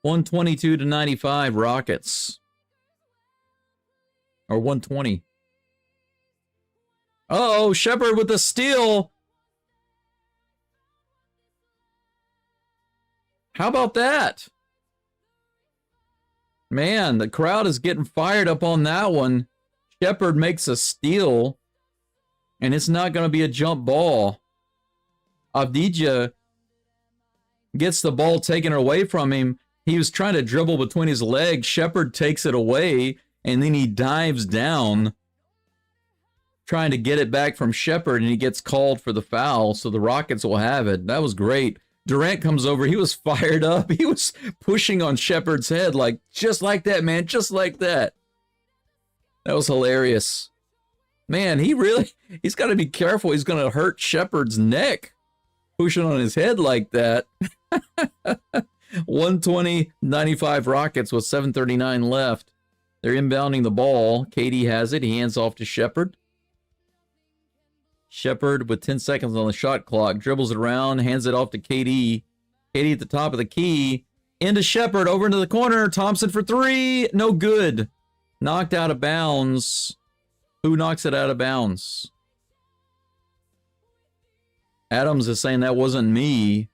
122-95 Rockets. Or 120. Uh-oh, Shepard with the steal. How about that? Man, the crowd is getting fired up on that one. Shepard makes a steal, and it's not going to be a jump ball. Avdija gets the ball taken away from him. He was trying to dribble between his legs. Shepard takes it away, and then he dives down, trying to get it back from Shepard, and he gets called for the foul, so the Rockets will have it. That was great. Durant comes over. He was fired up. He was pushing on Shepard's head like, just like that, man, just like that. That was hilarious. Man, he's got to be careful. He's going to hurt Shepard's neck pushing on his head like that. 120-95 Rockets with 7:39 left. They're inbounding the ball. KD has it. He hands off to Shepard. Shepard with 10 seconds on the shot clock. Dribbles it around. Hands it off to KD. KD at the top of the key. Into Shepard. Over into the corner. Thompson for 3. No good. Knocked out of bounds. Who knocks it out of bounds? Adams is saying that wasn't me.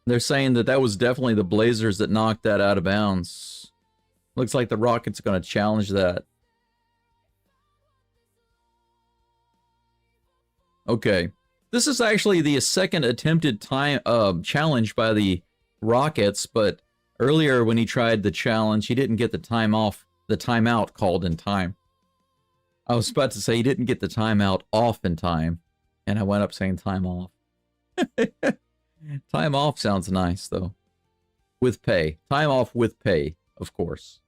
They're saying that was definitely the Blazers that knocked that out of bounds. Looks like the Rockets are going to challenge that. Okay. This is actually the second attempted challenge by the Rockets, but earlier when he tried the challenge, he didn't get the timeout called in time. I was about to say he didn't get the timeout off in time, and I went up saying time off. Time off sounds nice, though. With pay. Time off with pay, of course.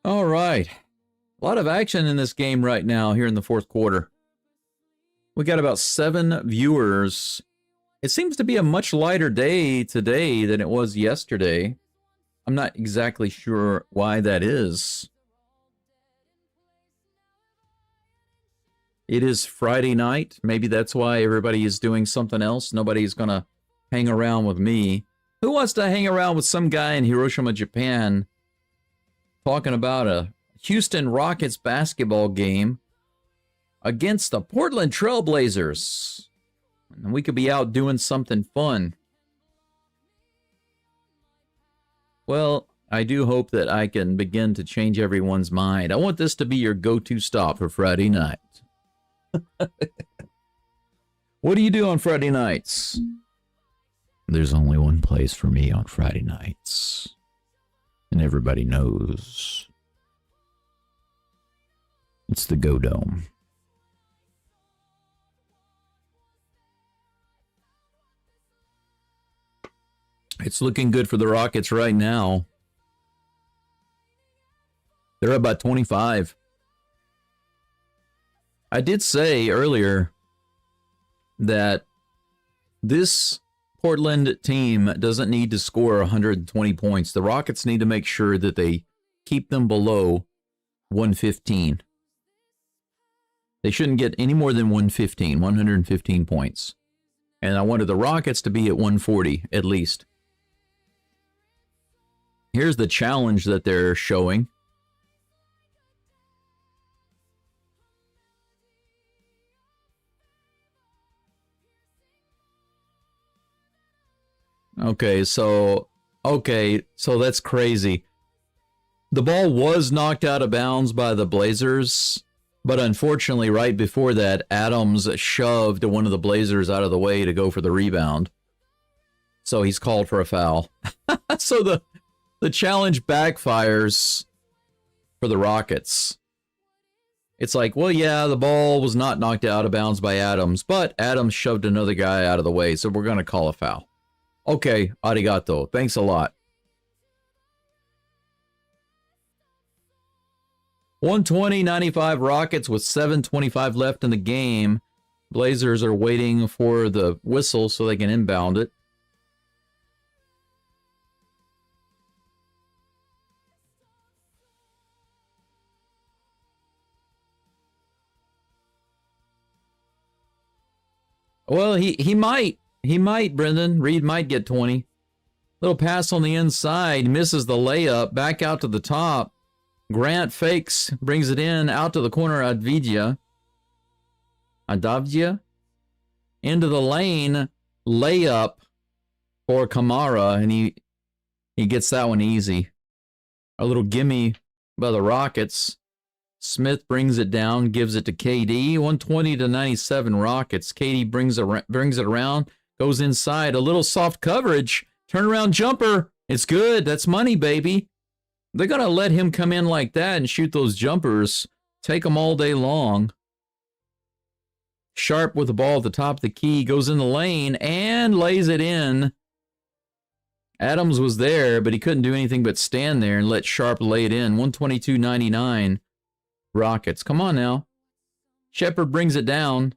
All right. A lot of action in this game right now here in the fourth quarter. We got about 7 viewers. It seems to be a much lighter day today than it was yesterday. I'm not exactly sure why that is. It is Friday night. Maybe that's why everybody is doing something else. Nobody's going to hang around with me. Who wants to hang around with some guy in Hiroshima, Japan, talking about a Houston Rockets basketball game against the Portland Trailblazers? And we could be out doing something fun. Well, I do hope that I can begin to change everyone's mind. I want this to be your go-to stop for Friday night. What do you do on Friday nights? There's only one place for me on Friday nights. And everybody knows. It's the Go Dome. It's looking good for the Rockets right now. They're up by 25. I did say earlier that this Portland team doesn't need to score 120 points. The Rockets need to make sure that they keep them below 115. They shouldn't get any more than 115 points. And I wanted the Rockets to be at 140 at least. Here's the challenge that they're showing. Okay, so that's crazy. The ball was knocked out of bounds by the Blazers, but unfortunately right before that, Adams shoved one of the Blazers out of the way to go for the rebound. So he's called for a foul. So the challenge backfires for the Rockets. It's like, well, yeah, the ball was not knocked out of bounds by Adams, but Adams shoved another guy out of the way, so we're going to call a foul. Okay, arigato. Thanks a lot. 120-95 Rockets with 7:25 left in the game. Blazers are waiting for the whistle so they can inbound it. Well, he might. He might, Brendan. Reed might get 20. Little pass on the inside. Misses the layup. Back out to the top. Grant fakes. Brings it in. Out to the corner. Adavia. Into the lane. Layup for Kamara. And he gets that one easy. A little gimme by the Rockets. Smith brings it down, gives it to KD. 120-97 Rockets. KD brings it around, goes inside. A little soft coverage. Turnaround jumper. It's good. That's money, baby. They're going to let him come in like that and shoot those jumpers. Take them all day long. Sharp with the ball at the top of the key. Goes in the lane and lays it in. Adams was there, but he couldn't do anything but stand there and let Sharp lay it in. 122-99. Rockets. Come on now. Shepard brings it down.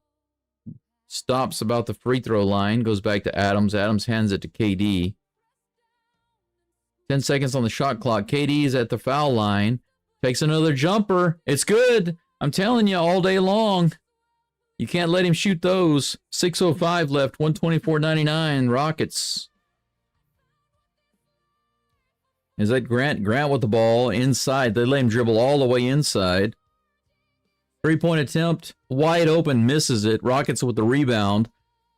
Stops about the free throw line. Goes back to Adams. Adams hands it to KD. 10 seconds on the shot clock. KD is at the foul line. Takes another jumper. It's good. I'm telling you, all day long. You can't let him shoot those. 6:05 left. 124-99. Rockets. Is that Grant? Grant with the ball inside. They let him dribble all the way inside. Three-point attempt, wide open, misses it. Rockets with the rebound.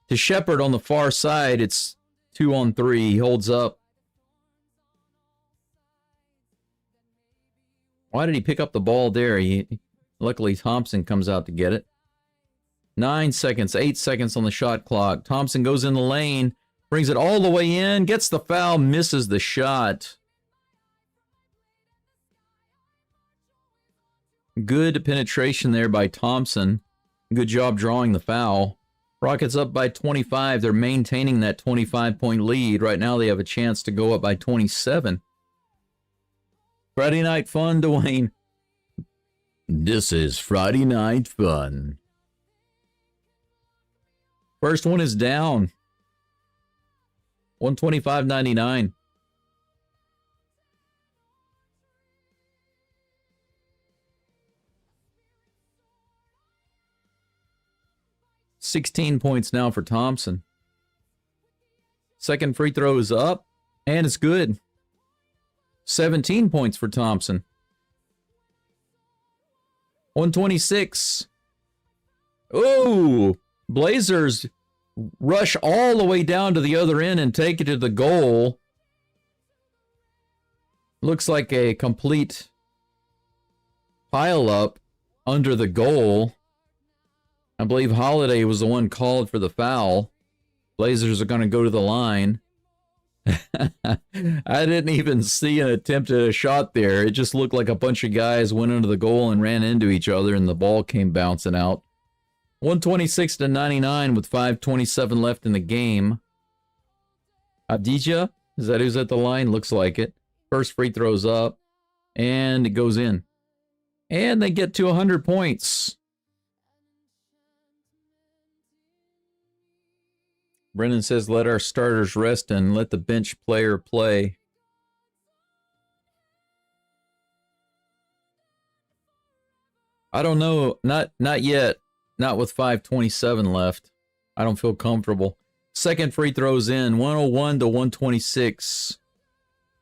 To Shepard on the far side, it's 2-on-3. He holds up. Why did he pick up the ball there? Luckily, Thompson comes out to get it. 9 seconds, 8 seconds on the shot clock. Thompson goes in the lane, brings it all the way in, gets the foul, misses the shot. Good penetration there by Thompson. Good job drawing the foul. Rockets up by 25. They're maintaining that 25-point lead. Right now they have a chance to go up by 27. Friday night fun, Dwayne. This is Friday night fun. First one is down. 125-99. $16 points now for Thompson. Second free throw is up, and it's good. 17 points for Thompson. 126. Oh, Blazers rush all the way down to the other end and take it to the goal. Looks like a complete pile up under the goal. I believe Holiday was the one called for the foul. Blazers are going to go to the line. I didn't even see an attempt at a shot there. It just looked like a bunch of guys went into the goal and ran into each other, and the ball came bouncing out. 126-99 with 5:27 left in the game. Adija, is that who's at the line? Looks like it. First free throw's up, and it goes in. And they get to 100 points. Brennan says, let our starters rest and let the bench player play. I don't know. Not yet. Not with 5:27 left. I don't feel comfortable. Second free throws in. 101-126.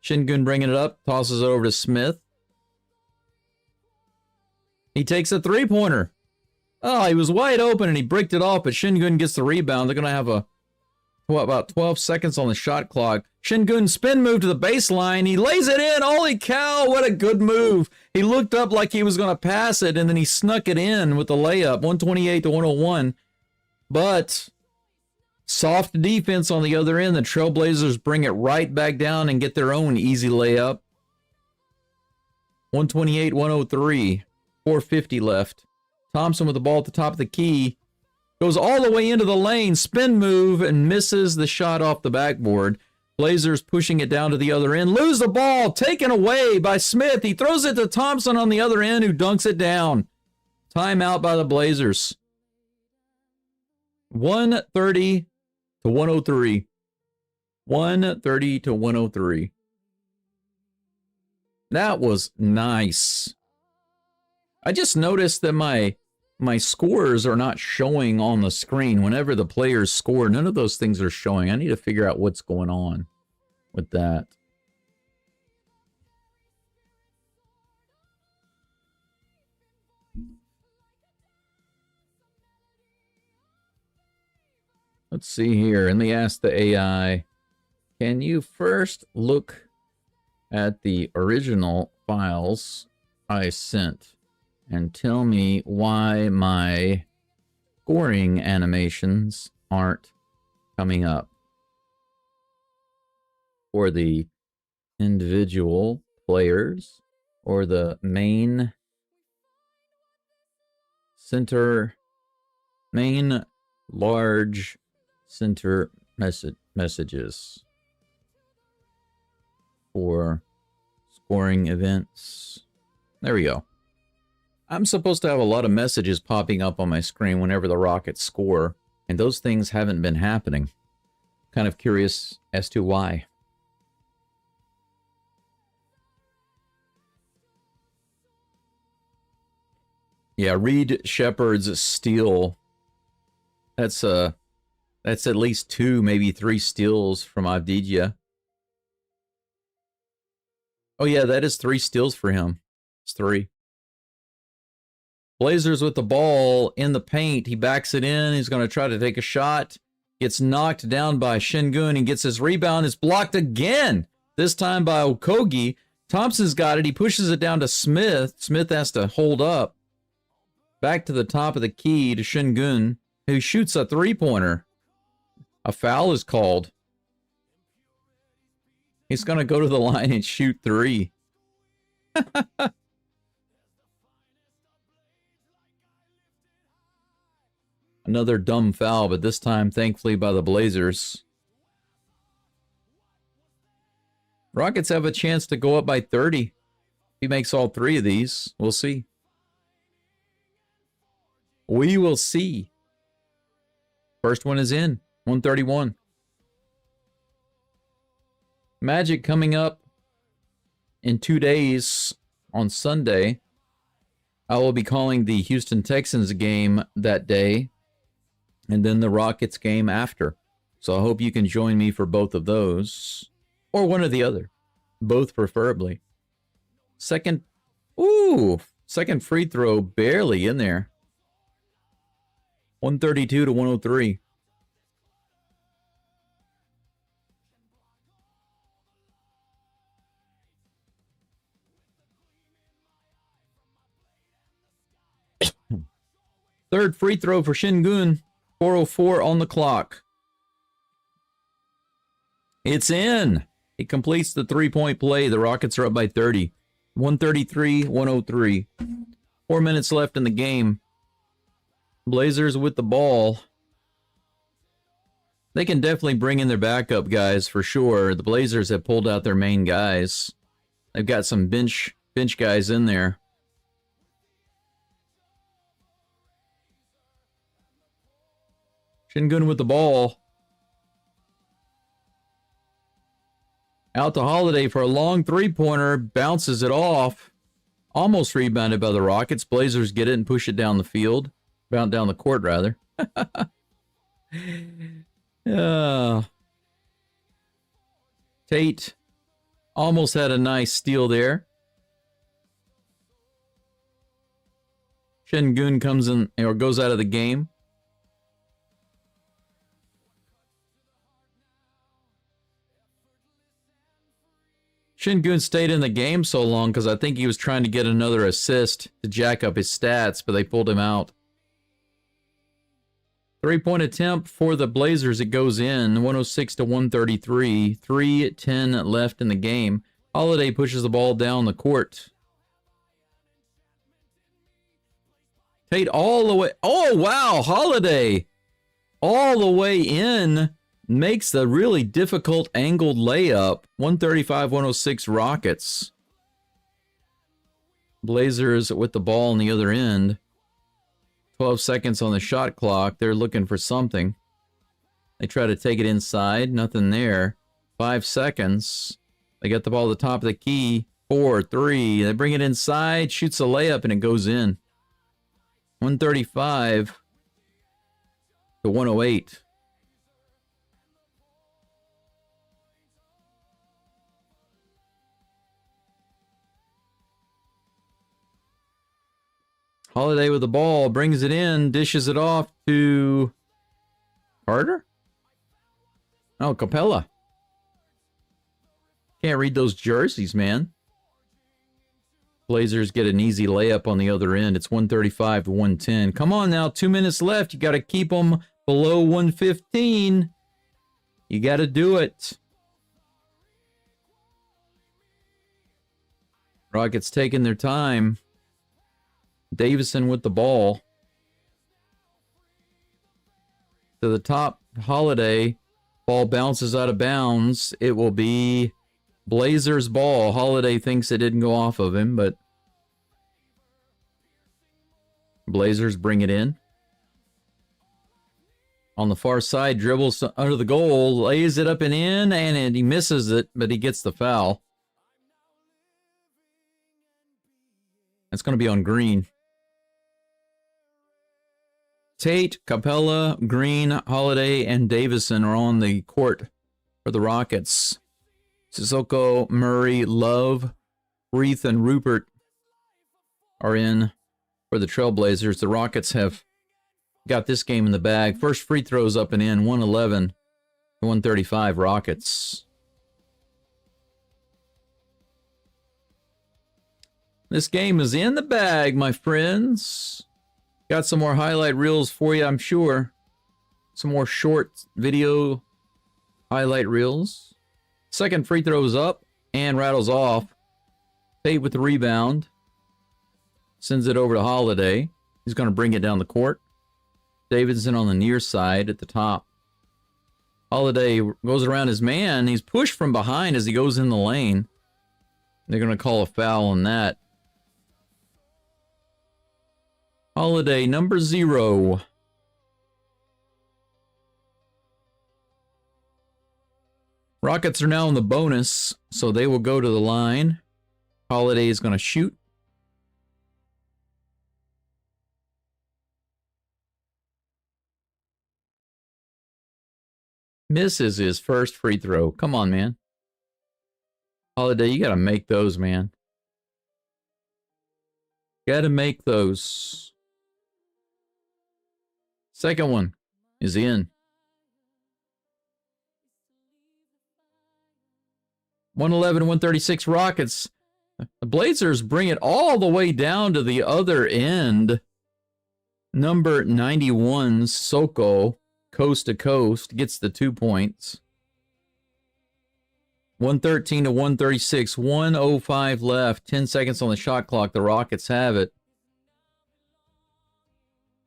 Shingun bringing it up. Tosses it over to Smith. He takes a three-pointer. Oh, he was wide open and he bricked it off, but Shingun gets the rebound. They're going to have about 12 seconds on the shot clock. Shingun spin move to the baseline. He lays it in. Holy cow, what a good move. He looked up like he was going to pass it, and then he snuck it in with the layup, 128-101. But soft defense on the other end. The Trailblazers bring it right back down and get their own easy layup. 128-103. 4:50 left. Thompson with the ball at the top of the key. Goes all the way into the lane, spin move, and misses the shot off the backboard. Blazers pushing it down to the other end. Lose the ball, taken away by Smith. He throws it to Thompson on the other end, who dunks it down. Timeout by the Blazers. 130-103. 130-103. That was nice. I just noticed that my scores are not showing on the screen. Whenever the players score, none of those things are showing. I need to figure out what's going on with that. Let's see here. Let me ask the AI, can you first look at the original files I sent and tell me why my scoring animations aren't coming up for the individual players or the main large center messages for scoring events. There we go. I'm supposed to have a lot of messages popping up on my screen whenever the Rockets score, and those things haven't been happening. Kind of curious as to why. Yeah, Reed Shepard's steal. That's at least 2, maybe 3 steals from Avdija. Oh yeah, that is 3 steals for him. It's 3. Blazers with the ball in the paint. He backs it in. He's going to try to take a shot. Gets knocked down by Shingun and gets his rebound. It's blocked again. This time by Okogie. Thompson's got it. He pushes it down to Smith. Smith has to hold up. Back to the top of the key to Shingun, who shoots a three-pointer. A foul is called. He's going to go to the line and shoot 3. Another dumb foul, but this time, thankfully, by the Blazers. Rockets have a chance to go up by 30. If he makes all 3 of these, we'll see. We will see. First one is in. 131. Magic coming up in 2 days on Sunday. I will be calling the Houston Texans game that day, and then the Rockets game after. So I hope you can join me for both of those, or one or the other. Both preferably. Second free throw barely in there. 132-103. Third free throw for Shingun. 4:04 on the clock. It's in. He completes the three-point play. The Rockets are up by 30. 133-103. 4 minutes left in the game. Blazers with the ball. They can definitely bring in their backup guys for sure. The Blazers have pulled out their main guys. They've got some bench guys in there. Shingun with the ball. Out to Holiday for a long three-pointer. Bounces it off. Almost rebounded by the Rockets. Blazers get it and push it down the field. Down the court, rather. Tate almost had a nice steal there. Shingun comes in or goes out of the game. Shingun stayed in the game so long because I think he was trying to get another assist to jack up his stats, but they pulled him out. Three-point attempt for the Blazers. It goes in 106-133. 3:10 left in the game. Holiday pushes the ball down the court. Tate all the way. Oh, wow. Holiday all the way in. Makes the really difficult angled layup. 135-106 Rockets. Blazers with the ball on the other end. 12 seconds on the shot clock. They're looking for something. They try to take it inside. Nothing there. 5 seconds. They get the ball at the top of the key. 4, 3. They bring it inside. Shoots a layup and it goes in. 135-108. Holiday with the ball, brings it in, dishes it off to Carter? Oh, Capella. Can't read those jerseys, man. Blazers get an easy layup on the other end. It's 135-110. Come on now, 2 minutes left. You got to keep them below 115. You got to do it. Rockets taking their time. Davison with the ball. To the top, Holiday. Ball bounces out of bounds. It will be Blazers ball. Holiday thinks it didn't go off of him, but Blazers bring it in. On the far side, dribbles under the goal, lays it up and in, and he misses it, but he gets the foul. It's going to be on Green. Tate, Capella, Green, Holiday, and Davison are on the court for the Rockets. Sissoko, Murray, Love, Reith, and Rupert are in for the Trailblazers. The Rockets have got this game in the bag. First free throws up and in, 111-135 Rockets. This game is in the bag, my friends. Got some more highlight reels for you, I'm sure. Some more short video highlight reels. Second free throw is up and rattles off. Tate with the rebound. Sends it over to Holiday. He's going to bring it down the court. Davidson on the near side at the top. Holiday goes around his man. He's pushed from behind as he goes in the lane. They're going to call a foul on that. Holiday, number 0. Rockets are now in the bonus, so they will go to the line. Holiday is going to shoot. Misses his first free throw. Come on, man. Holiday, you got to make those, man. Got to make those. Second one is in. 111-136 Rockets. The Blazers bring it all the way down to the other end. Number 91, Soko, coast to coast, gets the 2 points. 113 to 136, 105 left, 10 seconds on the shot clock. The Rockets have it.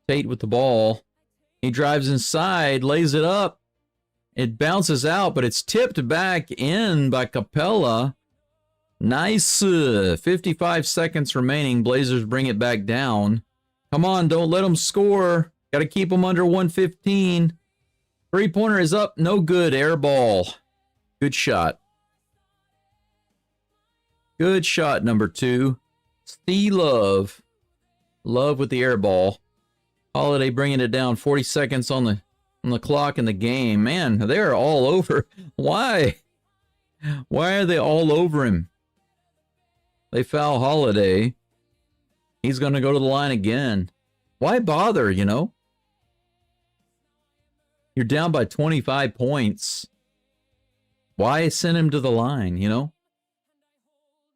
Tate with the ball. He drives inside, lays it up. It bounces out, but it's tipped back in by Capella. Nice. 55 seconds remaining. Blazers bring it back down. Come on, don't let them score. Got to keep them under 115. Three-pointer is up. No good. Air ball. Good shot. Good shot, number 2. Steve Love. Love with the air ball. Holiday bringing it down. 40 seconds on the clock in the game. Man, they're all over. Why? Why are they all over him? They foul Holiday. He's going to go to the line again. Why bother, you know? You're down by 25 points. Why send him to the line, you know?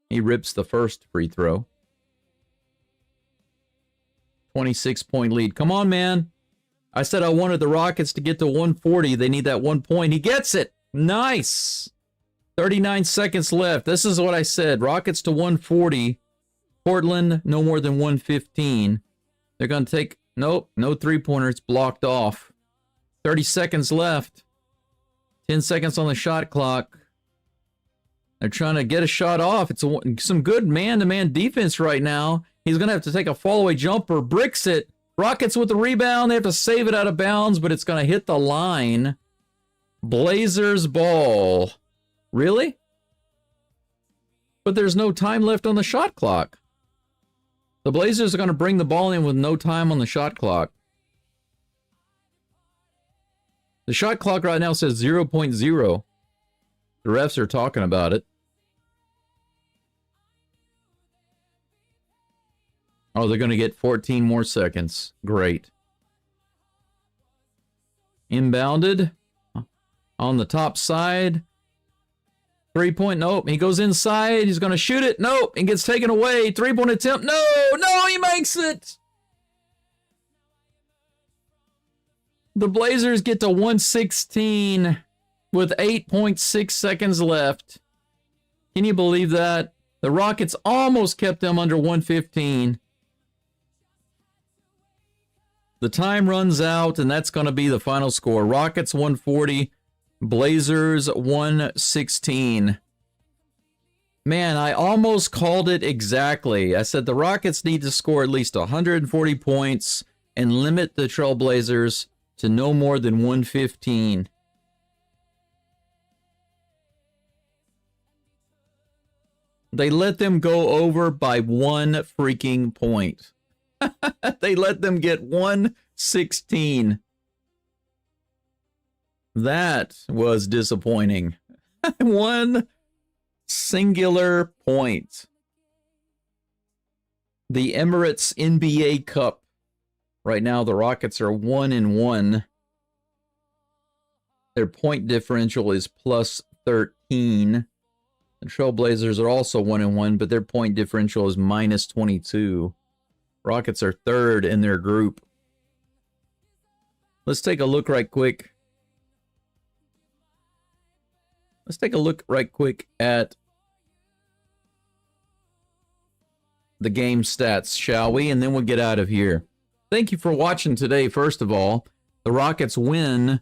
He rips the first free throw. 26-point lead. Come on, man. I said I wanted the Rockets to get to 140. They need that 1 point. He gets it. Nice. 39 seconds left. This is what I said. Rockets to 140. Portland, no more than 115. They're going to take... Nope, no three-pointer. It's blocked off. 30 seconds left. 10 seconds on the shot clock. They're trying to get a shot off. It's some good man-to-man defense right now. He's going to have to take a fall-away jumper. Bricks it. Rockets with the rebound. They have to save it out of bounds, but it's going to hit the line. Blazers ball. Really? But there's no time left on the shot clock. The Blazers are going to bring the ball in with no time on the shot clock. The shot clock right now says 0.0. The refs are talking about it. Oh, they're going to get 14 more seconds. Great. Inbounded. On the top side. 3-point. Nope. He goes inside. He's going to shoot it. Nope. It gets taken away. 3-point attempt. No. No, he makes it. The Blazers get to 116 with 8.6 seconds left. Can you believe that? The Rockets almost kept them under 115. The time runs out, and that's going to be the final score. Rockets 140, Blazers 116. Man, I almost called it exactly. I said the Rockets need to score at least 140 points and limit the Trailblazers to no more than 115. They let them go over by 1 freaking point. They let them get 116. That was disappointing. 1 singular point. The Emirates NBA Cup. Right now, the Rockets are 1-1. Their point differential is plus 13. The Trailblazers are also 1-1, but their point differential is minus 22. Rockets are third in their group. Let's take a look right quick. Let's take a look right quick at the game stats, shall we? And then we'll get out of here. Thank you for watching today, first of all. The Rockets win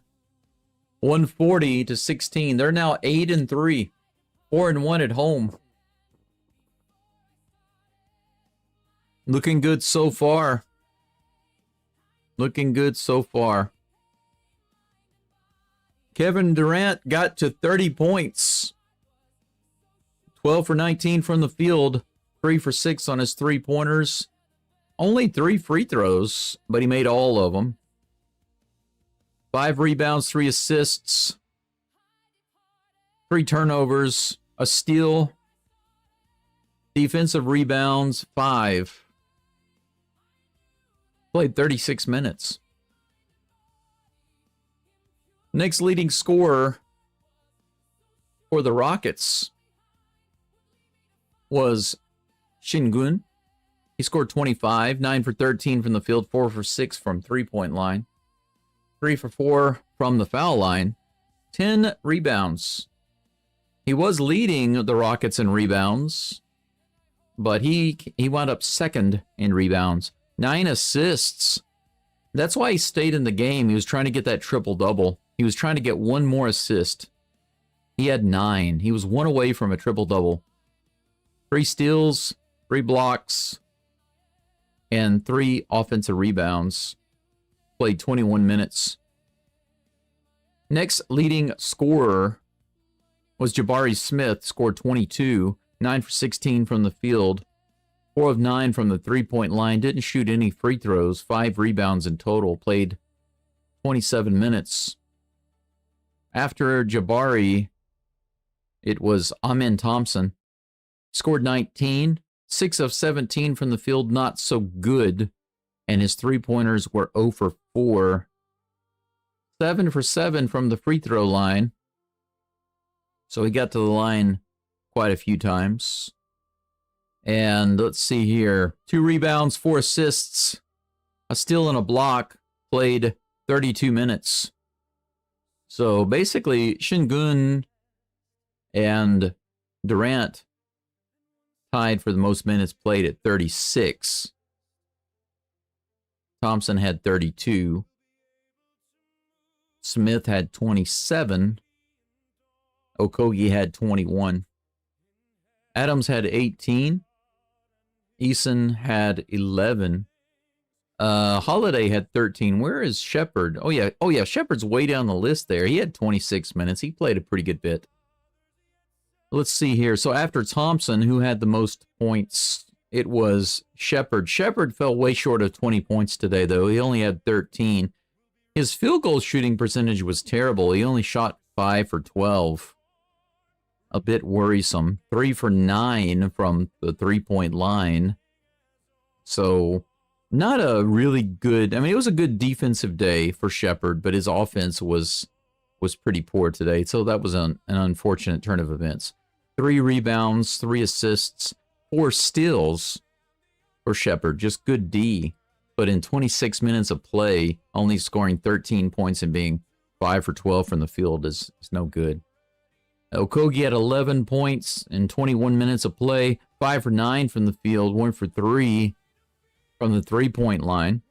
140-16. They're now 8-3. 4-1 at home. Looking good so far. Looking good so far. Kevin Durant got to 30 points. 12 for 19 from the field. 3 for 6 on his three-pointers. Only 3 free throws, but he made all of them. 5 rebounds, 3 assists. 3 turnovers, a steal. Defensive rebounds, 5. Played 36 minutes. Next leading scorer for the Rockets was Shingun. He scored 25, 9 for 13 from the field, 4 for 6 from three-point line, 3 for 4 from the foul line, 10 rebounds. He was leading the Rockets in rebounds, but he wound up second in rebounds. 9 assists. That's why he stayed in the game. He was trying to get that triple-double. He was trying to get one more assist. He had 9. He was 1 away from a triple-double. 3 steals, 3 blocks, and 3 offensive rebounds. Played 21 minutes. Next leading scorer was Jabari Smith, scored 22, 9 for 16 from the field, 4 of 9 from the three-point line, didn't shoot any free throws, 5 rebounds in total, played 27 minutes. After Jabari, it was Amen Thompson, scored 19, 6 of 17 from the field, not so good, and his three-pointers were 0 for 4. 7 for 7 from the free throw line, so he got to the line quite a few times. And let's see here, 2 rebounds, 4 assists, a steal and a block, played 32 minutes. So basically, Şengün and Durant tied for the most minutes played at 36. Thompson had 32. Smith had 27. Okogie had 21. Adams had 18. Eason had 11. Holiday had 13. Where is Shepard? Oh yeah, Shepard's way down the list there. He had 26 minutes. He played a pretty good bit. Let's see here. So after Thompson, who had the most points, it was Shepard. Shepard fell way short of 20 points today, though. He only had 13. His field goal shooting percentage was terrible. He only shot 5 for 12. A bit worrisome. 3 for 9 from the three-point line. So, not a really good... I mean, it was a good defensive day for Shepard, but his offense was pretty poor today. So that was an unfortunate turn of events. 3 rebounds, 3 assists, 4 steals for Shepard. Just good D. But in 26 minutes of play, only scoring 13 points and being 5 for 12 from the field is no good. Okogie had 11 points in 21 minutes of play, 5 for 9 from the field, 1 for 3 from the three-point line.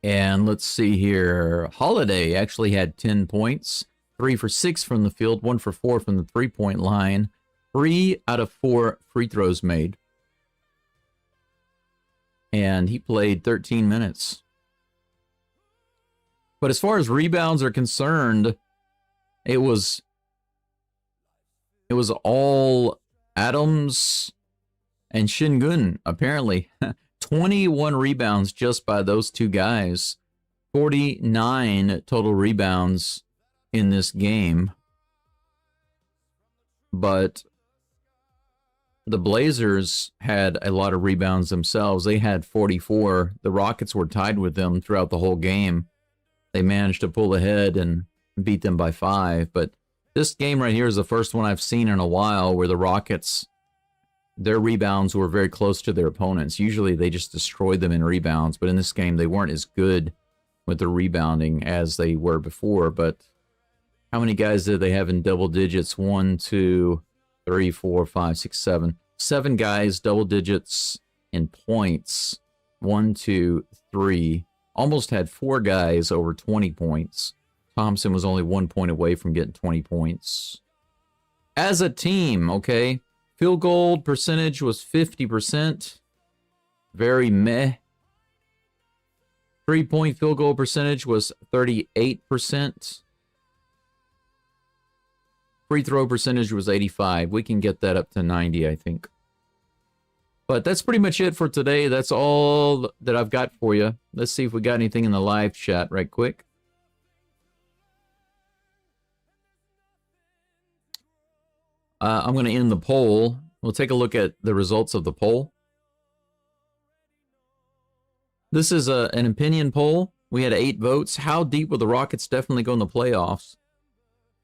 And let's see here. Holiday actually had 10 points, 3 for 6 from the field, 1 for 4 from the three-point line, 3 out of 4 free throws made. And he played 13 minutes. But as far as rebounds are concerned, it was all Adams and Şengün, apparently. 21 rebounds just by those two guys. 49 total rebounds in this game. But the Blazers had a lot of rebounds themselves. They had 44. The Rockets were tied with them throughout the whole game. They managed to pull ahead and beat them by 5. But this game right here is the first one I've seen in a while where the Rockets, their rebounds were very close to their opponents. Usually they just destroyed them in rebounds, but in this game they weren't as good with the rebounding as they were before. But how many guys did they have in double digits? 1, 2, 3, 4, 5, 6, 7. 7 guys, double digits in points. 1, 2, 3. Almost had 4 guys over 20 points. Thompson was only 1 point away from getting 20 points. As a team, okay, field goal percentage was 50%. Very meh. 3-point field goal percentage was 38%. Free throw percentage was 85. We can get that up to 90, I think. But that's pretty much it for today. That's all that I've got for you. Let's see if we got anything in the live chat right quick. I'm going to end the poll. We'll take a look at the results of the poll. This is an opinion poll. We had 8 votes. How deep will the Rockets definitely go in the playoffs?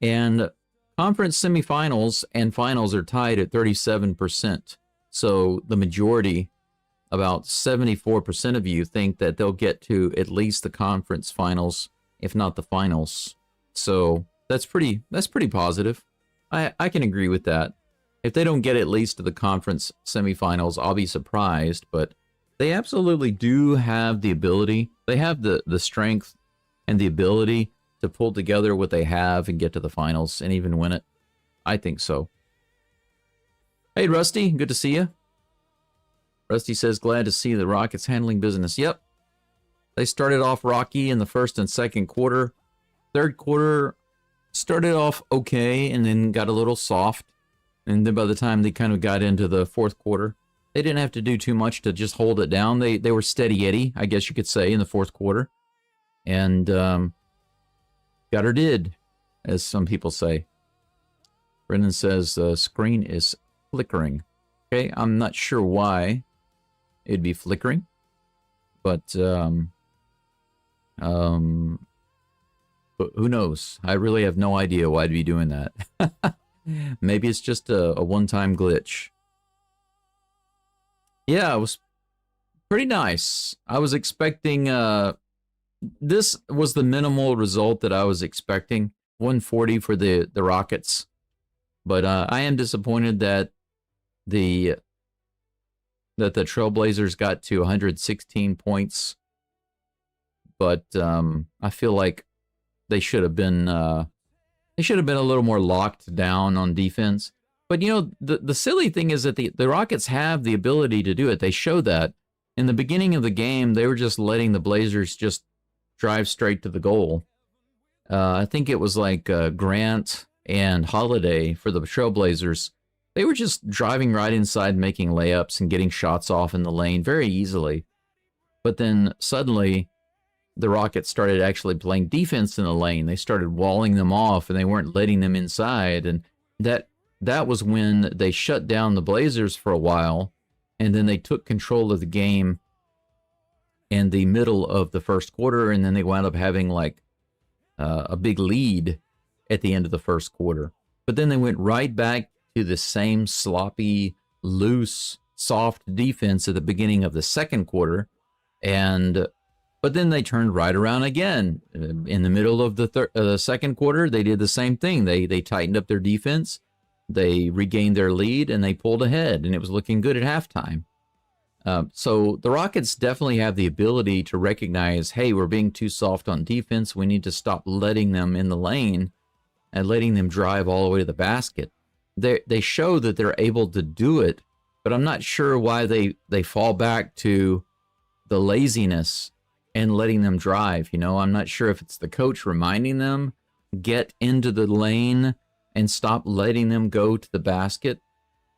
And conference semifinals and finals are tied at 37%. So the majority, about 74% of you, think that they'll get to at least the conference finals, if not the finals. So that's pretty positive. I can agree with that. If they don't get at least to the conference semifinals, I'll be surprised, but they absolutely do have the ability. They have the strength and the ability to pull together what they have and get to the finals and even win it. I think so. Hey, Rusty, good to see you. Rusty says, glad to see the Rockets handling business. Yep. They started off rocky in the first and second quarter. Third quarter started off okay and then got a little soft. And then by the time they kind of got into the fourth quarter, they didn't have to do too much to just hold it down. They were steady Eddie, I guess you could say, in the fourth quarter. And got her did, as some people say. Brendan says the screen is flickering. Okay, I'm not sure why it'd be flickering, but who knows? I really have no idea why it'd be doing that. Maybe it's just a one-time glitch. Yeah, it was pretty nice. I was expecting, this was the minimal result that I was expecting. 140 for the Rockets. But I am disappointed that the Trailblazers got to 116 points. But I feel like they should have been a little more locked down on defense. But you know, the silly thing is that the Rockets have the ability to do it. They show that in the beginning of the game. They were just letting the Blazers just drive straight to the goal. I think it was like Grant and Holiday for the Trailblazers. They were just driving right inside, making layups and getting shots off in the lane very easily. But then suddenly the Rockets started actually playing defense in the lane. They started walling them off and they weren't letting them inside. And that was when they shut down the Blazers for a while. And then they took control of the game in the middle of the first quarter. And then they wound up having like a big lead at the end of the first quarter. But then they went right back to the same sloppy, loose, soft defense at the beginning of the second quarter. But then they turned right around again. In the middle of the second quarter, they did the same thing. They tightened up their defense. They regained their lead, and they pulled ahead, and it was looking good at halftime. So the Rockets definitely have the ability to recognize, hey, we're being too soft on defense. We need to stop letting them in the lane and letting them drive all the way to the basket. They show that they're able to do it, but I'm not sure why they fall back to the laziness and letting them drive. You know, I'm not sure if it's the coach reminding them, get into the lane and stop letting them go to the basket.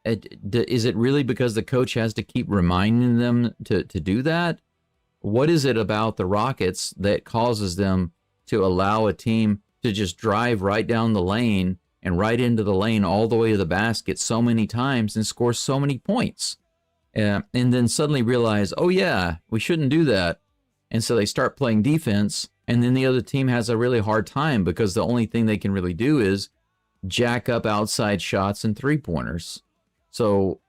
Is it really because the coach has to keep reminding them to do that? What is it about the Rockets that causes them to allow a team to just drive right down the lane and right into the lane all the way to the basket so many times and score so many points? And then suddenly realize, oh yeah, we shouldn't do that. And so they start playing defense, and then the other team has a really hard time because the only thing they can really do is jack up outside shots and three-pointers. So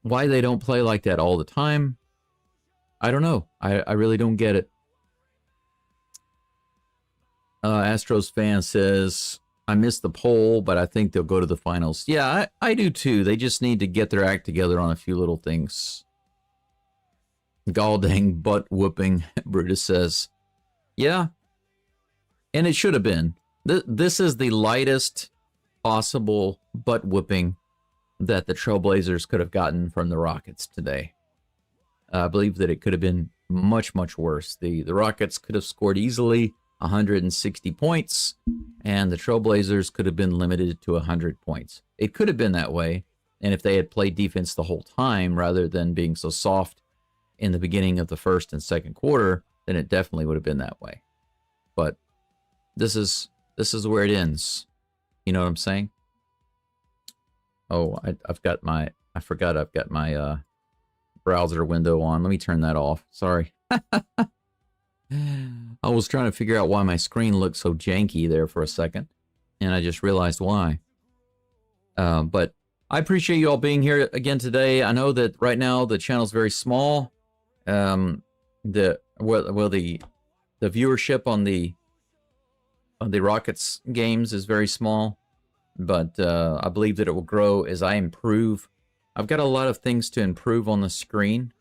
why they don't play like that all the time, I don't know. I really don't get it. Astros fan says, I missed the poll, but I think they'll go to the finals. Yeah, I do too. They just need to get their act together on a few little things. Gall dang butt whooping, Brutus says. Yeah, and it should have been. This is the lightest possible butt whooping that the Trailblazers could have gotten from the Rockets today. I believe that it could have been much, much worse. The Rockets could have scored easily 160 points, and the Trailblazers could have been limited to 100 points. It could have been that way, and if they had played defense the whole time rather than being so soft in the beginning of the first and second quarter, then it definitely would have been that way. But this is where it ends. You know what I'm saying? Oh, I forgot I've got my browser window on. Let me turn that off. Sorry. I was trying to figure out why my screen looked so janky there for a second, and I just realized why. But I appreciate you all being here again today. I know that right now the channel's very small. The viewership on the Rockets games is very small, but I believe that it will grow as I improve. I've got a lot of things to improve on the screen.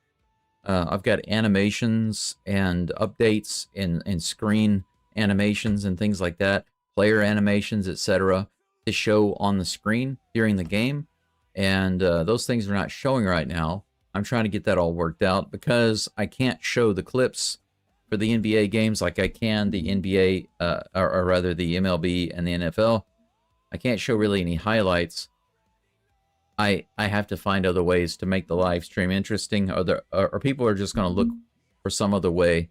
I've got animations and updates in screen animations and things like that, player animations, etc., to show on the screen during the game. And those things are not showing right now. I'm trying to get that all worked out because I can't show the clips for the NBA games like I can the NBA, or rather the MLB and the NFL. I can't show really any highlights. I have to find other ways to make the live stream interesting, or people are just going to look for some other way.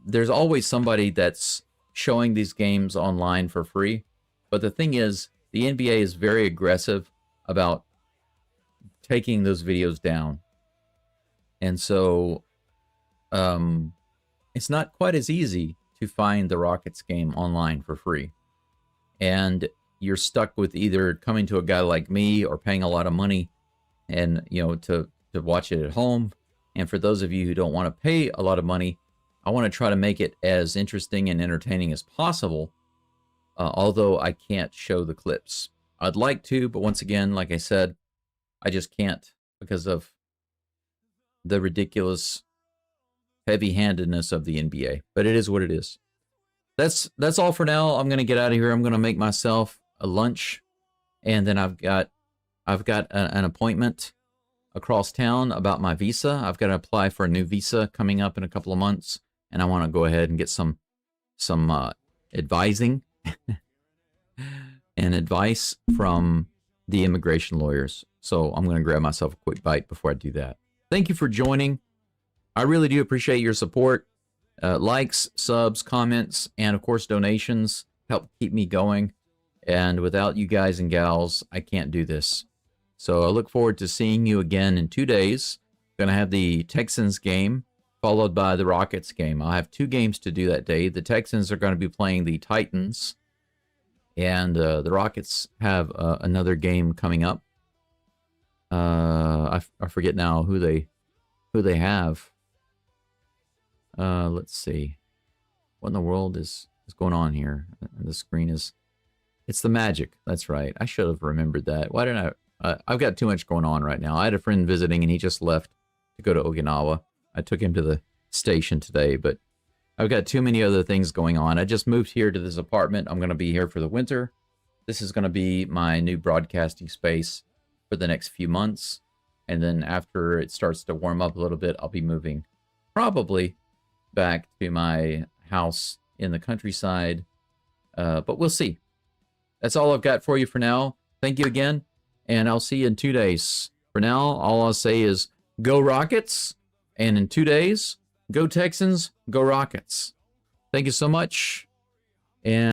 There's always somebody that's showing these games online for free, but the thing is, the NBA is very aggressive about taking those videos down, and so it's not quite as easy to find the Rockets game online for free, and you're stuck with either coming to a guy like me or paying a lot of money and to watch it at home. And for those of you who don't want to pay a lot of money, I want to try to make it as interesting and entertaining as possible, although I can't show the clips. I'd like to, but once again, like I said, I just can't because of the ridiculous heavy-handedness of the NBA. But it is what it is. That's all for now. I'm going to get out of here. I'm going to make myself a lunch, and then I've got an appointment across town about my visa. I've got to apply for a new visa coming up in a couple of months, and I want to go ahead and get some advising and advice from the immigration lawyers. So I'm going to grab myself a quick bite before I do that. Thank you for joining. I really do appreciate your support. Likes, subs, comments, and of course donations help keep me going. And without you guys and gals, I can't do this. So I look forward to seeing you again in 2 days. Going to have the Texans game followed by the Rockets game. I'll have 2 games to do that day. The Texans are going to be playing the Titans, and the Rockets have another game coming up. I forget now who they have. Let's see. What in the world is going on here? The screen is... It's the Magic. That's right. I should have remembered that. Why didn't I... I've got too much going on right now. I had a friend visiting, and he just left to go to Okinawa. I took him to the station today, but I've got too many other things going on. I just moved here to this apartment. I'm going to be here for the winter. This is going to be my new broadcasting space for the next few months. And then after it starts to warm up a little bit, I'll be moving probably back to my house in the countryside. But we'll see. That's all I've got for you for now. Thank you again, and I'll see you in 2 days. For now, all I'll say is go Rockets, and in 2 days, go Texans, go Rockets. Thank you so much, and